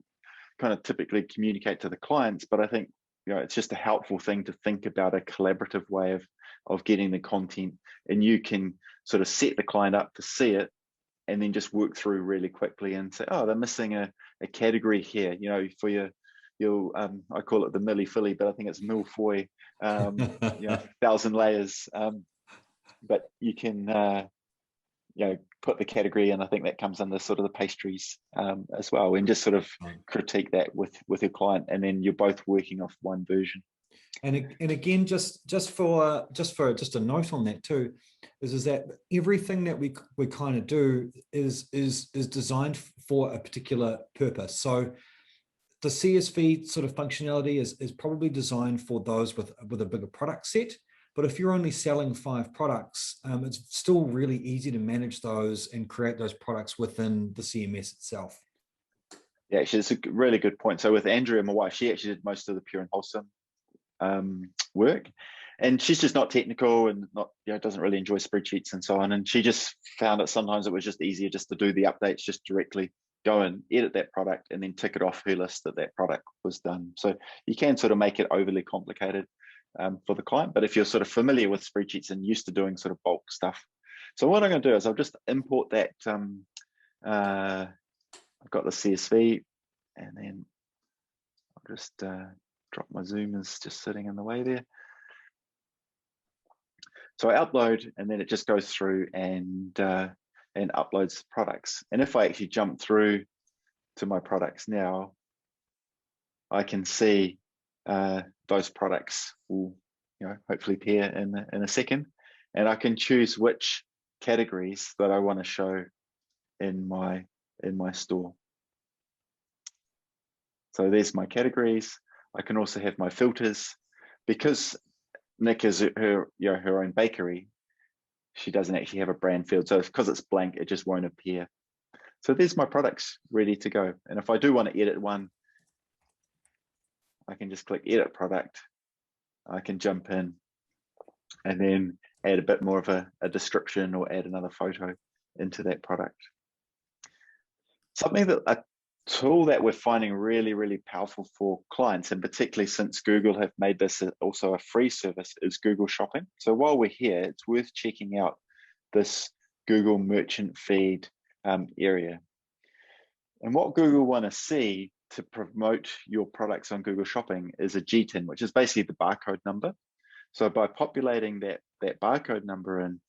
kind of typically communicate to the clients, but I think it's just a helpful thing to think about, a collaborative way of getting the content, and you can sort of set the client up to see it and then just work through really quickly and say, oh, they're missing a category here, for your I call it the Milli Philly, but I think it's Milfoy, 1,000 layers. But you can put the category, and I think that comes under sort of the pastries as well, and just sort of critique that with your client, and then you're both working off one version. And again, just a note on that too, is that everything that we kind of do is designed for a particular purpose. So the CSV sort of functionality is probably designed for those with a bigger product set. But if you're only selling 5 products, it's still really easy to manage those and create those products within the CMS itself. Yeah, actually, it's a really good point. So with Andrea, my wife, she actually did most of the Pure and Wholesome work, and she's just not technical and not, doesn't really enjoy spreadsheets and so on. And she just found that sometimes it was just easier just to do the updates, just directly go and edit that product and then tick it off her list that product was done. So you can sort of make it overly complicated for the client, but if you're sort of familiar with spreadsheets and used to doing sort of bulk stuff. So what I'm going to do is I'll just import that. I've got the CSV, and then I'll just drop my Zoom is just sitting in the way there. So I upload, and then it just goes through and uploads products. And if I actually jump through to my products now, I can see those products will hopefully appear in a second, and I can choose which categories that I want to show in my store. So there's my categories. I can also have my filters. Because Nick is her own bakery, she doesn't actually have a brand field, so because it's blank, it just won't appear. So there's my products ready to go. And if I do want to edit one, I can just click edit product. I can jump in and then add a bit more of a description or add another photo into that product. Something that tool that we're finding really, really powerful for clients, and particularly since Google have made this also a free service, is Google Shopping. So while we're here, it's worth checking out this Google Merchant Feed area. And what Google want to see to promote your products on Google Shopping is a GTIN, which is basically the barcode number. So by populating that barcode number in,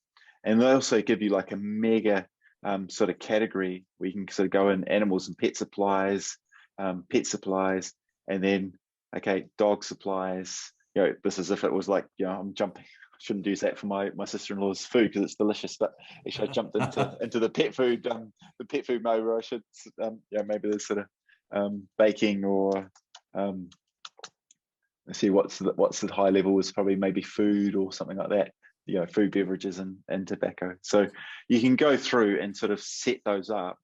and they also give you like a mega sort of category where you can sort of go in animals and pet supplies, and then, okay, dog supplies. You know, this is if it was like, you know, I'm jumping. I shouldn't use that for my sister-in-law's food because it's delicious, but actually I jumped into the pet food mode where I should, yeah, maybe there's sort of baking or let's see, what's the high level is probably maybe food or something like that. You know, food, beverages, and tobacco. So you can go through and sort of set those up,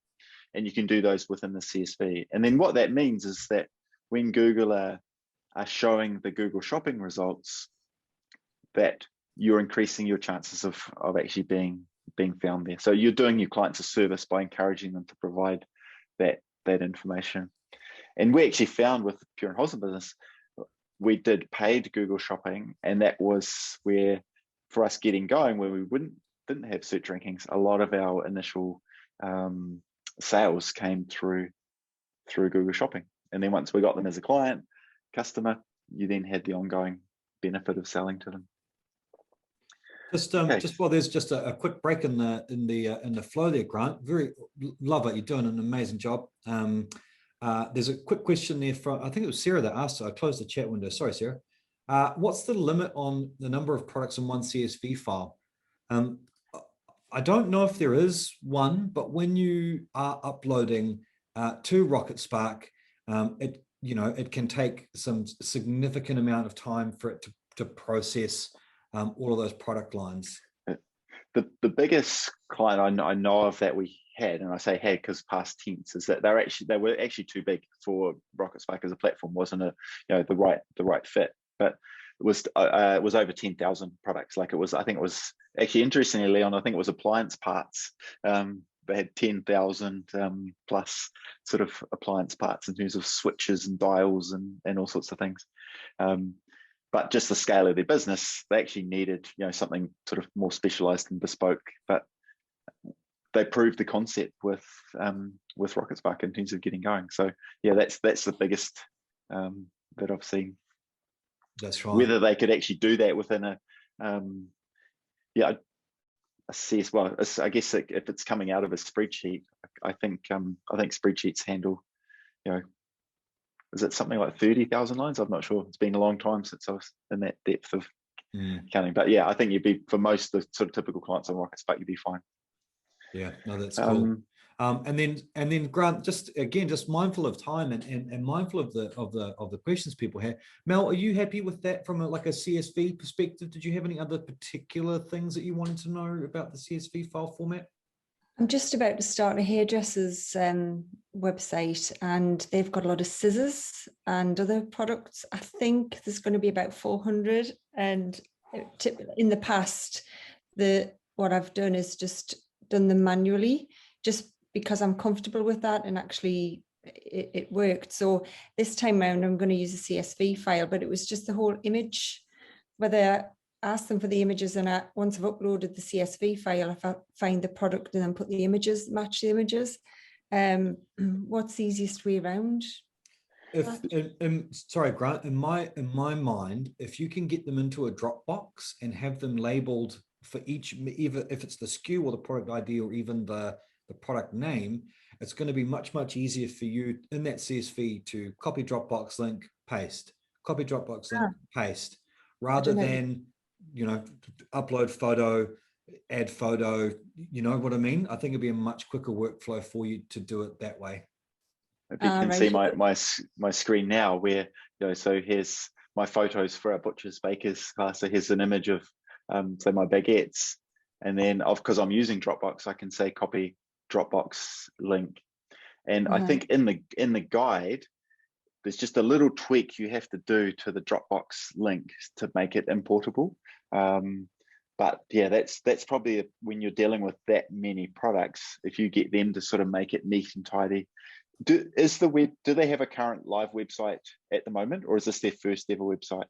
and you can do those within the CSV. And then what that means is that when Google are showing the Google Shopping results, that you're increasing your chances of actually being found there. So you're doing your clients a service by encouraging them to provide that information. And we actually found with the Pure and Wholesome business, we did paid Google Shopping, and that was where, for us getting going, where we didn't have search rankings, a lot of our initial sales came through Google Shopping. And then once we got them as a client, customer, you then had the ongoing benefit of selling to them. Just while there's just a quick break in the flow there, Grant. Very love it. You're doing an amazing job. There's a quick question there from, I think it was Sarah that asked. I closed the chat window. Sorry, Sarah. What's the limit on the number of products in one CSV file? I don't know if there is one, but when you are uploading to Rocket Spark, it can take some significant amount of time for it to process all of those product lines. The biggest client I know of that we had, and I say had because past tense, is that they were actually too big for Rocket Spark as a platform. Wasn't the right fit, but it was over 10,000 products. Like I think it was actually, interestingly, Leon, I think it was appliance parts. They had 10,000 plus sort of appliance parts in terms of switches and dials and all sorts of things. But just the scale of their business, they actually needed, something sort of more specialized and bespoke. But they proved the concept with Rocket Spark in terms of getting going. So yeah, that's the biggest that I've seen. That's right. Whether they could actually do that within a CS, well, I guess if it's coming out of a spreadsheet, I think spreadsheets handle, is it something like 30,000 lines? I'm not sure. It's been a long time since I was in that depth of counting. But yeah, I think you'd be, for most of the sort of typical clients on Rocket Spark, you'd be fine. Yeah, no, that's cool. And then Grant, just mindful of time and mindful of the questions people have. Mel, are you happy with that from a CSV perspective? Did you have any other particular things that you wanted to know about the CSV file format? I'm just about to start a hairdresser's website, and they've got a lot of scissors and other products. I think there's going to be about 400. And in the past, what I've done is just done them manually, just because I'm comfortable with that, and actually it worked. So this time around, I'm going to use a CSV file, but it was just the whole image, whether I ask them for the images, and once I've uploaded the CSV file, if I find the product and then put the images, match the images. What's the easiest way around? Sorry, Grant, in my mind, if you can get them into a Dropbox and have them labeled for each, either if it's the SKU or the product ID or even the product name, it's going to be much easier for you in that CSV to copy Dropbox link, paste, copy Dropbox link, paste, rather than upload photo, add photo. You know what I mean? I think it'd be a much quicker workflow for you to do it that way. If you can see my screen now, where so here's my photos for our butchers, bakers class. So here's an image of say my baguettes, and then because I'm using Dropbox, I can say copy Dropbox link. And I think in the guide, there's just a little tweak you have to do to the Dropbox link to make it importable. But yeah, that's probably when you're dealing with that many products, if you get them to sort of make it neat and tidy, Do they have a current live website at the moment, or is this their first ever website?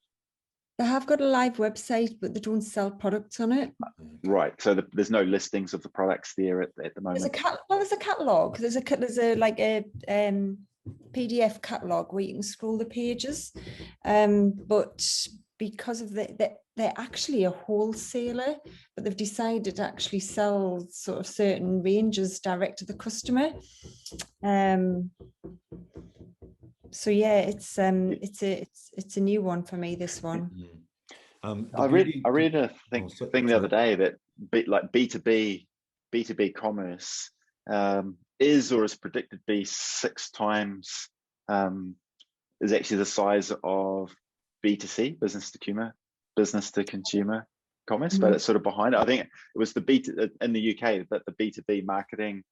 They have got a live website, but they don't sell products on it. Right. So there's no listings of the products there at the There's moment. there's a catalog. There's a like a PDF catalog where you can scroll the pages, but because of they're actually a wholesaler, but they've decided to actually sell sort of certain ranges direct to the customer. So yeah, it's a new one for me, this one. I read a thing the other day that B2B commerce is or is predicted to be 6 times is actually the size of B2C, business to consumer commerce, but it's sort of behind it. I think it was in the UK, but the B2B marketing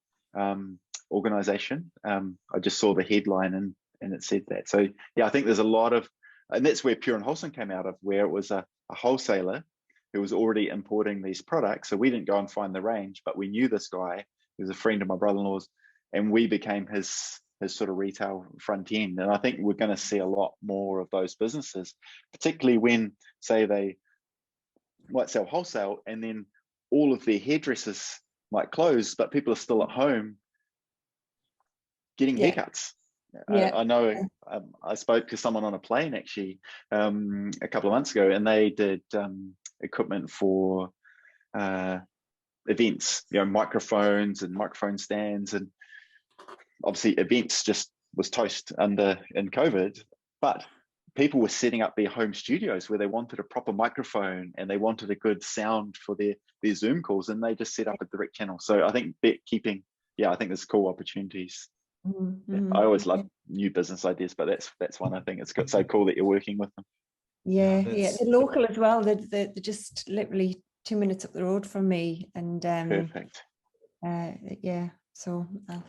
organization. I just saw the headline and it said that. So yeah, I think there's a lot of, and that's where Pure and Wholesome came out of, where it was a wholesaler who was already importing these products. So we didn't go and find the range, but we knew this guy. He was a friend of my brother-in-law's, and we became his sort of retail front end. And I think we're going to see a lot more of those businesses, particularly when, say, they might sell wholesale and then all of their hairdressers might close, but people are still at home getting haircuts. Yeah. I know I spoke to someone on a plane actually a couple of months ago, and they did equipment for events, microphones and microphone stands, and obviously events just was toast in COVID, but people were setting up their home studios where they wanted a proper microphone and they wanted a good sound for their Zoom calls, and they just set up a direct channel. So I think I think there's cool opportunities. I always love new business ideas, but that's one. I think it's so cool that you're working with them. They're local as well. They're just literally 2 minutes up the road from me, and perfect. So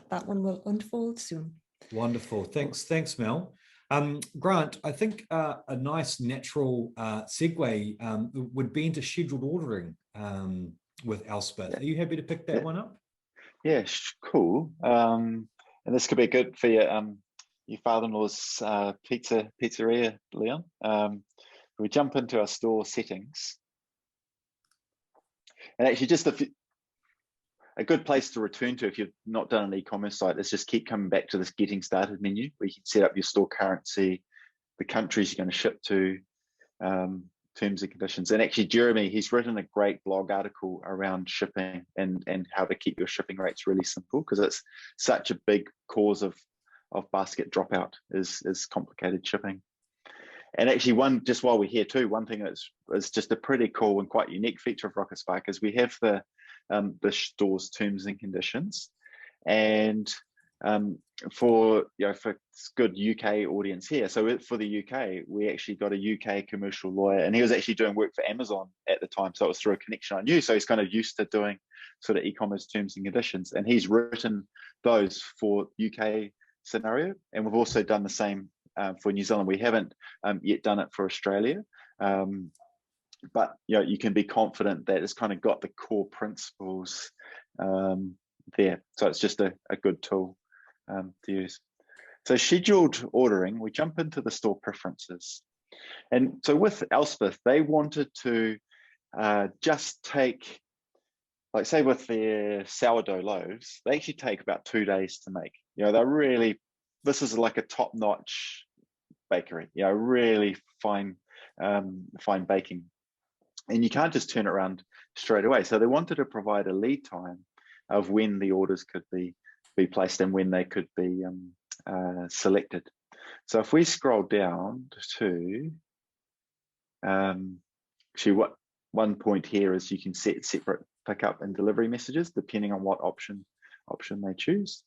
that one will unfold soon. Wonderful. Thanks, Mel. Grant, I think a nice natural segue would be into scheduled ordering with Elspeth. Are you happy to pick that one up? Yeah, cool. And this could be good for your father-in-law's pizzeria, Leon. We jump into our store settings, and actually just a good place to return to if you've not done an e-commerce site is just keep coming back to this getting started menu where you can set up your store currency, the countries you're going to ship to, terms and conditions. And actually Jeremy, he's written a great blog article around shipping and how to keep your shipping rates really simple, because it's such a big cause of basket dropout is complicated shipping. And actually just while we're here too, one thing that's just a pretty cool and quite unique feature of Rocket Spark is we have the store's terms and conditions. And for good UK audience here, so for the UK, we actually got a UK commercial lawyer, and he was actually doing work for Amazon at the time, so it was through a connection I knew. So he's kind of used to doing sort of e-commerce terms and conditions, and he's written those for UK scenario. And we've also done the same for New Zealand. We haven't yet done it for Australia, but you can be confident that it's kind of got the core principles there. So it's just a good tool to use. So scheduled ordering, we jump into the store preferences. And so with Elspeth, they wanted to just take, like say with their sourdough loaves, they actually take about 2 days to make. They're really, this is like a top-notch bakery, really fine baking. And you can't just turn it around straight away. So they wanted to provide a lead time of when the orders could be placed and when they could be selected. So if we scroll down to, actually one point here is you can set separate pickup and delivery messages depending on what option they choose.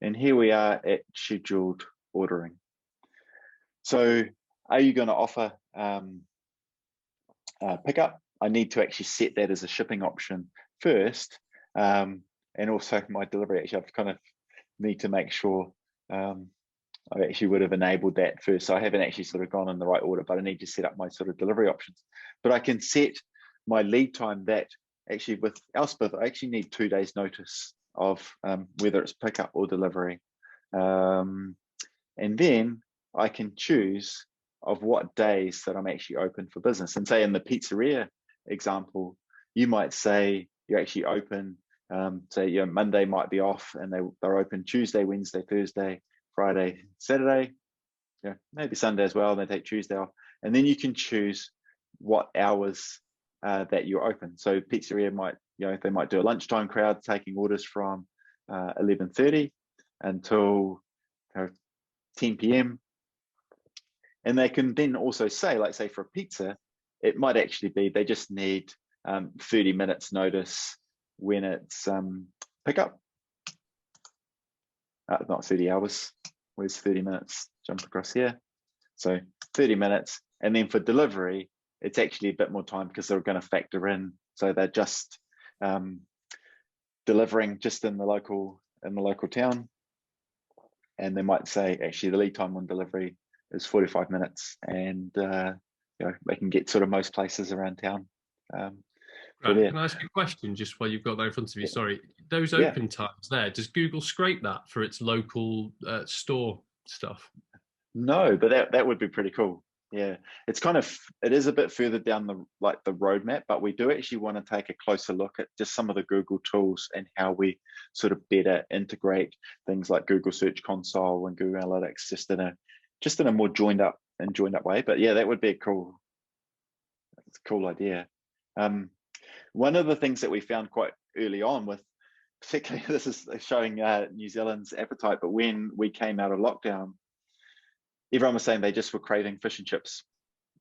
And here we are at scheduled ordering. So are you going to offer pickup? I need to actually set that as a shipping option first, and also my delivery. Actually, I've kind of need to make sure I actually would have enabled that first. So I haven't actually sort of gone in the right order, but I need to set up my sort of delivery options. But I can set my lead time that actually with Elspeth, I actually need 2 days notice of whether it's pickup or delivery. And then I can choose of what days that I'm actually open for business. And say in the pizzeria example, you might say you're actually open, say Monday might be off and they're open Tuesday, Wednesday, Thursday, Friday, Saturday, maybe Sunday as well. They take Tuesday off. And then you can choose what hours that you're open. So pizzeria might, they might do a lunchtime crowd taking orders from 11:30 until 10 p.m. And they can then also say, like say for a pizza, it might actually be they just need 30 minutes notice when it's pickup. Not 30 hours. Where's 30 minutes? Jump across here. So 30 minutes. And then for delivery, it's actually a bit more time because they're going to factor in. So they're just delivering just in the local town. And they might say actually the lead time on delivery is 45 minutes, and they can get sort of most places around town. Right. Can I ask you a question just while you've got that in front of you? Sorry, those open times there, does Google scrape that for its local store stuff? No, but that would be pretty cool. Yeah, it is a bit further down the roadmap, but we do actually want to take a closer look at just some of the Google tools and how we sort of better integrate things like Google Search Console and Google Analytics just in a more joined up way. But yeah, that would be a cool idea. One of the things that we found quite early on with, particularly this is showing New Zealand's appetite, but when we came out of lockdown, everyone was saying they just were craving fish and chips.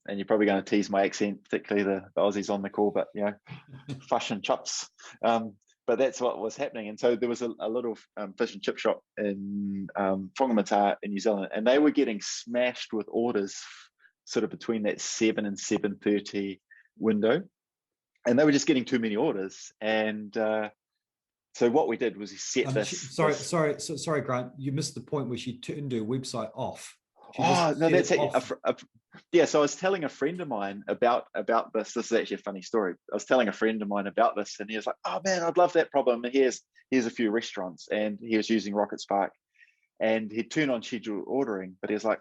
And you're probably going to tease my accent, particularly the Aussies on the call, but fish and chips. But that's what was happening. And so there was a little fish and chip shop in Whangamata in New Zealand, and they were getting smashed with orders sort of between that 7 and 7:30 window. And they were just getting too many orders. And so what we did was we set this. Sorry, Grant, you missed the point where she turned her website off. Oh no, that's yeah. So I was telling a friend of mine about this. This is actually a funny story. I was telling a friend of mine about this, and he was like, "Oh man, I'd love that problem. Here's a few restaurants," and he was using Rocket Spark, and he'd turned on scheduled ordering, but he was like,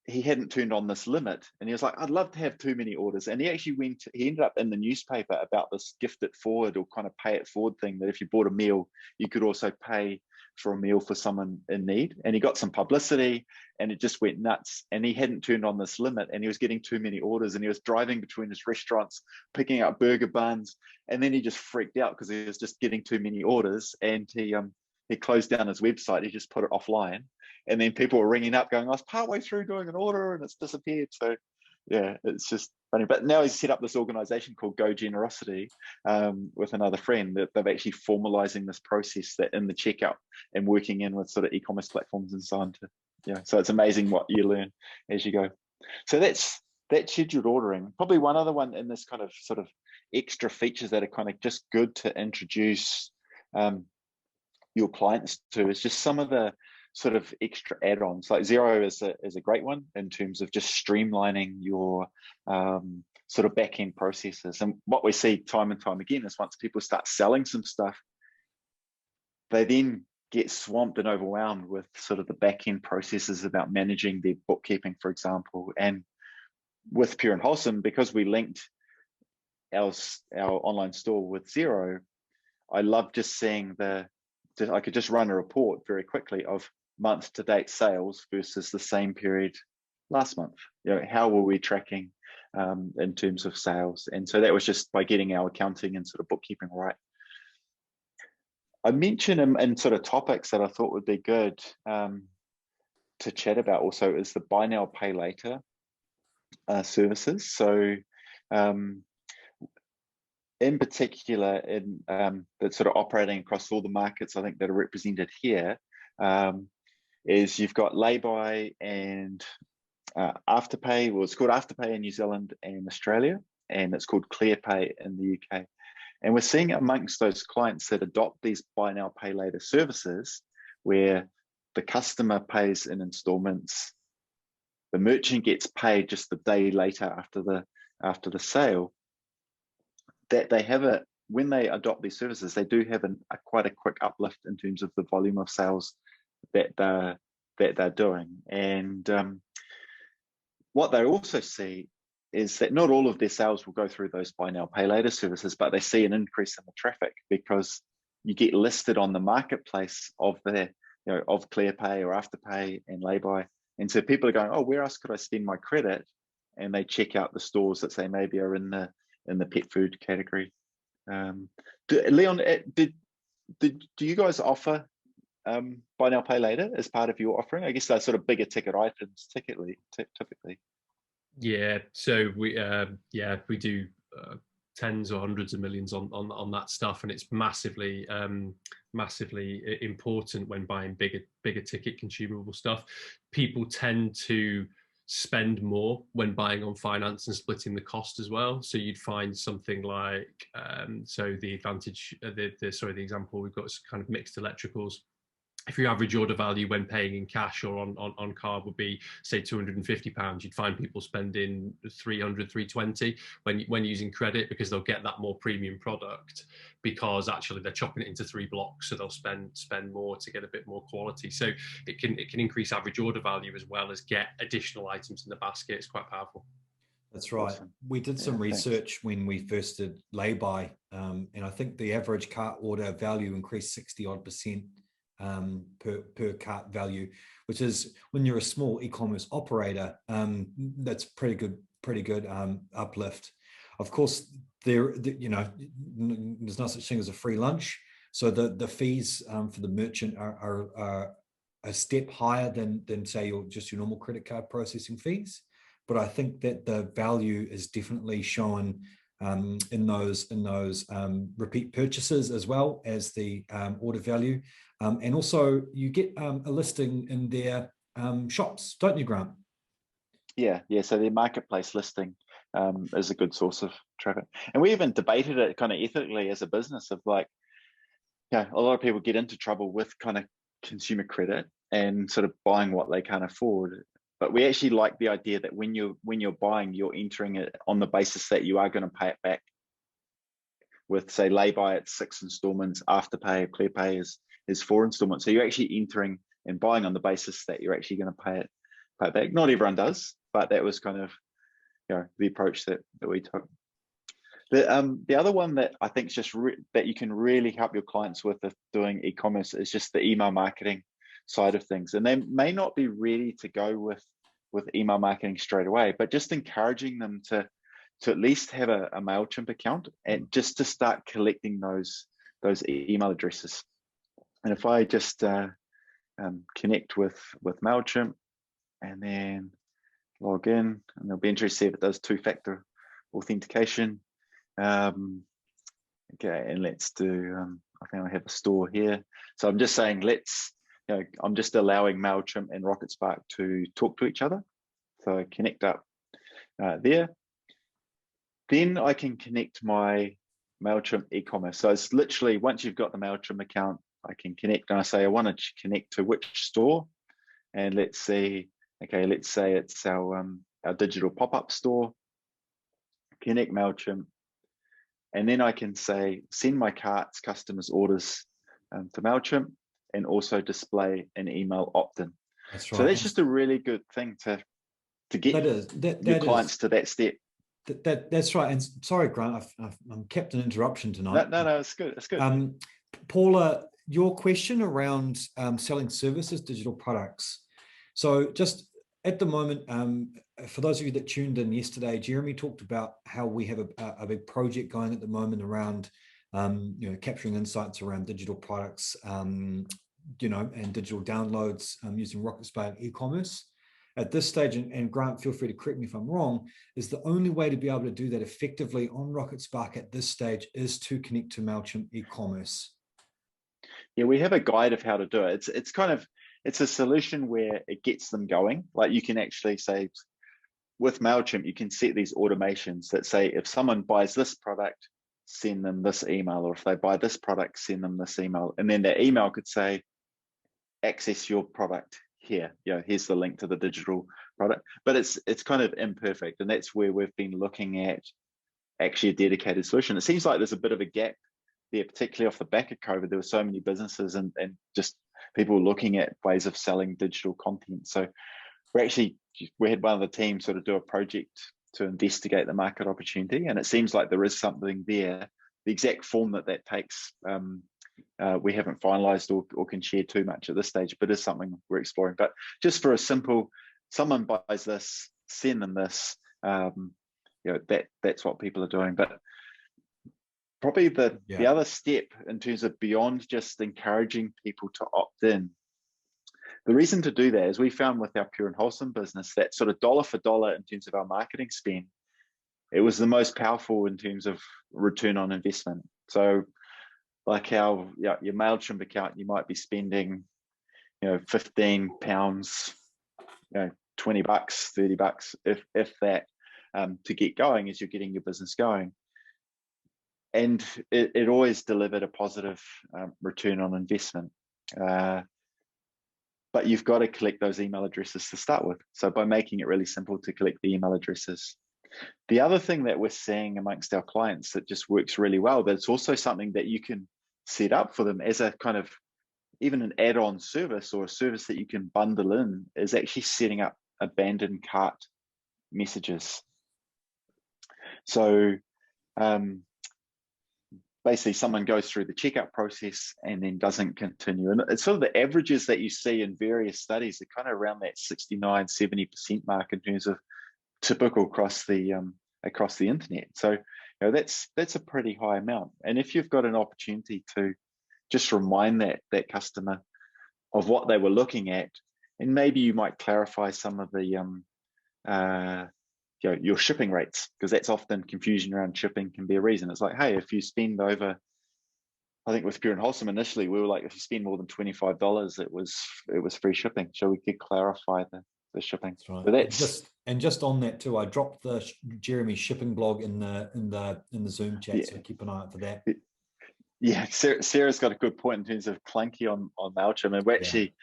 he hadn't turned on this limit, and he was like, I'd love to have too many orders. And he actually he ended up in the newspaper about this gift it forward or kind of pay it forward thing, that if you bought a meal, you could also pay for a meal for someone in need. And he got some publicity, and it just went nuts. And he hadn't turned on this limit, and he was getting too many orders, and he was driving between his restaurants, picking up burger buns. And then he just freaked out because he was just getting too many orders, and he closed down his website. He just put it offline. And then people were ringing up going, I was partway through doing an order and it's disappeared. So yeah, it's just funny. But now he's set up this organization called Go Generosity with another friend, that they've actually formalizing this process that in the checkout and working in with sort of e-commerce platforms and so on. So it's amazing what you learn as you go. So that's scheduled ordering. Probably one other one in this kind of sort of extra features that are kind of just good to introduce your clients to is just some of the sort of extra add-ons. Like Xero is a great one in terms of just streamlining your sort of back-end processes. And what we see time and time again is once people start selling some stuff, they then get swamped and overwhelmed with sort of the back-end processes about managing their bookkeeping, for example. And with Pure and Wholesome, because we linked our online store with Xero, I love just seeing I could just run a report very quickly of month-to-date sales versus the same period last month. How were we tracking in terms of sales? And so that was just by getting our accounting and sort of bookkeeping right. I mentioned in sort of topics that I thought would be good to chat about also is the buy now, pay later services. So in particular, that's sort of operating across all the markets I think that are represented here, is you've got lay-by and Afterpay. Well, it's called Afterpay in New Zealand and Australia, and it's called ClearPay in the UK. And we're seeing amongst those clients that adopt these buy now, pay later services, where the customer pays in installments, the merchant gets paid just the day later after the sale, that they have when they adopt these services, they do have quite a quick uplift in terms of the volume of sales that they're doing. And what they also see is that not all of their sales will go through those buy now, pay later services, but they see an increase in the traffic because you get listed on the marketplace of the, of ClearPay or Afterpay and Lay-By. And so people are going, oh, where else could I spend my credit? And they check out the stores that say maybe are in the pet food category. Leon, do you guys offer buy now, pay later as part of your offering? I guess they're sort of bigger ticket items typically. Yeah, so we do tens or hundreds of millions on that stuff, and it's massively important when buying bigger ticket consumable stuff. People tend to spend more when buying on finance and splitting the cost as well. So you'd find something like so the advantage, the example we've got is kind of mixed electricals. If your average order value when paying in cash or on card would be, say, £250, you'd find people spending 300, 320 when using credit, because they'll get that more premium product, because actually they're chopping it into 3 blocks, so they'll spend more to get a bit more quality. So it can increase average order value as well as get additional items in the basket. It's quite powerful. That's right. Awesome. We did some research when we first did Lay-By, and I think the average cart order value increased 60-odd% per cart value, which is, when you're a small e-commerce operator, that's pretty good uplift. Of course, there's no such thing as a free lunch, so the fees for the merchant are a step higher than say your normal credit card processing fees. But I think that the value is definitely shown in those repeat purchases, as well as the order value. And also you get a listing in their shops, don't you, Grant? Yeah. So their marketplace listing is a good source of traffic. And we even debated it kind of ethically as a business of like, a lot of people get into trouble with kind of consumer credit and sort of buying what they can't afford. But we actually like the idea that when you're buying, you're entering it on the basis that you are going to pay it back. With, say, Lay-By, it's 6 installments, Afterpay, ClearPay is 4 installments. So you're actually entering and buying on the basis that you're actually going to pay it back. Not everyone does, but that was kind of the approach that we took. The other one that I think is just that you can really help your clients with if doing e-commerce is just the email marketing side of things. And they may not be ready to go with email marketing straight away, but just encouraging them to at least have a MailChimp account, and just to start collecting those email addresses. And if I just connect with MailChimp and then log in, and they'll be interested to see if it does 2-factor authentication. Okay, and let's do, I think I have a store here. So I'm just saying, I'm just allowing MailChimp and RocketSpark to talk to each other. So connect up there. Then I can connect my MailChimp e-commerce. So it's literally, once you've got the MailChimp account, I can connect, and I say I want to connect to which store. And let's say it's our digital pop-up store. Connect MailChimp. And then I can say, send my carts, customers, orders to MailChimp, and also display an email opt-in. That's right. So that's just a really good thing to get your clients to that step. That's right. And sorry, Grant, I'm kept an interruption tonight. No, it's good. It's good. Paula, your question around selling services, digital products. So just at the moment, for those of you that tuned in yesterday, Jeremy talked about how we have a big project going at the moment around capturing insights around digital products, and digital downloads using RocketSpark e-commerce. At this stage, and Grant, feel free to correct me if I'm wrong, is the only way to be able to do that effectively on RocketSpark at this stage is to connect to MailChimp e-commerce. Yeah, we have a guide of how to do it. It's a solution where it gets them going. Like, you can actually say, with MailChimp, you can set these automations that say, if someone buys this product, send them this email, or if they buy this product, send them this email. And then that email could say, access your product here. Here's the link to the digital product. But it's kind of imperfect, and that's where we've been looking at actually a dedicated solution. It seems like there's a bit of a gap there, particularly off the back of COVID. There were so many businesses and just people looking at ways of selling digital content. So we had one of the team sort of do a project to investigate the market opportunity, and it seems like there is something there. The exact form that takes, we haven't finalized or can share too much at this stage, but is something we're exploring. But just for a simple, someone buys this, send them this, that's what people are doing. But probably the other step in terms of beyond just encouraging people to opt in, the reason to do that is we found with our Pure and Wholesome business that sort of dollar for dollar in terms of our marketing spend, it was the most powerful in terms of return on investment. So like your MailChimp account, you might be spending, £15, $20, $30, if that, to get going as you're getting your business going. And it always delivered a positive return on investment. But you've got to collect those email addresses to start with. So by making it really simple to collect the email addresses. The other thing that we're seeing amongst our clients that just works really well, but it's also something that you can set up for them as a kind of even an add-on service or a service that you can bundle in, is actually setting up abandoned cart messages. So basically someone goes through the checkout process and then doesn't continue. And it's sort of the averages that you see in various studies are kind of around that 69, 70% mark in terms of typical across the internet. So that's a pretty high amount. And if you've got an opportunity to just remind that customer of what they were looking at, and maybe you might clarify some of the your shipping rates, because that's often confusion around shipping can be a reason. It's like, hey, if you spend over, I think with Pure and Wholesome initially, we were like, if you spend more than $25, it was free shipping. So we could clarify the shipping. That's right. So that's just on that too, I dropped the Jeremy shipping blog in the Zoom chat, so keep an eye out for that. Yeah, Sarah's got a good point in terms of clunky on MailChimp, and we're actually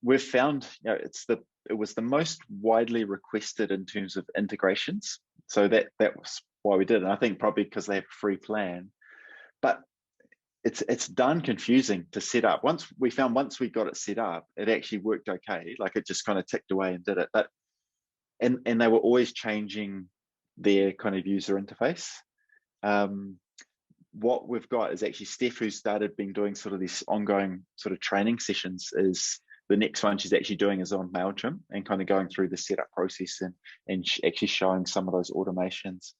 we've found it was the most widely requested in terms of integrations. So that was why we did it. And I think probably because they have a free plan, but it's done confusing to set up. Once we got it set up, it actually worked okay. Like it just kind of ticked away and did it. But and they were always changing their kind of user interface. What we've got is actually Steph, who started been doing sort of this ongoing sort of training sessions, is the next one she's actually doing is on MailChimp and kind of going through the setup process and actually showing some of those automations,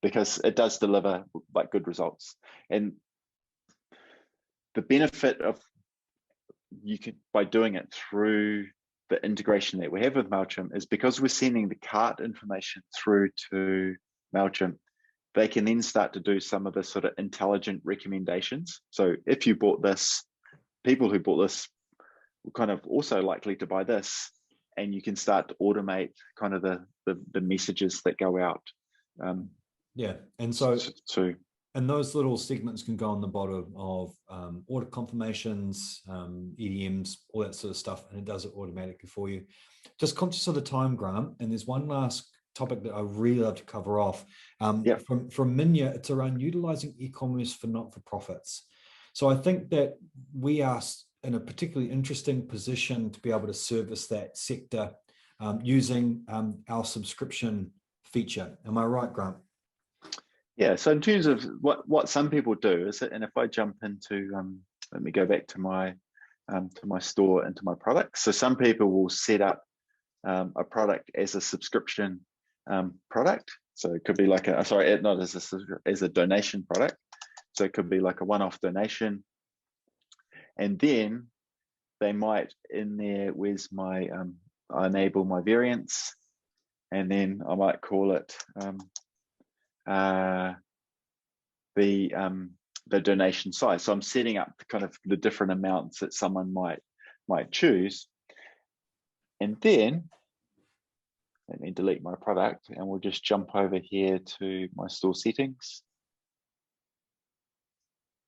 because it does deliver like good results. And the benefit of by doing it through the integration that we have with MailChimp is because we're sending the cart information through to MailChimp, they can then start to do some of the sort of intelligent recommendations. So if you bought this, people who bought this were kind of also likely to buy this, and you can start to automate kind of the messages that go out. And so and those little segments can go on the bottom of order confirmations, EDMs, all that sort of stuff, and it does it automatically for you. Just conscious of the time, Grant, and there's one last topic that I really love to cover off. From Minya, it's around utilizing e-commerce for not-for-profits. So I think that we are in a particularly interesting position to be able to service that sector using our subscription feature. Am I right, Grant? Yeah, so in terms of what some people do is, and if I jump into, let me go back to my store, into my products. So some people will set up a product as a subscription product. So it could be like as a donation product. So it could be like a one-off donation. And then they might in there, where's my, I enable my variants, and then I might call it the donation size. So I'm setting up kind of the different amounts that someone might choose. And then let me delete my product, and we'll just jump over here to my store settings,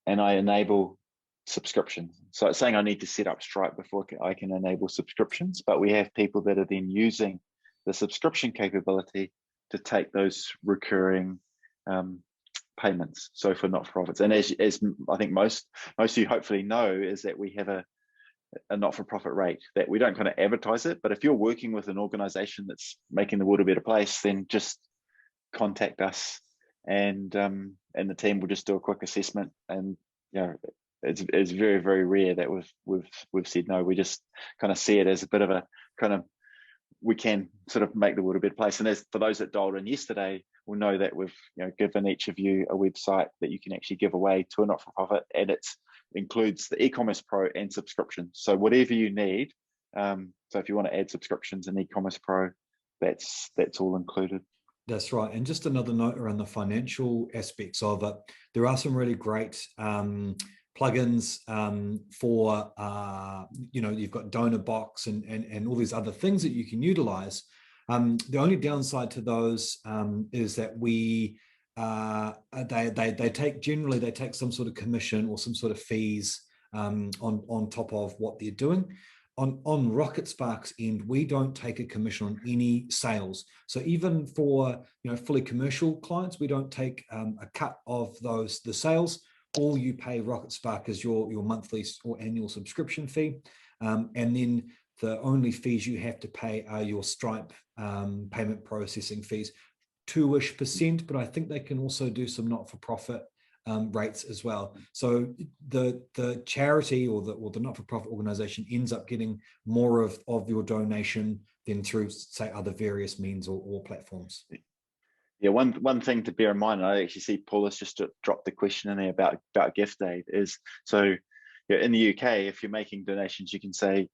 and I enable subscriptions. So it's saying I need to set up Stripe before I can enable subscriptions, but we have people that are then using the subscription capability to take those recurring payments, so for not-for-profits. And as I think most of you hopefully know, is that we have a not-for-profit rate that we don't kind of advertise it, but if you're working with an organization that's making the world a better place, then just contact us, and the team will just do a quick assessment. And it's very, very rare that we've said no. We just kind of see it as a bit of a kind of, we can sort of make the world a better place. And as for those that dialed in yesterday, will know that we've given each of you a website that you can actually give away to a not-for-profit, and it includes the e-commerce pro and subscriptions. So whatever you need. So if you want to add subscriptions and e-commerce pro, that's all included. That's right. And just another note around the financial aspects of it. There are some really great plugins for, you've got Donor Box and all these other things that you can utilize. The only downside to those is that they take some sort of commission or some sort of fees on top of what they're doing. On Rocket Spark's end, we don't take a commission on any sales. So even for fully commercial clients, we don't take a cut of the sales. All you pay Rocket Spark is your monthly or annual subscription fee, and then the only fees you have to pay are your Stripe payment processing fees, 2-ish%, but I think they can also do some not-for-profit rates as well. So the charity or the not-for-profit organization ends up getting more of your donation than through, say, other various means or platforms. Yeah, one thing to bear in mind, and I actually see Paula's just dropped the question in there about gift aid, is so in the UK, if you're making donations, you can say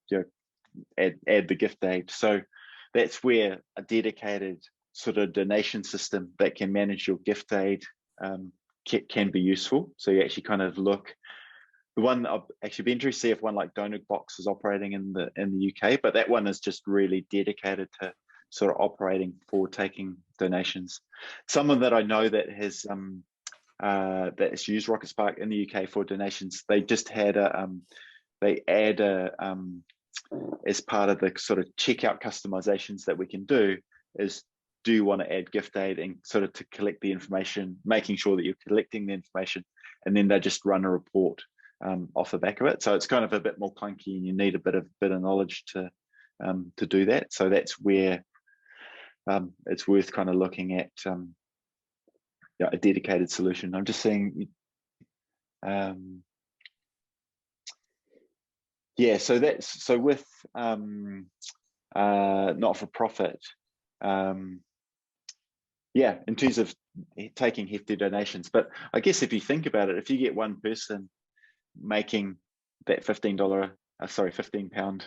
add the gift aid. So that's where a dedicated sort of donation system that can manage your gift aid can be useful. So you actually kind of look. The one I'll actually be interested to see if one like Donor Box is operating in the UK, but that one is just really dedicated to sort of operating for taking donations. Someone that I know that has that's used Rocket Spark in the UK for donations, they just had they add as part of the sort of checkout customizations that we can do is, do you want to add gift aid, and sort of to collect the information, making sure that you're collecting the information, and then they just run a report off the back of it. So it's kind of a bit more clunky, and you need a bit of knowledge to do that. So that's where it's worth kind of looking at a dedicated solution. I'm just saying, so with not for profit. In terms of taking hefty donations, but I guess if you think about it, if you get one person making that £15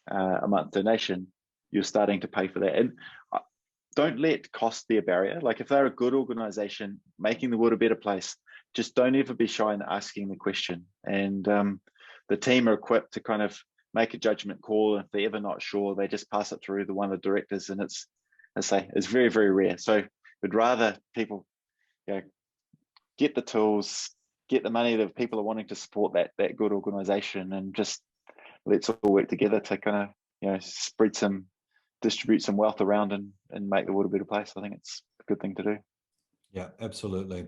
a month donation, you're starting to pay for that. And don't let cost be a barrier. Like if they're a good organization making the world a better place, just don't ever be shy in asking the question. And the team are equipped to kind of make a judgment call. If they're ever not sure, they just pass it through to one of the directors, and it's very, very rare. So we'd rather people get the tools, get the money that people are wanting to support that good organization, and just let's all work together to kind of distribute some wealth around and make the world a better place. I think it's a good thing to do. Yeah, absolutely.